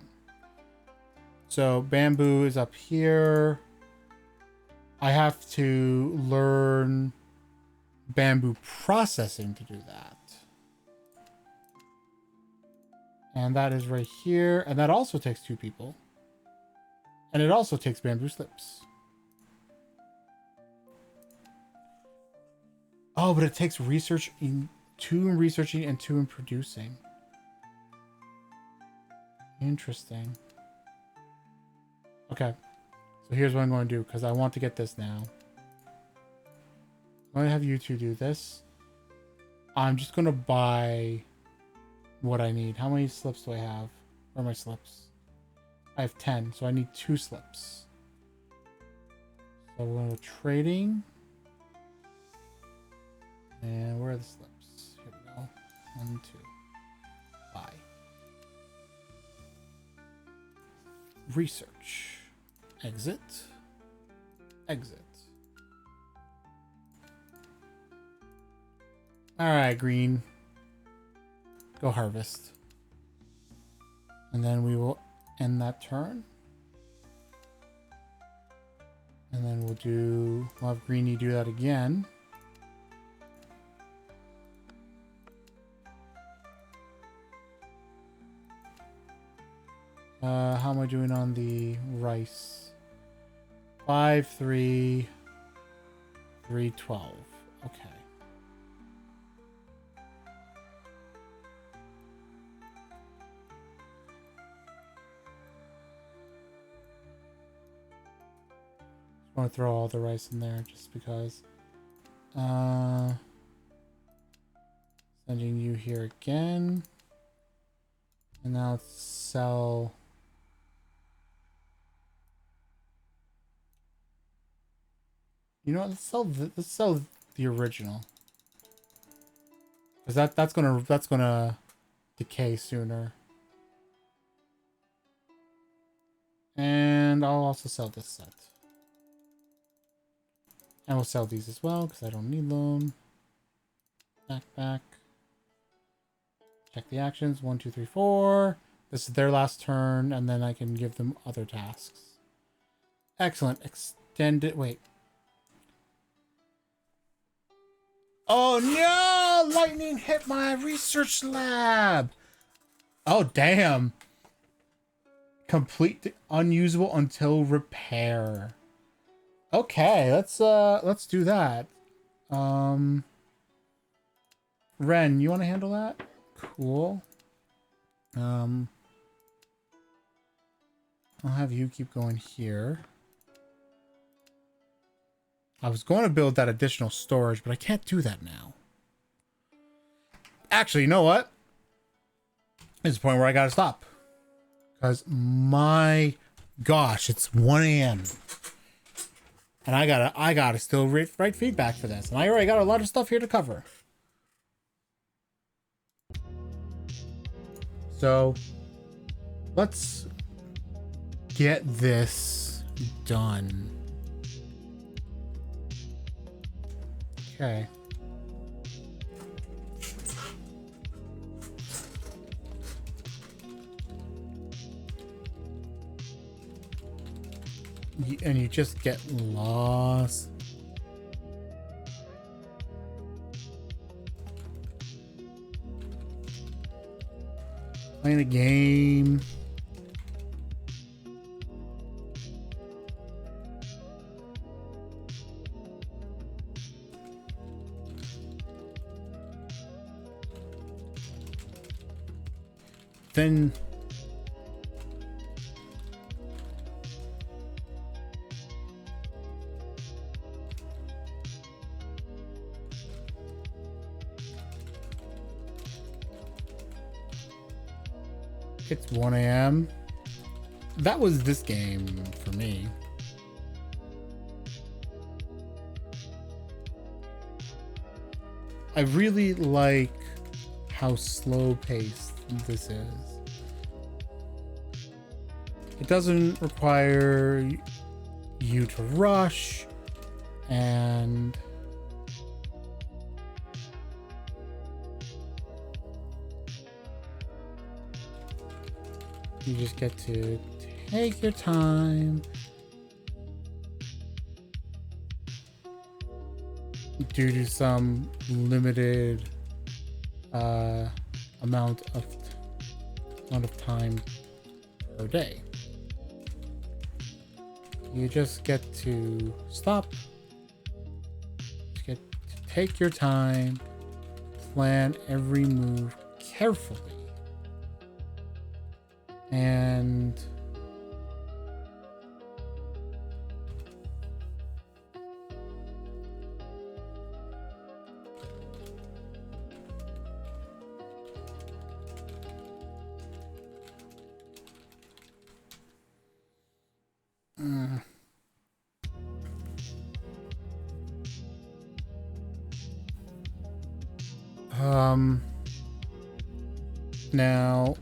So bamboo is up here. I have to learn bamboo processing to do that. And that is right here. And that also takes 2 people. And it also takes bamboo slips. Oh, but it takes research in 2 in researching and 2 in producing. Interesting. Okay. So here's what I'm going to do, because I want to get this now. I'm going to have you 2 do this. I'm just going to buy what I need. How many slips do I have? Where are my slips? I have 10, so I need 2 slips. So we're going to trading. And where are the slips? Here we go. 1, 2. Buy. Research. Exit. Exit. Alright, green. Go harvest. And then we will end that turn. And then we'll have Greenie do that again. How am I doing on the rice? 5, 3, 3, 12. Okay. I want to throw all the rice in there just because. Sending you here again. And now let's sell. You know what? Let's sell the original. Because that's gonna decay sooner. And I'll also sell this set. And we'll sell these as well, because I don't need them. Back. Check the actions. 1, 2, 3, 4. This is their last turn, and then I can give them other tasks. Excellent. Extend it. Wait. Oh no! Lightning hit my research lab! Oh, damn. Complete unusable until repair. Okay, let's do that. Um, Ren, you want to handle that? Cool. Um, I'll have you keep going here. I was going to build that additional storage, but I can't do that now. Actually, you know what? It's the point where I gotta stop. Because my gosh, it's 1 a.m. And I gotta still write feedback for this. And I already got a lot of stuff here to cover. So let's get this done. Okay. And you just get lost. Playing a game. Then it's 1 a.m. That was this game for me. I really like how slow paced this is. It doesn't require you to rush, and you just get to take your time, due to some limited amount of time per day. You just get to stop, just get to take your time, plan every move carefully, and now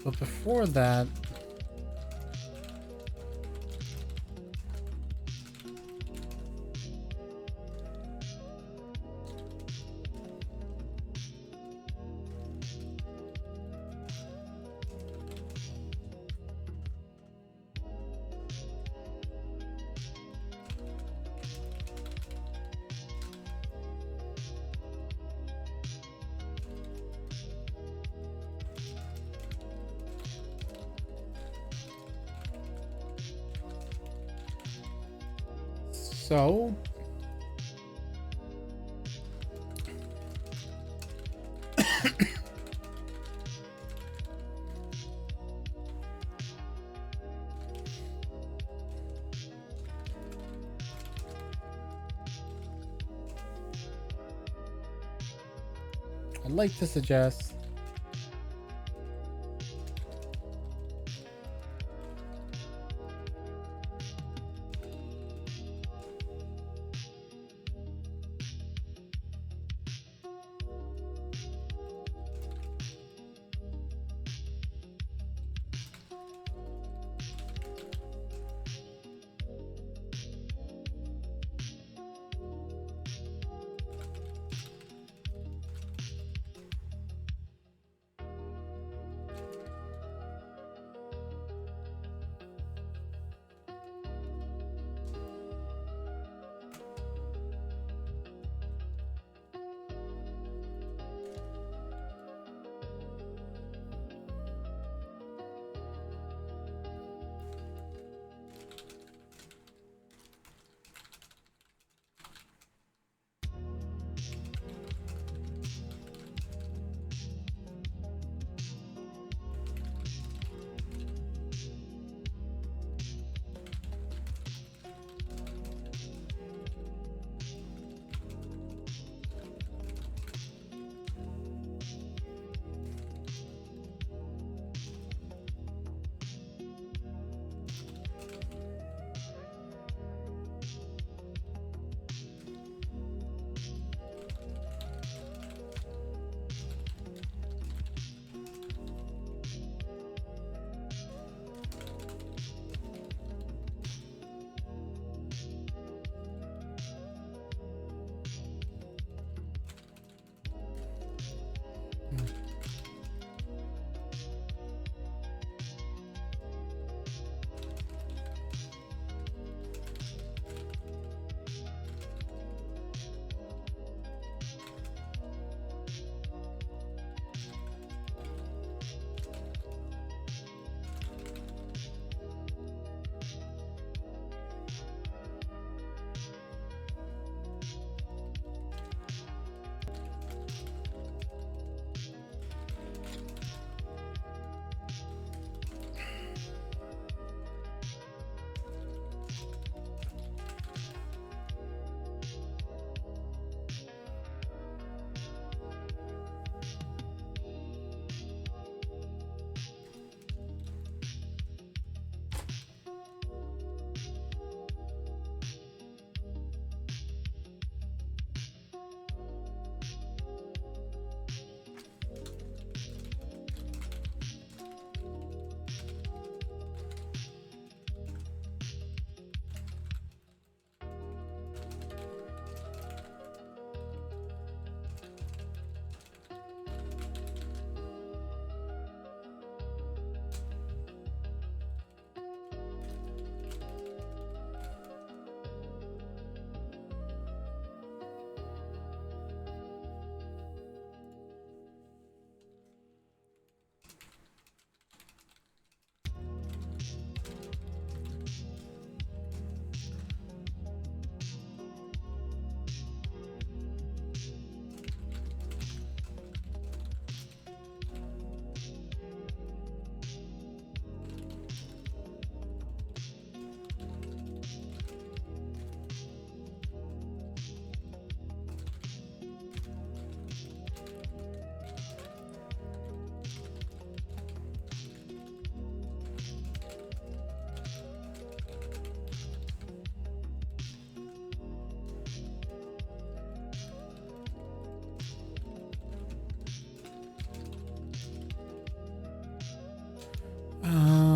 but before that, so I'd like to suggest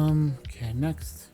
Okay, next.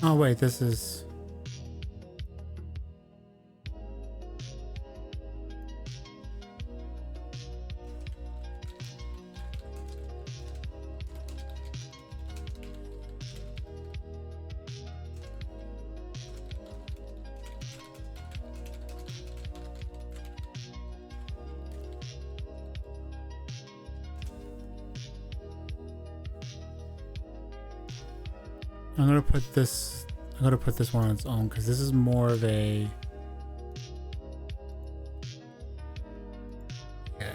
Oh wait, this is... I'm gonna put this one on its own because this is more of a... Okay.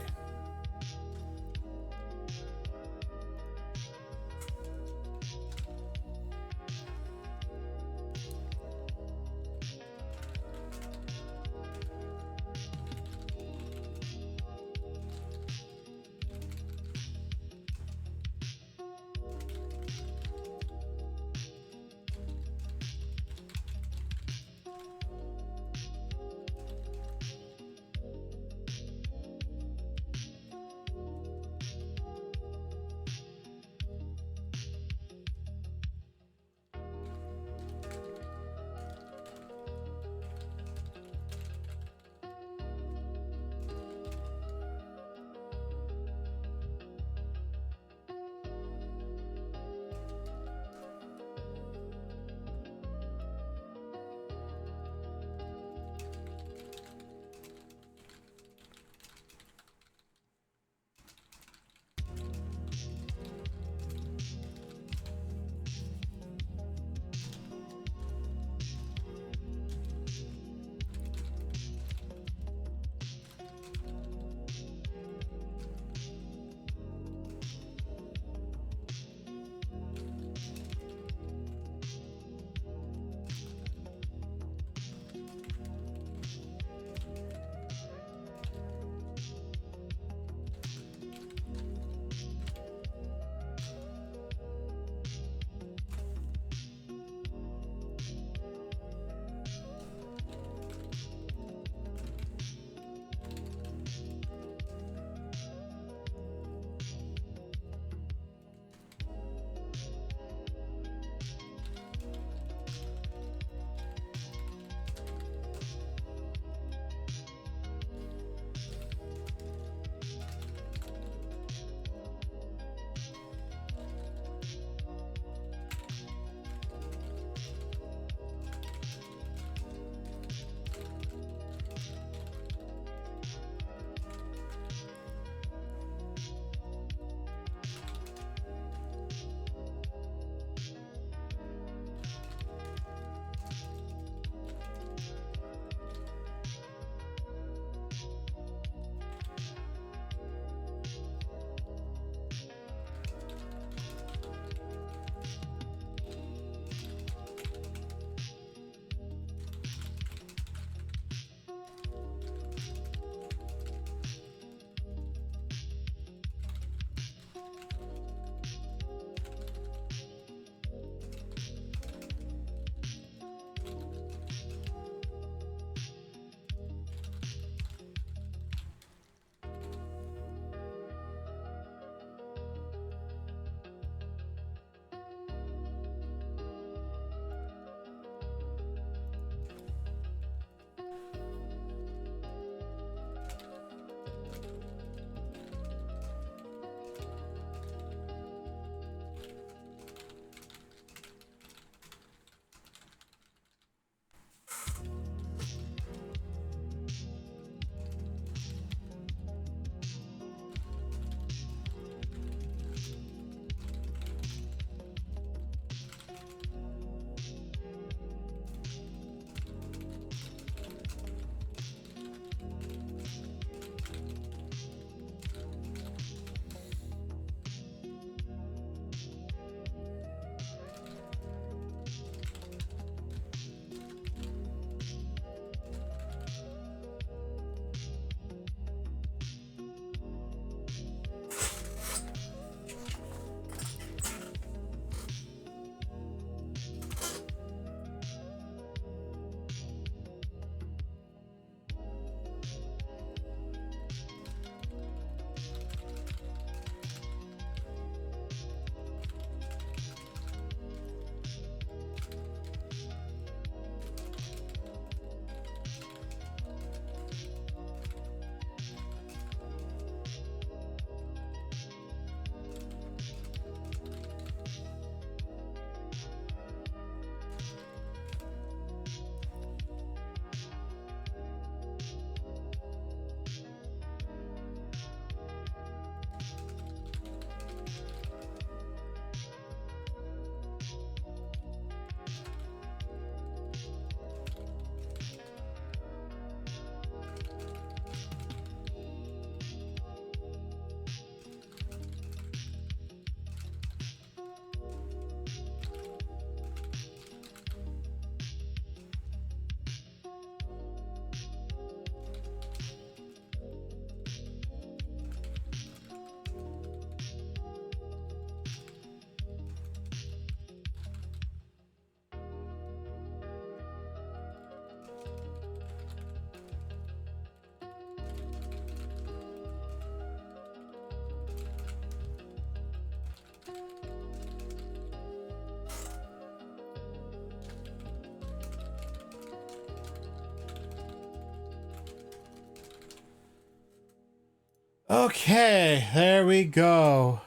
Okay, there we go.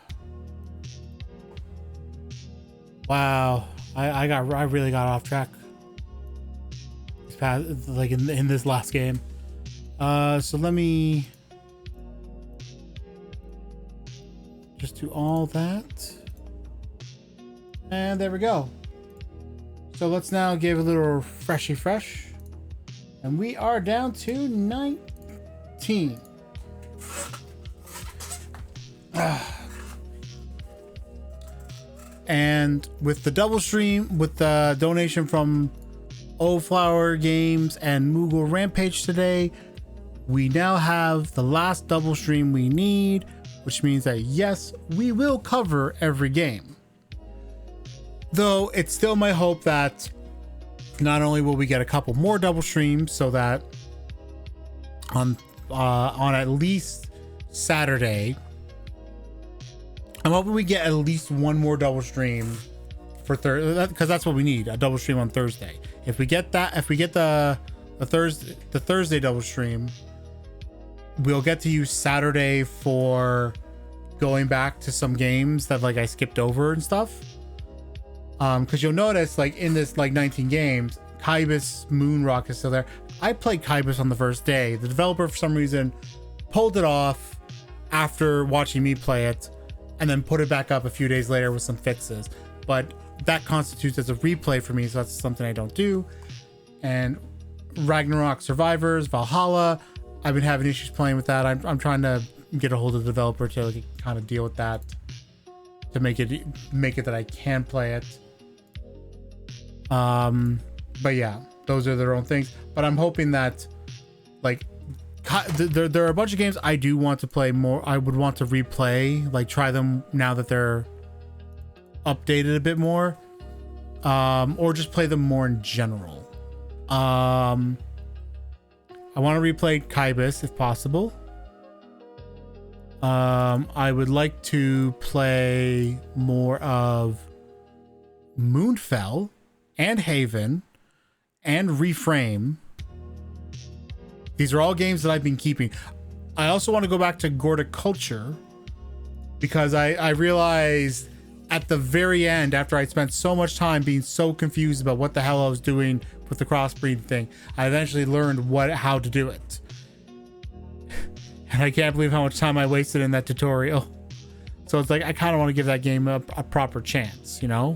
Wow, I really got off track. Like in this last game. So let me just do all that. And there we go. So let's now give a little freshy fresh. And we are down to 19. And with the double stream, with the donation from Old Flower Games and Moogle Rampage today, we now have the last double stream we need, which means that yes, we will cover every game. Though it's still my hope that not only will we get a couple more double streams, so that on at least Saturday, I'm hoping we get at least one more double stream for Thursday, because that's what we need, a double stream on Thursday. If we get that, if we get the Thursday double stream, we'll get to use Saturday for going back to some games that like I skipped over and stuff. Because you'll notice like in this like 19 games, Kybus Moonrock is still there. I played Kybus on the first day. The developer for some reason pulled it off after watching me play it, and then put it back up a few days later with some fixes. But that constitutes as a replay for me, so that's something I don't do. And Ragnarok Survivors, Valhalla, I've been having issues playing with that. I'm trying to get a hold of the developer to like, kind of deal with that, to make it that I can play it. But yeah, those are their own things. But I'm hoping that like there are a bunch of games I do want to play more. I would want to replay, like try them now that they're updated a bit more, or just play them more in general. I want to replay Kybus if possible. I would like to play more of Moonfell and Haven and Reframe. These are all games that I've been keeping. I also want to go back to Gorticulture, because I realized at the very end, after I spent so much time being so confused about what the hell I was doing with the crossbreed thing, I eventually learned how to do it. And I can't believe how much time I wasted in that tutorial. So it's like, I kind of want to give that game a proper chance, you know?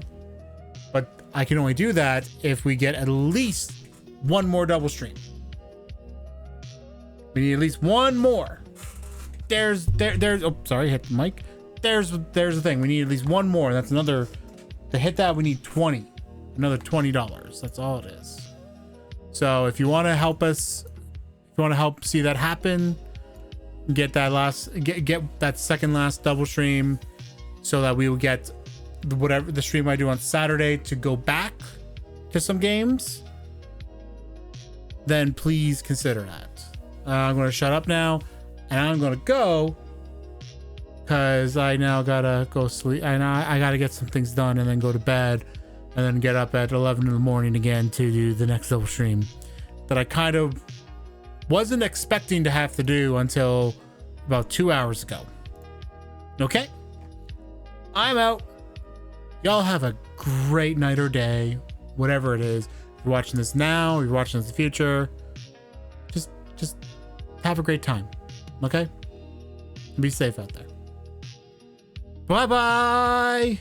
But I can only do that if we get at least one more double stream. We need at least one more. There's oh, sorry, hit the mic. There's the thing. We need at least one more. That's another, to hit that we need 20. Another $20. That's all it is. So if you want to help us, if you want to help see that happen, get that second last double stream, so that we will get whatever the stream I do on Saturday to go back to some games, then please consider that. I'm going to shut up now, and I'm going to go, because I now gotta go sleep. I gotta get some things done and then go to bed, and then get up at 11 in the morning again to do the next double stream that I kind of wasn't expecting to have to do until about 2 hours ago. Okay, I'm out. Y'all have a great night or day, whatever it is. If you're watching this now, if you're watching this in the future, just have a great time. Okay, be safe out there. Bye bye.